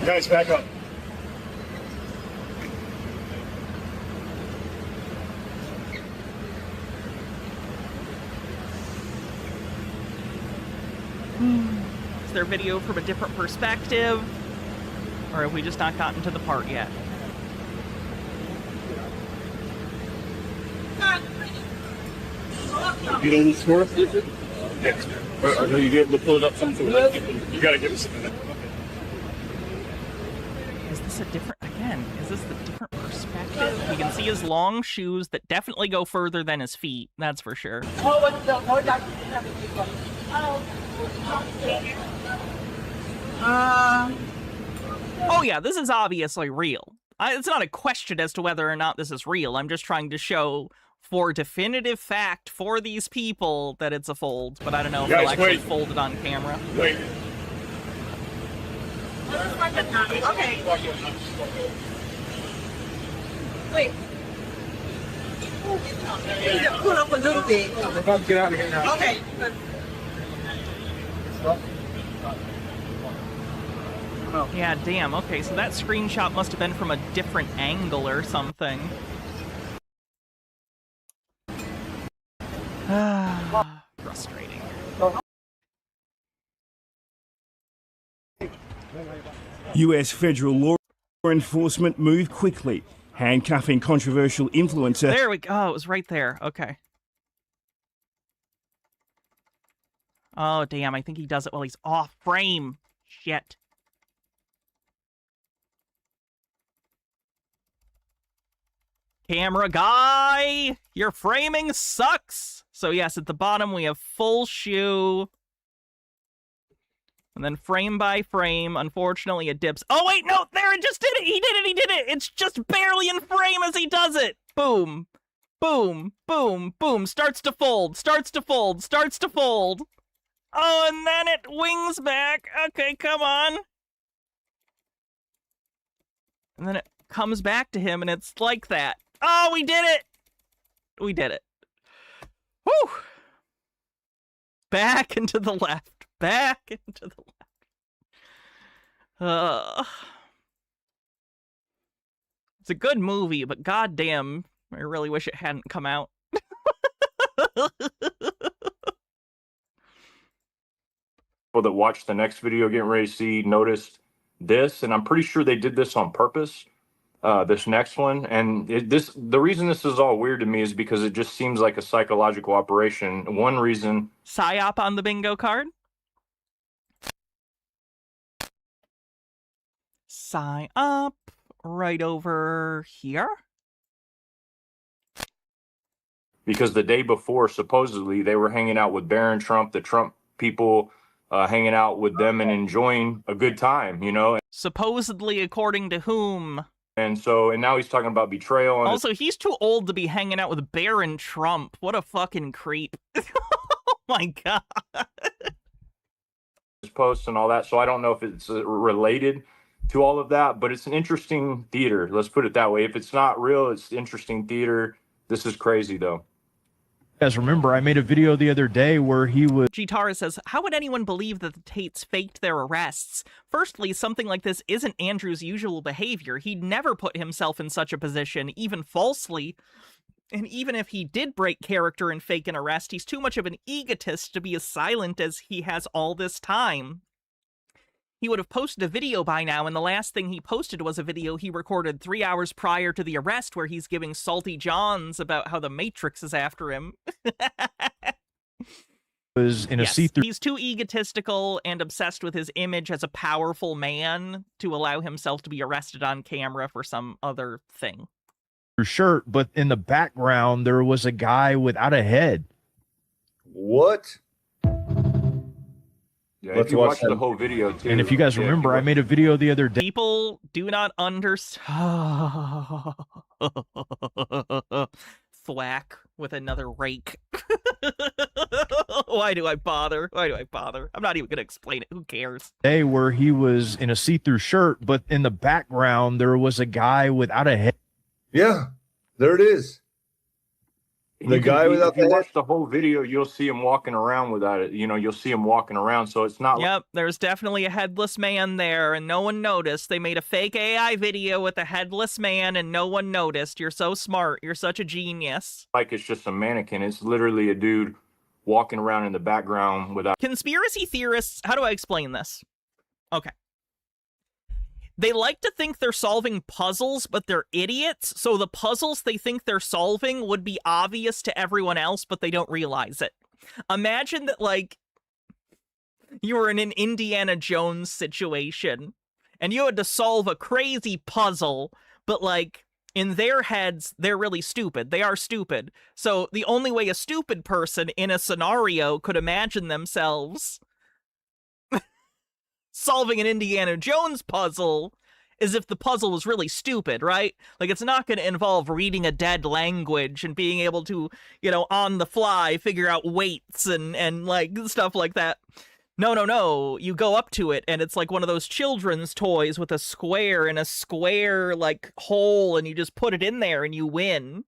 Guys, back up. Is their video from a different perspective? Or have we just not gotten to the part yet? You don't score? Yes. Are you able to pull it up something? You gotta give us a minute. Is this a different, again, is this the different perspective? We can see his long shoes that definitely go further than his feet, that's for sure. Oh yeah, this is obviously real. It's not a question as to whether or not this is real. I'm just trying to show for definitive fact for these people that it's a fold, but I don't know if they'll actually fold it on camera. Wait. Okay. Wait. Pull up a little bit. We're about to get out of here now. Okay. Yeah, damn. Okay, so that screenshot must have been from a different angle or something. Frustrating. US federal law enforcement moved quickly, handcuffing controversial influencer. There we go. Oh, it was right there. Okay. Oh, damn. I think he does it while he's off frame. Shit. Camera guy! Your framing sucks! So yes, at the bottom we have full shoe. And then frame by frame, unfortunately it dips. Oh wait, no! There, it just did it! He did it! He did it! It's just barely in frame as he does it! Boom. Boom. Boom. Boom. Starts to fold. Starts to fold. Starts to fold. Oh, and then it wings back. Okay, come on. And then it comes back to him and it's like that. Oh, we did it! We did it. Woo! Back and to the left. Back and to the left. It's a good movie, but goddamn, I really wish it hadn't come out. People that watched the next video getting ready to see noticed this, and I'm pretty sure they did this on purpose. This next one, and the reason this is all weird to me is because it just seems like a psychological operation. One reason, PSYOP on the bingo card. PSYOP right over here. because the day before supposedly they were hanging out with Barron Trump, the Trump people, hanging out with them and enjoying a good time, you know. Supposedly, according to whom? And now he's talking about betrayal. And also, he's too old to be hanging out with Barron Trump. What a fucking creep. Oh my god. His posts and all that. So I don't know if it's related to all of that, but it's an interesting theater. Let's put it that way. If it's not real, it's interesting theater. This is crazy, though. Guys, remember, I made a video the other day where he was... Gitara says, how would anyone believe that the Tates faked their arrests? Firstly, something like this isn't Andrew's usual behavior. He'd never put himself in such a position, even falsely. And even if he did break character and fake an arrest, he's too much of an egotist to be as silent as he has all this time. He would have posted a video by now, and the last thing he posted was a video he recorded 3 hours prior to the arrest where he's giving salty johns about how the Matrix is after him. Was in a see-through. He's too egotistical and obsessed with his image as a powerful man to allow himself to be arrested on camera for some other thing. Shirt, but in the background there was a guy without a head. What? Yeah, if you watch the whole video too. And if you guys remember, I made a video the other day. People do not understand. Thwack with another rake. Why do I bother? Why do I bother? I'm not even going to explain it. Who cares? Day where he was in a see-through shirt, but in the background there was a guy without a head. Yeah, there it is. The guy without the head. If you watch the whole video, you'll see him walking around without it. You know, you'll see him walking around, so it's not... Yep, there's definitely a headless man there, and no one noticed. They made a fake AI video with a headless man, and no one noticed. You're so smart. You're such a genius. Like it's just a mannequin. It's literally a dude walking around in the background without... Conspiracy theorists, how do I explain this? Okay. They like to think they're solving puzzles, but they're idiots, so the puzzles they think they're solving would be obvious to everyone else, but they don't realize it. Imagine that, like, you were in an Indiana Jones situation, and you had to solve a crazy puzzle, but, like, in their heads, they're really stupid. They are stupid. So the only way a stupid person in a scenario could imagine themselves solving an Indiana Jones puzzle is if the puzzle was really stupid, right? Like, it's not going to involve reading a dead language and being able to, you know, on the fly figure out weights and like, stuff like that. No. You go up to it, and it's like one of those children's toys with a square and a square, like, hole, and you just put it in there and you win.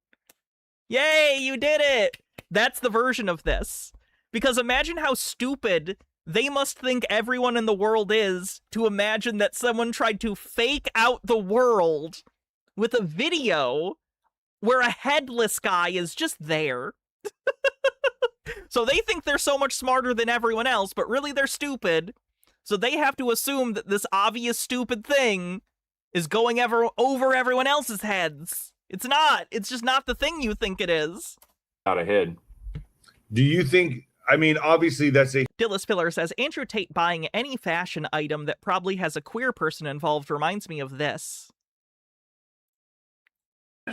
Yay, you did it! That's the version of this. Because imagine how stupid they must think everyone in the world is to imagine that someone tried to fake out the world with a video where a headless guy is just there. So they think they're so much smarter than everyone else, but really they're stupid. So they have to assume that this obvious stupid thing is going over everyone else's heads. It's not. It's just not the thing you think it is. Out ahead. Do you think... I mean, obviously, that's a... Dillis Filler says, Andrew Tate buying any fashion item that probably has a queer person involved reminds me of this.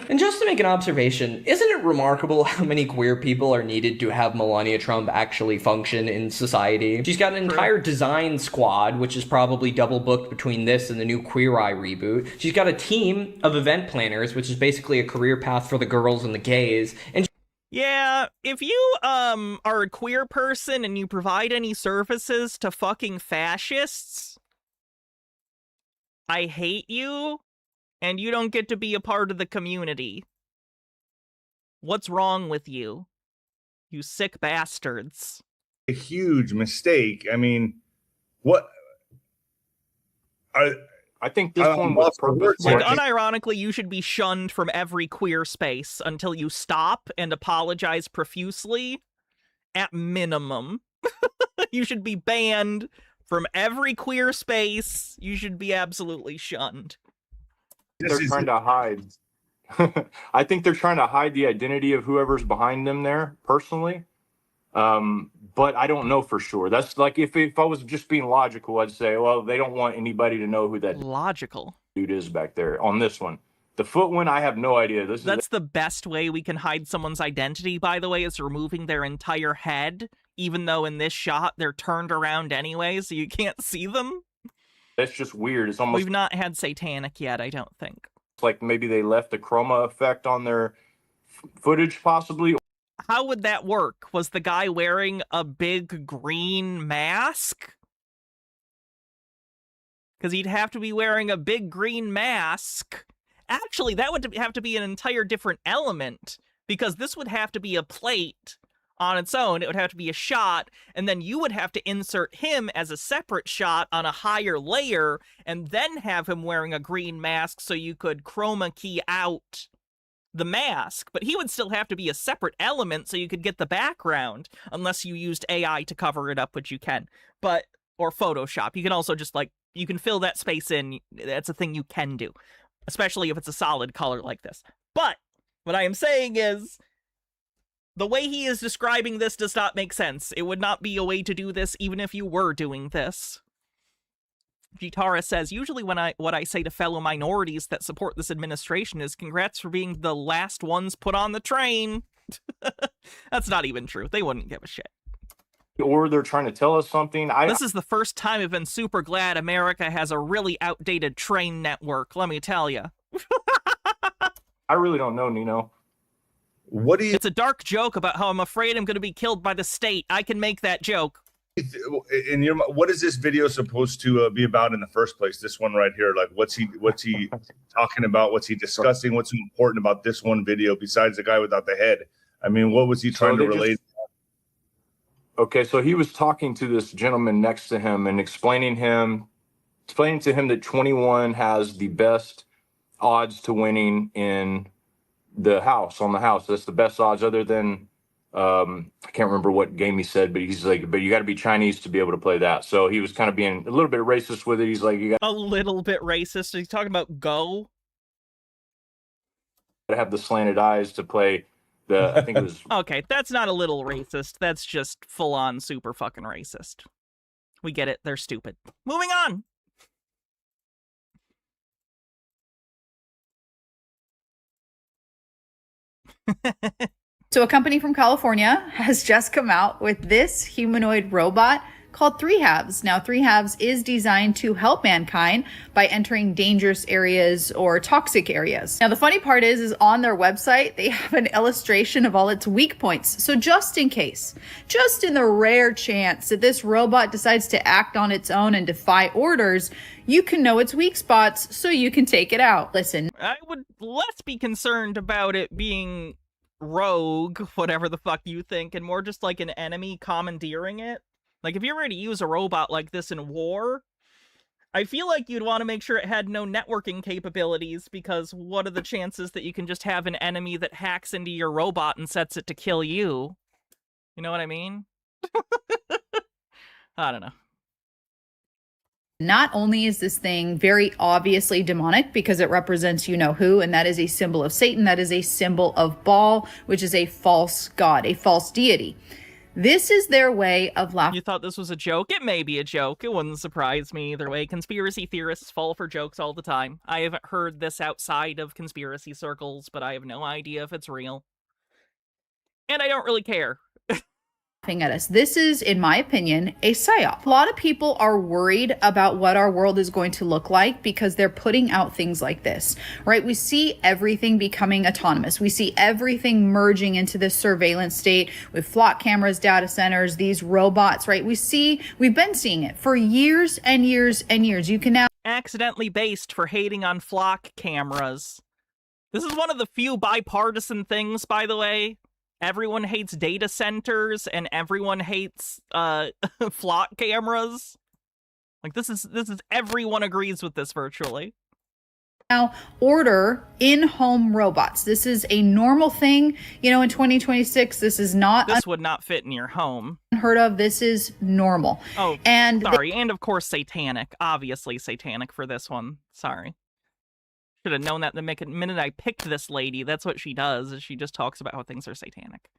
And just to make an observation, isn't it remarkable how many queer people are needed to have Melania Trump actually function in society? She's got an entire design squad, which is probably double booked between this and the new Queer Eye reboot. She's got a team of event planners, which is basically a career path for the girls and the gays. And yeah, if you, are a queer person and you provide any services to fucking fascists, I hate you, and you don't get to be a part of the community. What's wrong with you? You sick bastards. A huge mistake. I mean, what... I think this one was purposeful. Like, unironically, you should be shunned from every queer space until you stop and apologize profusely. At minimum. You should be banned from every queer space. You should be absolutely shunned. They're trying to hide. I think they're trying to hide the identity of whoever's behind them there, personally. But I don't know for sure. That's like, if I was just being logical, I'd say, well, they don't want anybody to know who that logical dude is back there on this one. The foot one, I have no idea. That's the best way we can hide someone's identity, by the way, is removing their entire head, even though in this shot they're turned around anyway, so you can't see them. That's just weird. It's almost We've not had satanic yet, I don't think. like maybe they left a chroma effect on their footage, possibly. How would that work? Was the guy wearing a big green mask? Because he'd have to be wearing a big green mask. Actually, that would have to be an entire different element, because this would have to be a plate on its own. It would have to be a shot, and then you would have to insert him as a separate shot on a higher layer, and then have him wearing a green mask so you could chroma key out the mask. But he would still have to be a separate element so you could get the background, unless you used AI to cover it up, which you can. But, or Photoshop. You can also just, like, you can fill that space in. That's a thing you can do, especially if it's a solid color like this. But what I am saying is, the way he is describing this does not make sense. It would not be a way to do this even if you were doing this. Gitara says, usually what I say to fellow minorities that support this administration is, congrats for being the last ones put on the train. That's not even true. They wouldn't give a shit. Or they're trying to tell us something. This is the first time I've been super glad America has a really outdated train network, let me tell you. I really don't know, Nino. What do you? It's a dark joke about how I'm afraid I'm going to be killed by the state. I can make that joke. In your, what is this video supposed to be about in the first place? This one right here, like what's he talking about? What's he discussing? What's important about this one video besides the guy without the head? I mean, what was he trying to relate? Okay, so he was talking to this gentleman next to him and explaining to him that 21 has the best odds to winning in the house, on the house. That's the best odds other than, I can't remember what game he said, but he's like, but you got to be Chinese to be able to play that. So he was kind of being a little bit racist with it. He's like, you got a little bit racist. He's talking about Go. To have the slanted eyes to play the, I think it was. Okay, that's not a little racist. That's just full on super fucking racist. We get it. They're stupid. Moving on. So a company from California has just come out with this humanoid robot called 3 Halves. Now, 3 Halves is designed to help mankind by entering dangerous areas or toxic areas. Now, the funny part is on their website, they have an illustration of all its weak points. So just in case, just in the rare chance that this robot decides to act on its own and defy orders, you can know its weak spots so you can take it out. Listen, I would less be concerned about it being rogue, whatever the fuck you think, and more just like an enemy commandeering it. Like, if you're ready to use a robot like this in war, I feel like you'd want to make sure it had no networking capabilities, because what are the chances that you can just have an enemy that hacks into your robot and sets it to kill you? You know what I mean? I don't know. Not only is this thing very obviously demonic because it represents you know who, and that is a symbol of Satan, that is a symbol of Baal, which is a false god, a false deity. This is their way of laughing. You thought this was a joke? It may be a joke. It wouldn't surprise me either way. Conspiracy theorists fall for jokes all the time. I haven't heard this outside of conspiracy circles, but I have no idea if it's real. And I don't really care. At us. This is, in my opinion, a psyop. A lot of people are worried about what our world is going to look like because they're putting out things like this, right? We see everything becoming autonomous. We see everything merging into this surveillance state with flock cameras, data centers, these robots, right? We've been seeing it for years and years and years. You can now accidentally based for hating on flock cameras. This is one of the few bipartisan things, by the way. Everyone hates data centers and everyone hates flock cameras. Like, this is everyone agrees with this virtually. Now order in-home robots. This is a normal thing, in 2026. This is not. This would not fit in your home. Unheard of. This is normal. Oh, and sorry, and of course satanic. Obviously satanic for this one. Sorry. Should have known that the minute I picked this lady. That's what she does, is she just talks about how things are satanic.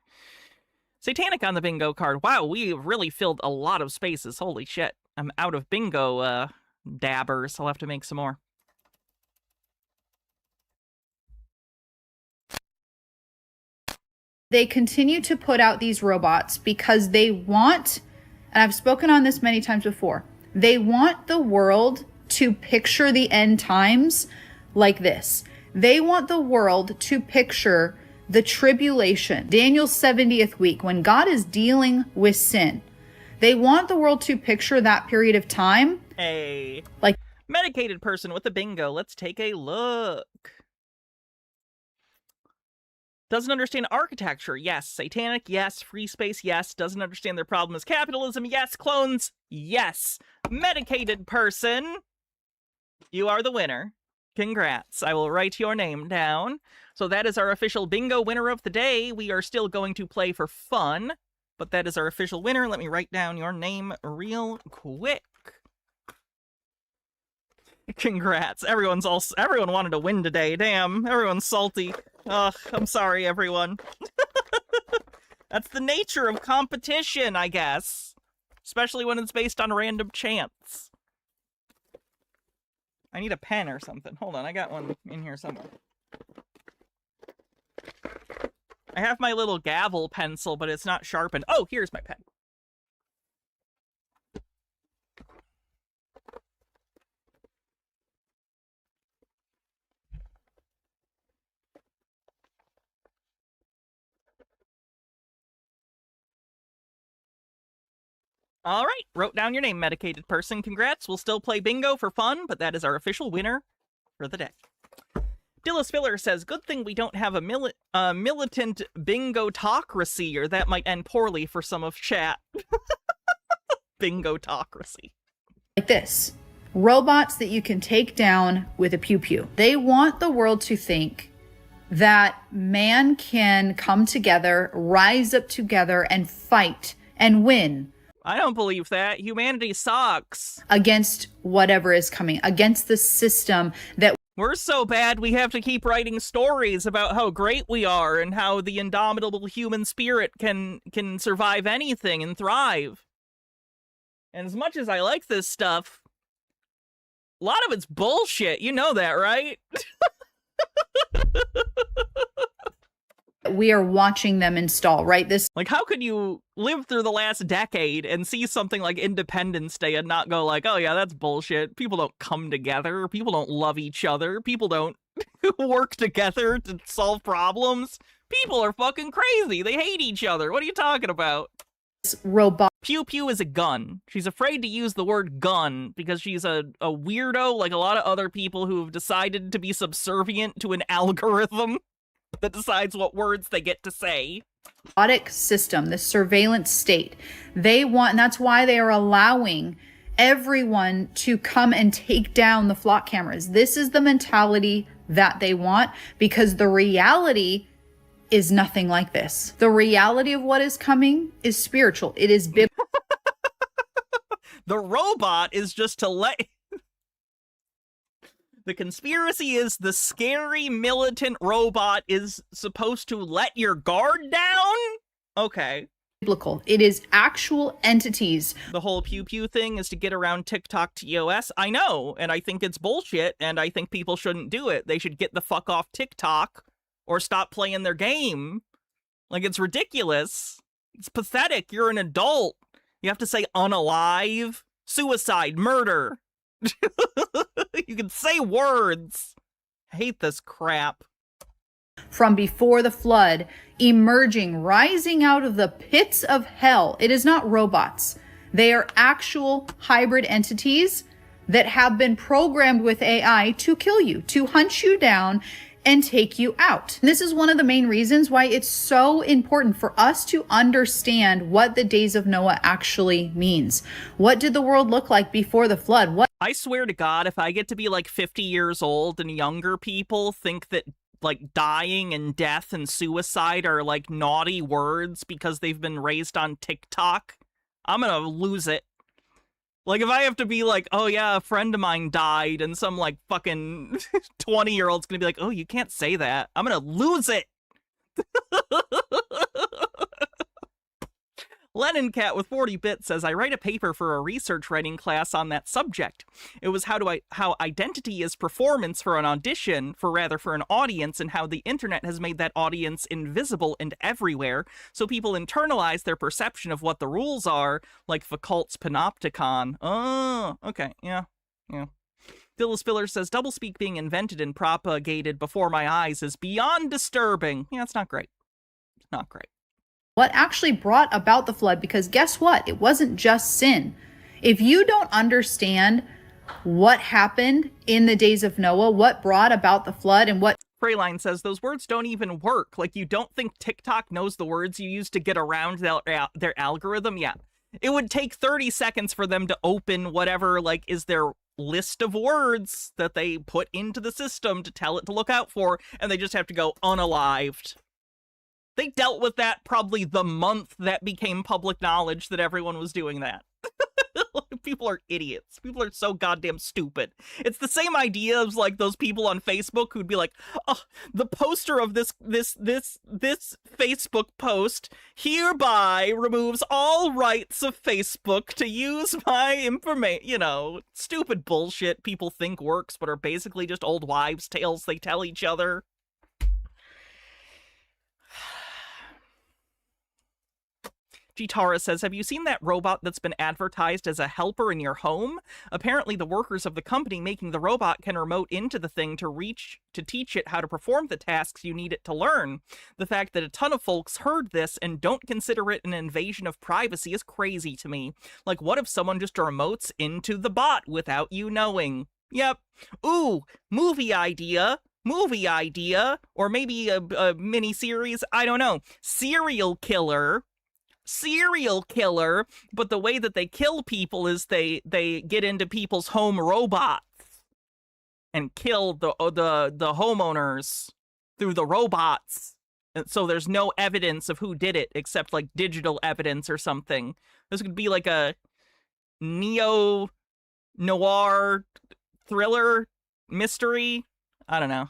Satanic on the bingo card. Wow, we really filled a lot of spaces. Holy shit. I'm out of bingo dabbers. I'll have to make some more. They continue to put out these robots because they want, and I've spoken on this many times before, they want the world to picture the end times like this. They want the world to picture the tribulation, Daniel's 70th week, when God is dealing with sin. They want the world to picture that period of time. A like medicated person with a bingo. Let's take a look. Doesn't understand architecture. Yes. Satanic. Yes. Free space. Yes. Doesn't understand their problem is capitalism. Yes. Clones. Yes. Medicated person. You are the winner. Congrats. I will write your name down. So that is our official bingo winner of the day. We are still going to play for fun, but that is our official winner. Let me write down your name real quick. Congrats. Everyone wanted to win today. Damn. Everyone's salty. Ugh, I'm sorry, everyone. That's the nature of competition, I guess. Especially when it's based on random chance. I need a pen or something. Hold on, I got one in here somewhere. I have my little gavel pencil, but it's not sharpened. Oh, here's my pen. All right, wrote down your name, medicated person. Congrats. We'll still play bingo for fun, but that is our official winner for the day. Dillis Filler says, good thing we don't have a militant bingo-tocracy, or that might end poorly for some of chat. Bingo-tocracy. Like this. Robots that you can take down with a pew-pew. They want the world to think that man can come together, rise up together, and fight and win. I don't believe that. Humanity sucks. Against whatever is coming, against the system that... We're so bad we have to keep writing stories about how great we are and how the indomitable human spirit can survive anything and thrive. And as much as I like this stuff, a lot of it's bullshit. You know that, right? We are watching them install, right? This, like, how could you live through the last decade and see something like Independence Day and not go like, oh yeah, that's bullshit. People don't come together. People don't love each other. People don't work together to solve problems. People are fucking crazy. They hate each other. What are you talking about? Robot. Pew Pew is a gun. She's afraid to use the word gun because she's a weirdo like a lot of other people who have decided to be subservient to an algorithm that decides what words they get to say. Robotic system, the surveillance state. They want, and that's why they are allowing everyone to come and take down the flock cameras. This is the mentality that they want, because the reality is nothing like this. The reality of what is coming is spiritual. It is biblical. The robot is just to let... The conspiracy is the scary militant robot is supposed to let your guard down? Okay. Biblical. It is actual entities. The whole Pew Pew thing is to get around TikTok TOS. I know, and I think it's bullshit, and I think people shouldn't do it. They should get the fuck off TikTok or stop playing their game. Like, it's ridiculous. It's pathetic. You're an adult. You have to say unalive, suicide, murder. You can say words. I hate this crap. From before the flood, emerging, rising out of the pits of hell. It is not robots. They are actual hybrid entities that have been programmed with AI to kill you, to hunt you down and take you out. And this is one of the main reasons why it's so important for us to understand what the days of Noah actually means. What did the world look like before the flood? I swear to God, if I get to be like 50 years old and younger people think that like dying and death and suicide are like naughty words because they've been raised on TikTok, I'm gonna lose it. Like, if I have to be like, oh yeah, a friend of mine died, and some like fucking 20-year-old's gonna be like, oh, you can't say that, I'm gonna lose it. Lennon Cat with 40 bits says, I write a paper for a research writing class on that subject. It was how identity is performance for an audition, for an audience, and how the internet has made that audience invisible and everywhere, so people internalize their perception of what the rules are, like Foucault's panopticon. Oh, okay, yeah. Dilla Spiller says, doublespeak being invented and propagated before my eyes is beyond disturbing. Yeah, it's not great. It's not great. What actually brought about the flood, because guess what? It wasn't just sin. If you don't understand what happened in the days of Noah, what brought about the flood, and what... Freyline says, those words don't even work. Like, you don't think TikTok knows the words you use to get around their algorithm? Yeah. It would take 30 seconds for them to open whatever, like, is their list of words that they put into the system to tell it to look out for, and they just have to go unalived. They dealt with that probably the month that became public knowledge that everyone was doing that. People are idiots. People are so goddamn stupid. It's the same idea as like those people on Facebook who'd be like, oh, the poster of this Facebook post hereby removes all rights of Facebook to use my information. You know, stupid bullshit people think works, but are basically just old wives' tales they tell each other. Gitara says, have you seen that robot that's been advertised as a helper in your home? Apparently the workers of the company making the robot can remote into the thing to teach it how to perform the tasks you need it to learn. The fact that a ton of folks heard this and don't consider it an invasion of privacy is crazy to me. Like, what if someone just remotes into the bot without you knowing? Yep. Ooh, movie idea, or maybe a mini-series, I don't know. Serial killer, but the way that they kill people is they get into people's home robots and kill the homeowners through the robots. And so there's no evidence of who did it except like digital evidence or something. This could be like a neo-noir thriller mystery. I don't know.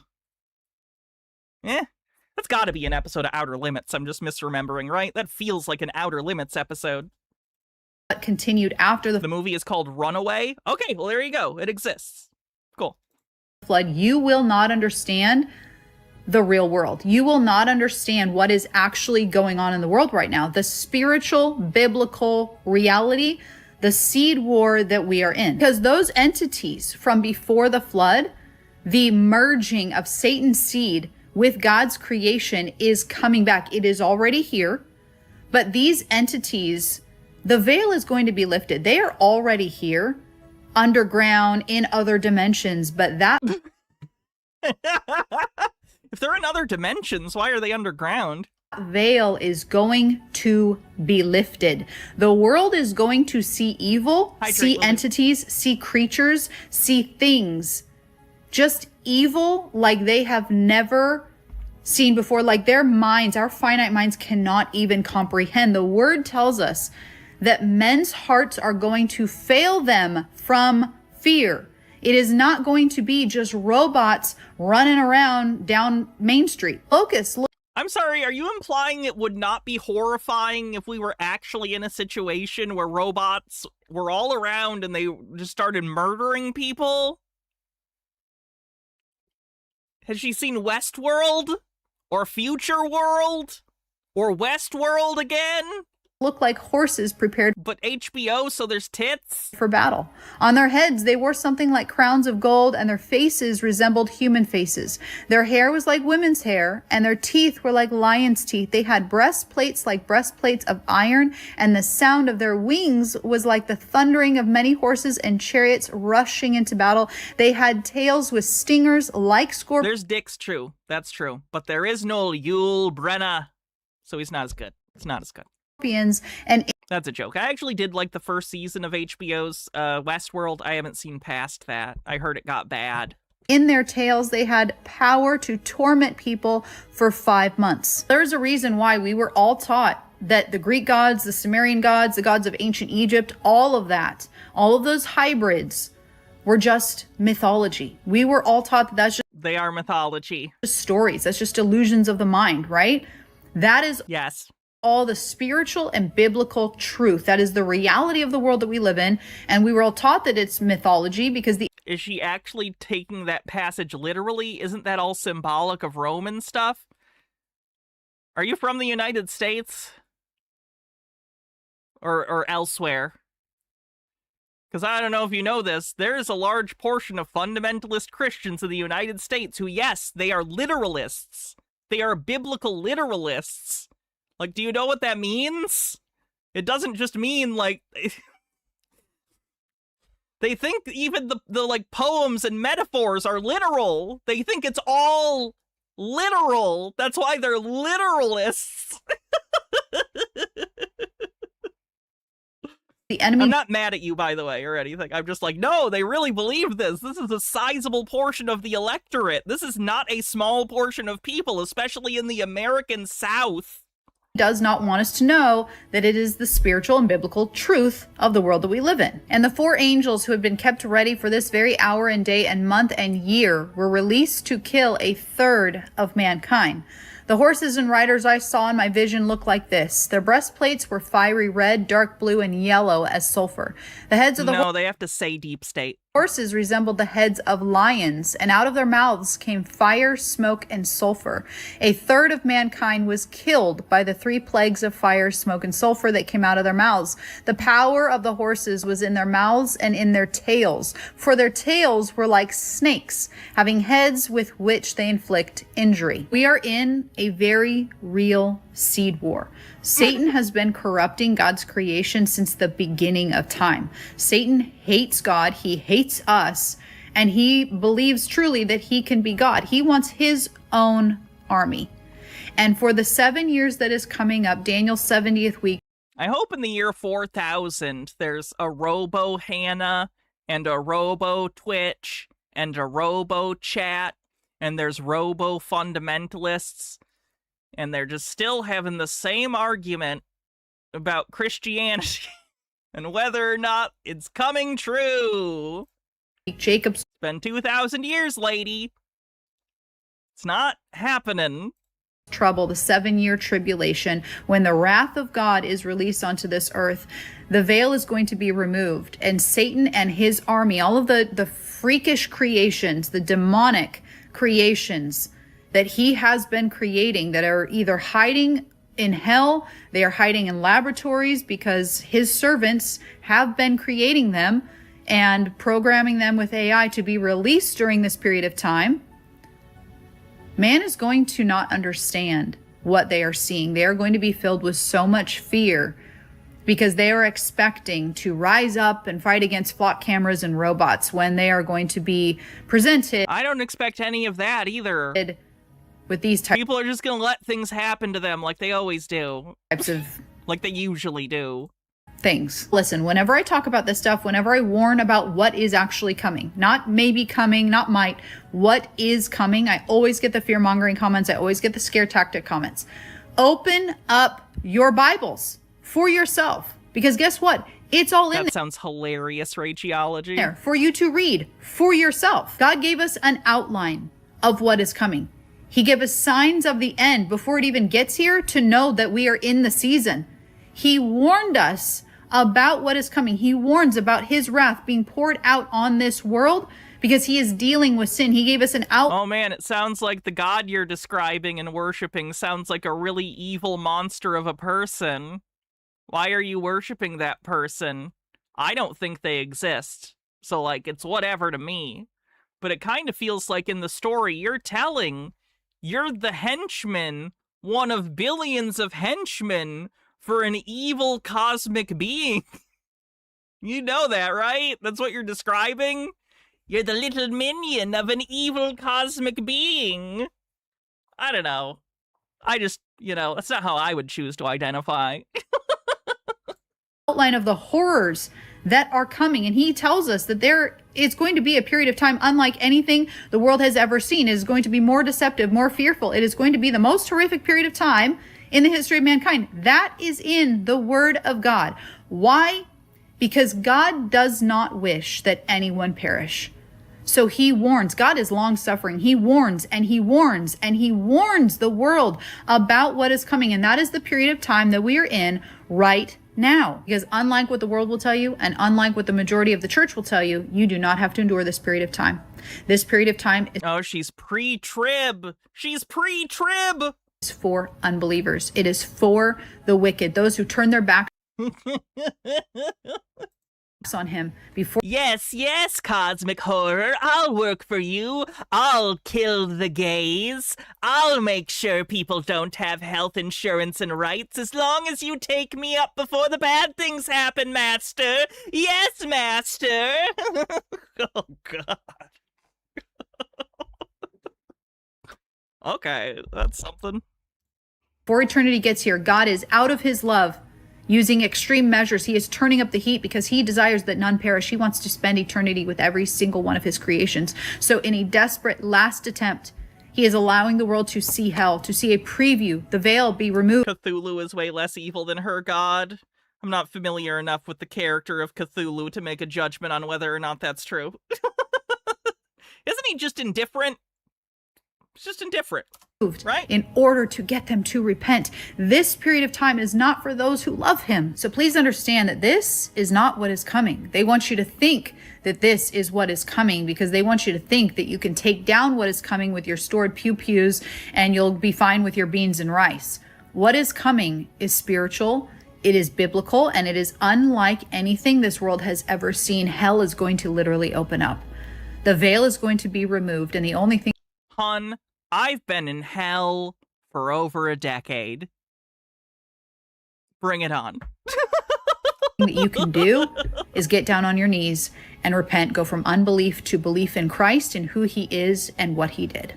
That's got to be an episode of Outer Limits. I'm just misremembering, right? That feels like an Outer Limits episode. Continued after the movie is called Runaway. Okay, well, there you go. It exists. Cool. Flood, you will not understand the real world. You will not understand what is actually going on in the world right now. The spiritual, biblical reality, the seed war that we are in. Because those entities from before the flood, the merging of Satan's seed with God's creation is coming back. It is already here, but these entities, the veil is going to be lifted. They are already here, underground, in other dimensions, but that... If they're in other dimensions, why are they underground? Veil is going to be lifted. The world is going to see evil, see entities, see creatures, see things, just evil like they have never seen before. Like their minds, our finite minds cannot even comprehend. The word tells us that men's hearts are going to fail them from fear. It is not going to be just robots running around down Main Street. Focus. I'm sorry, are you implying it would not be horrifying if we were actually in a situation where robots were all around and they just started murdering people? Has she seen Westworld? Or Future World? Or Westworld again? Look like horses prepared. But HBO, so there's tits? For battle. On their heads, they wore something like crowns of gold, and their faces resembled human faces. Their hair was like women's hair, and their teeth were like lion's teeth. They had breastplates like breastplates of iron, and the sound of their wings was like the thundering of many horses and chariots rushing into battle. They had tails with stingers like scorpions. There's dicks, true. That's true. But there is no Yul Brenna, so he's not as good. It's not as good. And that's a joke. I actually did like the first season of HBO's Westworld. I haven't seen past that. I heard it got bad. In their tails, they had power to torment people for 5 months. There's a reason why we were all taught that the Greek gods, the Sumerian gods, the gods of ancient Egypt, all of that, all of those hybrids were just mythology. We were all taught that that's just... They are mythology. Just stories. That's just illusions of the mind, right? That is... Yes. all the spiritual and biblical truth. That is the reality of the world that we live in. And we were all taught that it's mythology because the... Is she actually taking that passage literally? Isn't that all symbolic of Roman stuff? Are you from the United States? Or elsewhere? Because I don't know if you know this, there is a large portion of fundamentalist Christians in the United States who, yes, they are literalists. They are biblical literalists. Like, do you know what that means? It doesn't just mean, like... They think even the like, poems and metaphors are literal. They think it's all literal. That's why they're literalists. The enemy... I'm not mad at you, by the way, or anything. I'm just like, no, they really believe this. This is a sizable portion of the electorate. This is not a small portion of people, especially in the American South. Does not want us to know that it is the spiritual and biblical truth of the world that we live in. And the 4 angels who had been kept ready for this very hour and day and month and year were released to kill a third of mankind. The horses and riders I saw in my vision looked like this. Their breastplates were fiery red, dark blue, and yellow as sulfur. The heads of the... No, they have to say deep state. Horses resembled the heads of lions, and out of their mouths came fire, smoke, and sulfur. A third of mankind was killed by the 3 plagues of fire, smoke, and sulfur that came out of their mouths. The power of the horses was in their mouths and in their tails, for their tails were like snakes, having heads with which they inflict injury. We are in a very real seed war. Satan has been corrupting God's creation since the beginning of time. Satan hates God, he hates us, and he believes truly that he can be God. He wants his own army. And for the 7 years that is coming up, Daniel's 70th week, I hope in the year 4000 there's a Robo Hannah and a Robo Twitch and a Robo Chat, and there's Robo Fundamentalists. And they're just still having the same argument about Christianity and whether or not it's coming true. Jacob's... It's been 2,000 years, lady. It's not happening. Trouble, the 7-year tribulation, when the wrath of God is released onto this earth, the veil is going to be removed. And Satan and his army, all of the freakish creations, the demonic creations that he has been creating that are either hiding in hell, they are hiding in laboratories because his servants have been creating them and programming them with AI to be released during this period of time. Man is going to not understand what they are seeing. They are going to be filled with so much fear because they are expecting to rise up and fight against flock cameras and robots when they are going to be presented. I don't expect any of that either. With these types, people are just going to let things happen to them like they always do. Types of like they usually do. Things. Listen, whenever I talk about this stuff, whenever I warn about what is actually coming, not maybe coming, not might, what is coming, I always get the fear-mongering comments. I always get the scare tactic comments. Open up your Bibles for yourself. Because guess what? It's all in there. That sounds hilarious, Rageology. There for you to read for yourself. God gave us an outline of what is coming. He gave us signs of the end before it even gets here to know that we are in the season. He warned us about what is coming. He warns about his wrath being poured out on this world because he is dealing with sin. He gave us an out. Oh man, it sounds like the God you're describing and worshiping sounds like a really evil monster of a person. Why are you worshiping that person? I don't think they exist. So like, it's whatever to me. But it kind of feels like in the story you're telling, you're the henchman, one of billions of henchmen for an evil cosmic being. You know that, right? That's what you're describing? You're the little minion of an evil cosmic being. I don't know. I just, that's not how I would choose to identify. Outline of the horrors that are coming, and he tells us that it's going to be a period of time unlike anything the world has ever seen. It is going to be more deceptive, more fearful. It is going to be the most horrific period of time in the history of mankind. That is in the Word of God. Why? Because God does not wish that anyone perish. So he warns. God is long suffering. He warns and he warns and he warns the world about what is coming. And that is the period of time that we are in right now. Because unlike what the world will tell you and unlike what the majority of the church will tell you, you do not have to endure this period of time. This period of time is... Oh, she's pre-trib. She's pre-trib. It's for unbelievers. It is for the wicked, those who turn their back on him before. Yes, cosmic horror. I'll work for you. I'll kill the gays. I'll make sure people don't have health insurance and rights as long as you take me up before the bad things happen, Master. Yes, Master. Oh, God. Okay, that's something. Before eternity gets here, God is out of his love using extreme measures. He is turning up the heat because he desires that none perish. He wants to spend eternity with every single one of his creations. So in a desperate last attempt, he is allowing the world to see hell, to see a preview, the veil be removed. Cthulhu is way less evil than her god. I'm not familiar enough with the character of Cthulhu to make a judgment on whether or not that's true. Isn't he just indifferent? He's just indifferent. Right? In order to get them to repent. This period of time is not for those who love him. So please understand that this is not what is coming. They want you to think that this is what is coming because they want you to think that you can take down what is coming with your stored pew-pews and you'll be fine with your beans and rice. What is coming is spiritual, it is biblical, and it is unlike anything this world has ever seen. Hell is going to literally open up. The veil is going to be removed, and the only thing... Hun, I've been in hell for over a decade. Bring it on. that you can do is get down on your knees and repent. Go from unbelief to belief in Christ and who he is and what he did.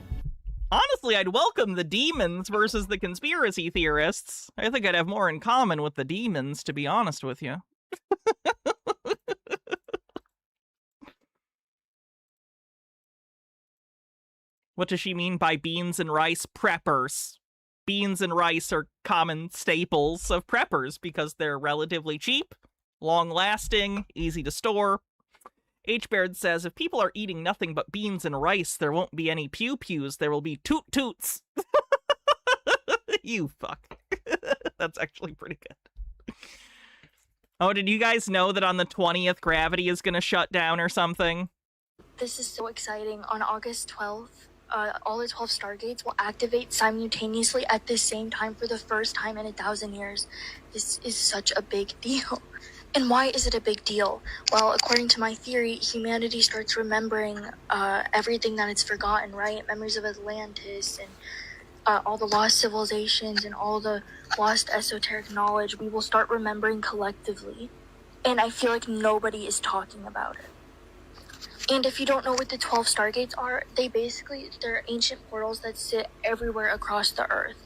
Honestly, I'd welcome the demons versus the conspiracy theorists. I think I'd have more in common with the demons, to be honest with you. What does she mean by beans and rice preppers? Beans and rice are common staples of preppers because they're relatively cheap, long-lasting, easy to store. H. Baird says, if people are eating nothing but beans and rice, there won't be any pew-pews, there will be toot-toots. You fuck. That's actually pretty good. Oh, did you guys know that on the 20th, Gravity is going to shut down or something? This is so exciting. On August 12th, all the 12 stargates will activate simultaneously at the same time for the first time in 1,000 years. This is such a big deal. And why is it a big deal? Well, according to my theory, humanity starts remembering everything that it's forgotten, right? Memories of Atlantis and all the lost civilizations and all the lost esoteric knowledge. We will start remembering collectively. And I feel like nobody is talking about it. And if you don't know what the 12 stargates are, they're ancient portals that sit everywhere across the earth.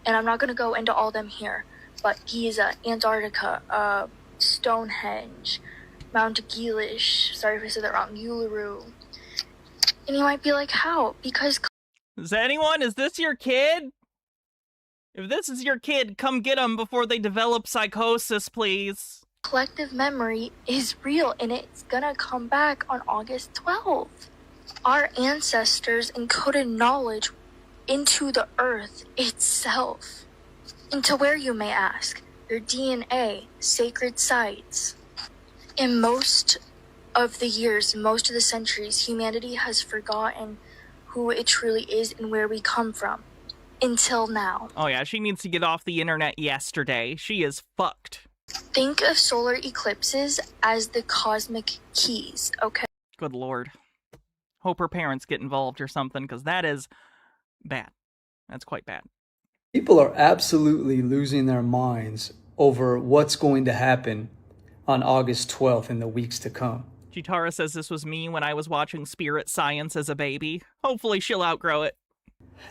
And I'm not going to go into all them here, but Giza, Antarctica, Stonehenge, Mount Geelish, sorry if I said that wrong, Uluru. And you might be like, how? Because... Is this your kid? If this is your kid, come get them before they develop psychosis, please. Collective memory is real, and it's gonna come back on August 12th. Our ancestors encoded knowledge into the earth itself. Into where, you may ask? Your DNA, sacred sites. In most of the years, most of the centuries, humanity has forgotten who it truly is and where we come from. Until now. Oh yeah, she needs to get off the internet yesterday. She is fucked. Think of solar eclipses as the cosmic keys, okay? Good lord. Hope her parents get involved or something, because that is bad. That's quite bad. People are absolutely losing their minds over what's going to happen on August 12th in the weeks to come. Chitara says this was me when I was watching Spirit Science as a baby. Hopefully she'll outgrow it.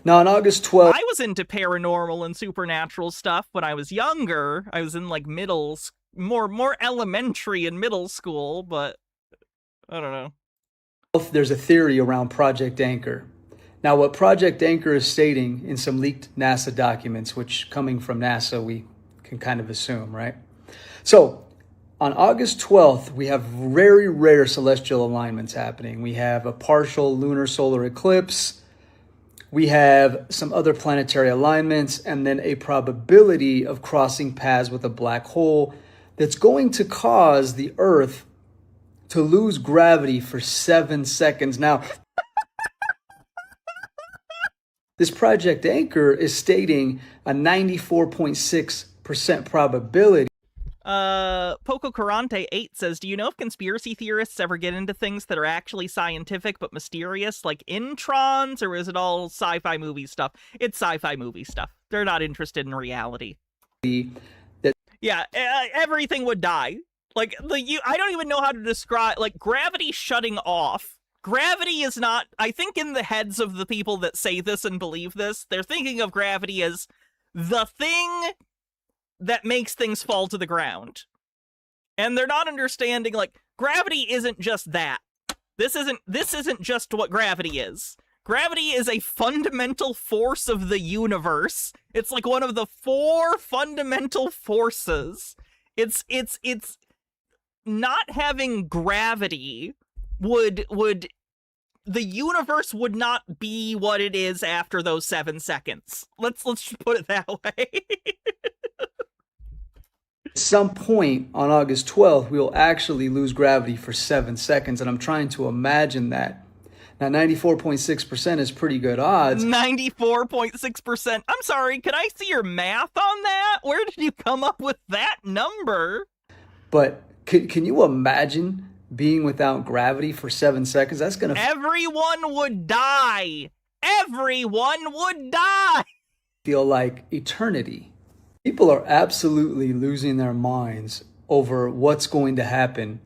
Now on August 12th... I was into paranormal and supernatural stuff when I was younger. I was in like more elementary and middle school, but I don't know. There's a theory around Project Anchor. Now what Project Anchor is stating in some leaked NASA documents, which coming from NASA we can kind of assume, right? So On August 12th, we have very rare celestial alignments happening. We have a partial lunar solar eclipse. We have some other planetary alignments, and then a probability of crossing paths with a black hole that's going to cause the Earth to lose gravity for 7 seconds. Now, this Project Anchor is stating a 94.6% probability. Poco Carante 8 says, do you know if conspiracy theorists ever get into things that are actually scientific but mysterious, like introns, or is it all sci-fi movie stuff? It's sci-fi movie stuff. They're not interested in reality. Yeah, everything would die. Like, I don't even know how to describe, like, gravity shutting off. Gravity is not, I think in the heads of the people that say this and believe this, they're thinking of gravity as the thing that makes things fall to the ground. And they're not understanding, like, gravity isn't just that. This isn't just what gravity is. Gravity is a fundamental force of the universe. It's like one of the 4 fundamental forces. It's not having gravity would the universe would not be what it is after those 7 seconds. Let's put it that way. At some point on August 12th, we'll actually lose gravity for 7 seconds, and I'm trying to imagine that. Now, 94.6% is pretty good odds. 94.6%. I'm sorry, could I see your math on that? Where did you come up with that number? But can you imagine being without gravity for 7 seconds? That's going to... Everyone would die. Everyone would die. Feel like eternity. People are absolutely losing their minds over what's going to happen.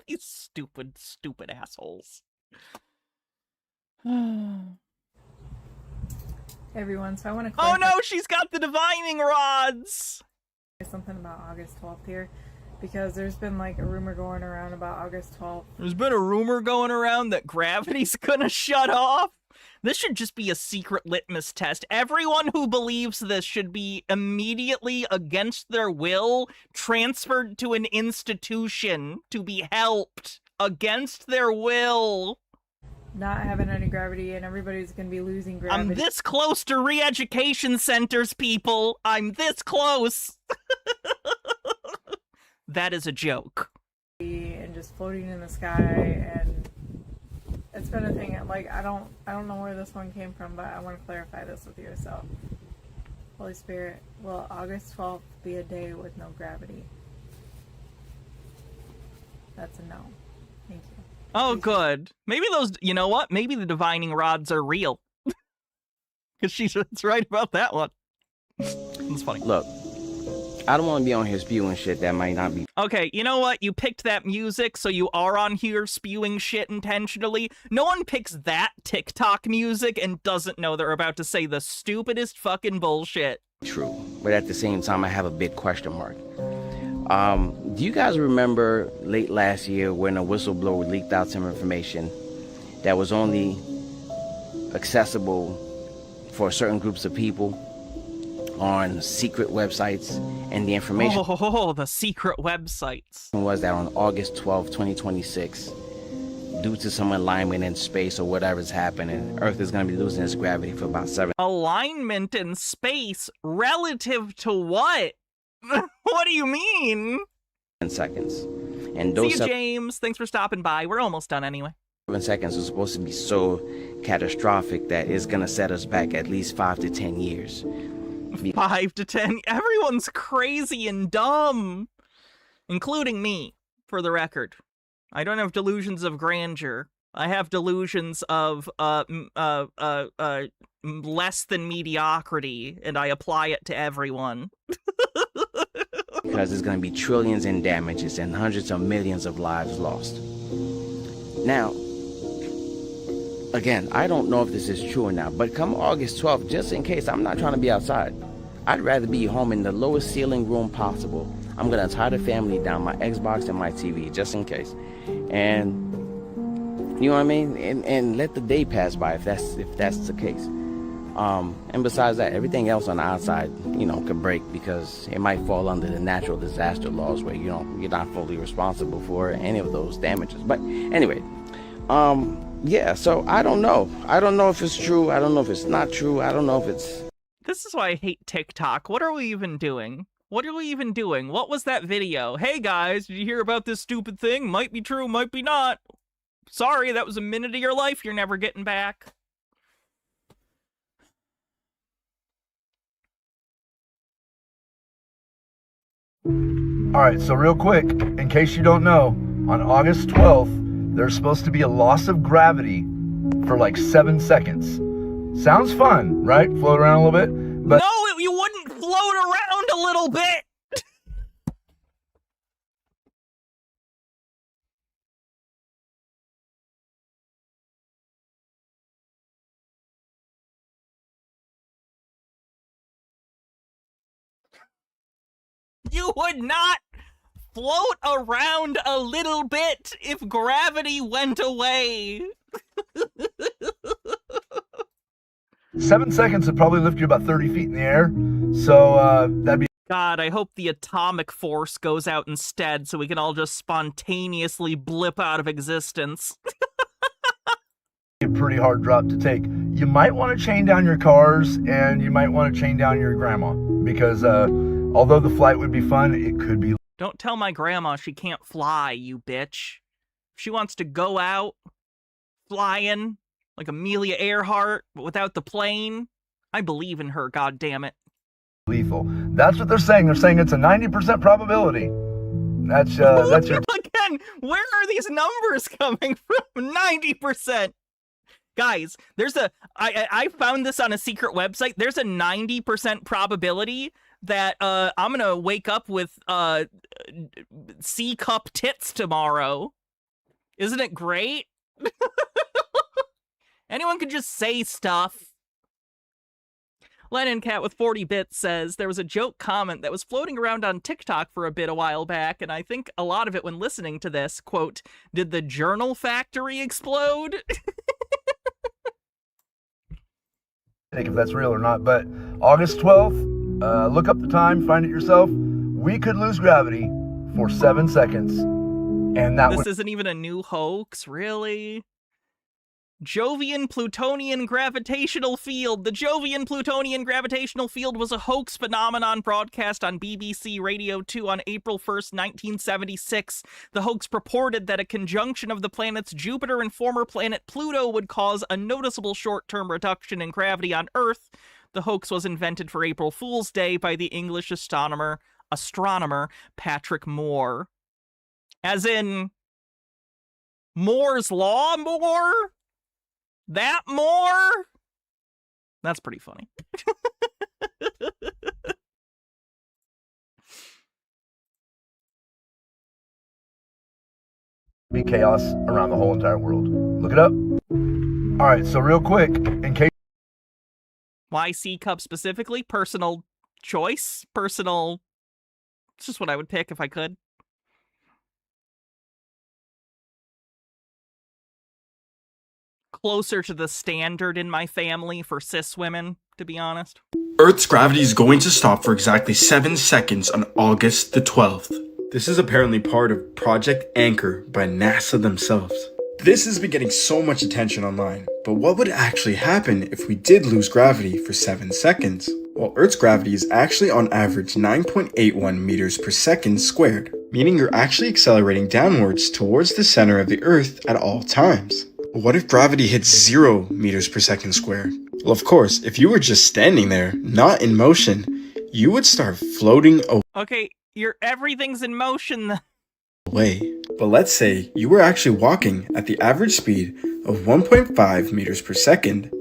These stupid assholes. Everyone, so I want to Oh no, she's got the divining rods! Something about August 12th here, because there's been like a rumor going around about August 12th. There's been a rumor going around that gravity's gonna shut off. This should just be a secret litmus test. Everyone who believes this should be immediately, against their will, transferred to an institution to be helped against their will. Not having any gravity, and everybody's gonna be losing gravity. I'm this close to re-education centers, people. I'm this close. That is a joke. And just floating in the sky, and it's been a thing. Like, I don't know where this one came from, but I want to clarify this with you. So, Holy Spirit, will August 12th be a day with no gravity? That's a no. Thank you. Oh, good. Maybe those, you know what? Maybe the divining rods are real. Because she's right about that one. It's funny. Look, I don't want to be on here spewing shit that might not be. Okay, you know what? You picked that music, so you are on here spewing shit intentionally. No one picks that TikTok music and doesn't know they're about to say the stupidest fucking bullshit. True, but at the same time, I have a big question mark. Do you guys remember late last year when a whistleblower leaked out some information that was only accessible for certain groups of people on secret websites, and the information the secret websites was that on August 12, 2026, due to some alignment in space or whatever's happening, Earth is going to be losing its gravity for about 7 alignment in space relative to what? What do you mean? seconds. And those see you, James. Thanks for stopping by. We're almost done anyway. 7 seconds are supposed to be so catastrophic that it's going to set us back at least 5 to 10 years. 5 to 10? Everyone's crazy and dumb. Including me, for the record. I don't have delusions of grandeur. I have delusions of less than mediocrity, and I apply it to everyone. Because there's going to be trillions in damages and hundreds of millions of lives lost. Now, again, I don't know if this is true or not, but come August 12th, just in case, I'm not trying to be outside. I'd rather be home in the lowest ceiling room possible. I'm going to tie the family down, my Xbox and my TV, just in case. And, you know what I mean? And let the day pass by if that's the case. And besides that, everything else on the outside, could break because it might fall under the natural disaster laws where you're not fully responsible for any of those damages. But anyway, yeah, so I don't know. I don't know if it's true. I don't know if it's not true. I don't know if it's... This is why I hate TikTok. What are we even doing? What are we even doing? What was that video? Hey guys, did you hear about this stupid thing? Might be true, might be not. Sorry, that was a minute of your life you're never getting back. All right, so real quick, in case you don't know, on August 12th, there's supposed to be a loss of gravity for like 7 seconds. Sounds fun, right? Float around a little bit. But no, you wouldn't float around a little bit. You would not float around a little bit if gravity went away. 7 seconds would probably lift you about 30 feet in the air. So that'd be... God, I hope the atomic force goes out instead so we can all just spontaneously blip out of existence. a pretty hard drop to take. You might want to chain down your cars and you might want to chain down your grandma because although the flight would be fun, it could be... Don't tell my grandma she can't fly, you bitch. If she wants to go out flying like Amelia Earhart, but without the plane, I believe in her, goddammit. Lethal. That's what they're saying. They're saying it's a 90% probability. That's your... Again, where are these numbers coming from? 90%. Guys, there's I found this on a secret website. There's a 90% probability that I'm gonna wake up with C-cup tits tomorrow. Isn't it great? Anyone could just say stuff. Lennon Cat with 40 bits says, there was a joke comment that was floating around on TikTok for a bit a while back, and I think a lot of it when listening to this, quote, did the journal factory explode? If that's real or not, but August 12th, look up the time, find it yourself. We could lose gravity for 7 seconds, and that This isn't even a new hoax, really? Jovian Plutonian Gravitational Field. The Jovian Plutonian Gravitational Field was a hoax phenomenon broadcast on BBC Radio 2 on April 1st, 1976. The hoax purported that a conjunction of the planets Jupiter and former planet Pluto would cause a noticeable short-term reduction in gravity on Earth. The hoax was invented for April Fool's Day by the English astronomer Patrick Moore. As in, Moore's Law Moore? That more? That's pretty funny. Be chaos around the whole entire world. Look it up. All right, so real quick, in case... Why C-cup specifically? Personal choice? Personal... It's just what I would pick if I could. Closer to the standard in my family for cis women, to be honest. Earth's gravity is going to stop for exactly 7 seconds on August the 12th. This is apparently part of Project Anchor by NASA themselves. This has been getting so much attention online, but what would actually happen if we did lose gravity for 7 seconds? Well, Earth's gravity is actually on average 9.81 meters per second squared, meaning you're actually accelerating downwards towards the center of the Earth at all times. What if gravity hits 0 meters per second squared? Well, of course, if you were just standing there, not in motion, you would start floating Okay, everything's in motion. away. But let's say you were actually walking at the average speed of 1.5 meters per second.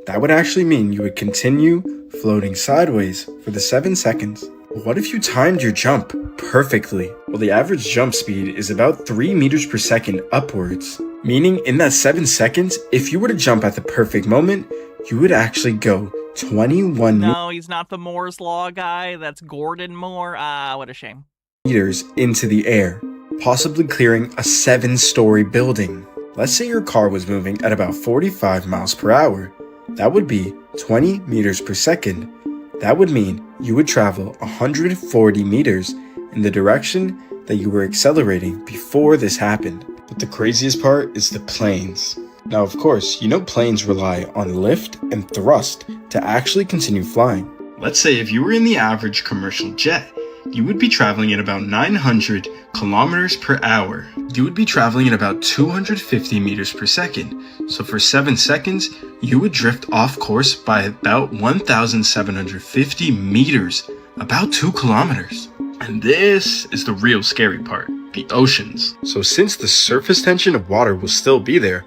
That would actually mean you would continue floating sideways for the 7 seconds. What if you timed your jump perfectly? Well, the average jump speed is about 3 meters per second upwards. Meaning in that 7 seconds, if you were to jump at the perfect moment, you would actually go 21 No, he's not the Moore's Law guy. That's Gordon Moore. What a shame. meters into the air, possibly clearing a 7-story building. Let's say your car was moving at about 45 miles per hour. That would be 20 meters per second, that would mean you would travel 140 meters in the direction that you were accelerating before this happened. But the craziest part is the planes. Now, of course, you know planes rely on lift and thrust to actually continue flying. Let's say if you were in the average commercial jet, you would be traveling at about 900 kilometers per hour. You would be traveling at about 250 meters per second. So for 7 seconds, you would drift off course by about 1,750 meters, about 2 kilometers. And this is the real scary part, the oceans. So since the surface tension of water will still be there,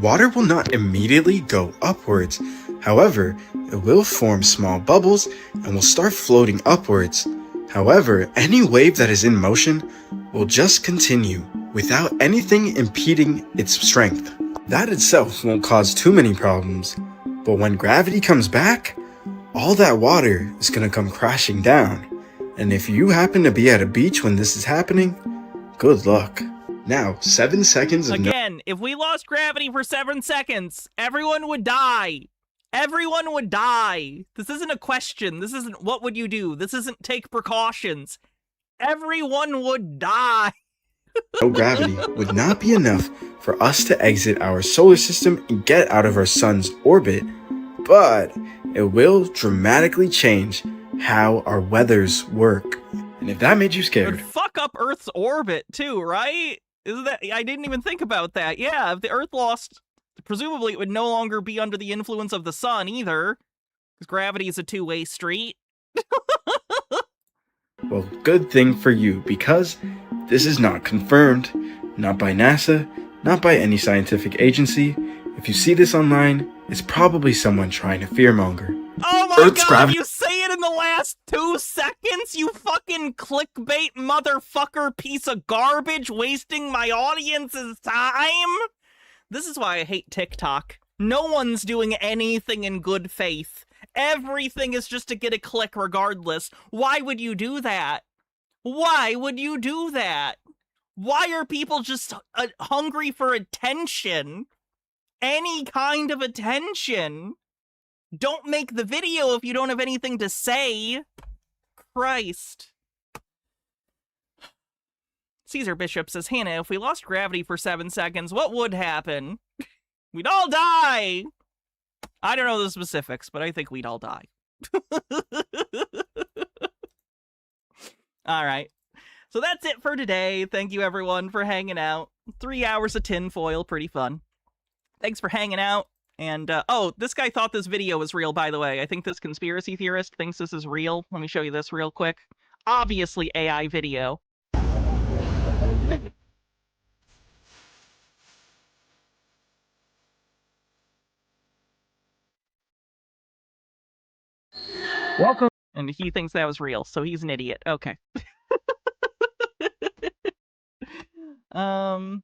water will not immediately go upwards. However, it will form small bubbles and will start floating upwards. However, any wave that is in motion will just continue without anything impeding its strength. That itself won't cause too many problems, but when gravity comes back, all that water is going to come crashing down. And if you happen to be at a beach when this is happening, good luck. Now, 7 seconds of Again, if we lost gravity for 7 seconds, everyone would die. Everyone would die. This isn't a question. This isn't what would you do. This isn't take precautions. Everyone would die. no gravity would not be enough for us to exit our solar system and get out of our sun's orbit, but it will dramatically change how our weathers work. And if that made you It scared, would fuck up Earth's orbit too, right? Isn't that? I didn't even think about that. Yeah, if the Earth lost, presumably it would no longer be under the influence of the sun either, because gravity is a two-way street. well, good thing for you, because this is not confirmed, not by NASA, not by any scientific agency. If you see this online, it's probably someone trying to fearmonger. Oh my Earth's god, gravity- you say it in the last 2 seconds, you fucking clickbait motherfucker piece of garbage wasting my audience's time? This is why I hate TikTok. No one's doing anything in good faith. Everything is just to get a click regardless. Why would you do that? Why would you do that? Why are people just hungry for attention? Any kind of attention. Don't make the video if you don't have anything to say. Christ. Caesar Bishop says, Hannah, if we lost gravity for 7 seconds, what would happen? We'd all die. I don't know the specifics, but I think we'd all die. All right. So that's it for today. Thank you, everyone, for hanging out. 3 hours of tinfoil. Pretty fun. Thanks for hanging out. And, oh, this guy thought this video was real, by the way. I think this conspiracy theorist thinks this is real. Let me show you this real quick. Obviously AI video. Welcome. And he thinks that was real, so he's an idiot. Okay. Thank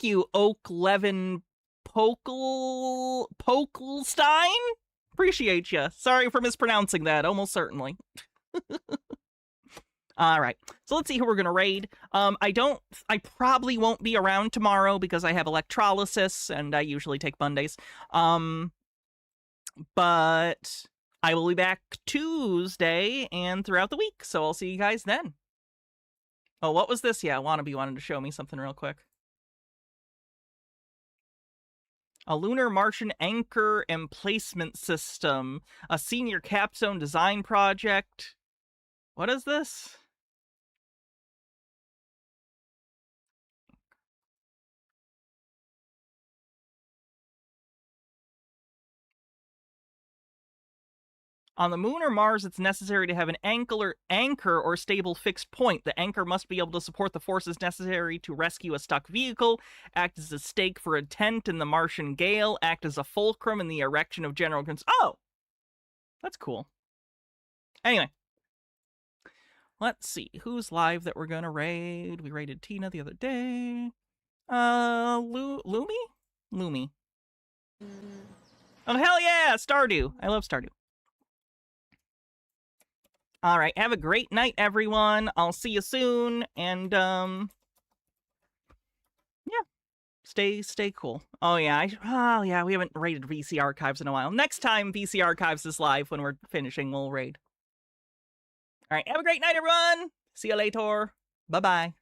you, Oak Levin Pokelstein? Appreciate you. Sorry for mispronouncing that, almost certainly. Alright, so let's see who we're gonna raid. I probably won't be around tomorrow because I have electrolysis, and I usually take Mondays. But I will be back Tuesday and throughout the week, so I'll see you guys then. Oh, what was this? Yeah, Wannabe wanted to show me something real quick. A lunar Martian anchor emplacement system. A senior capstone design project. What is this? On the moon or Mars, it's necessary to have an anchor or stable fixed point. The anchor must be able to support the forces necessary to rescue a stuck vehicle, act as a stake for a tent in the Martian gale, act as a fulcrum in the erection of general... Oh! That's cool. Anyway. Let's see. Who's live that we're gonna raid? We raided Tina the other day. Lumi? Lumi. Oh, hell yeah! Stardew. I love Stardew. All right, have a great night, everyone. I'll see you soon, and, yeah. Stay cool. Oh yeah, we haven't raided VC Archives in a while. Next time VC Archives is live when we're finishing, we'll raid. All right, have a great night, everyone. See you later. Bye-bye.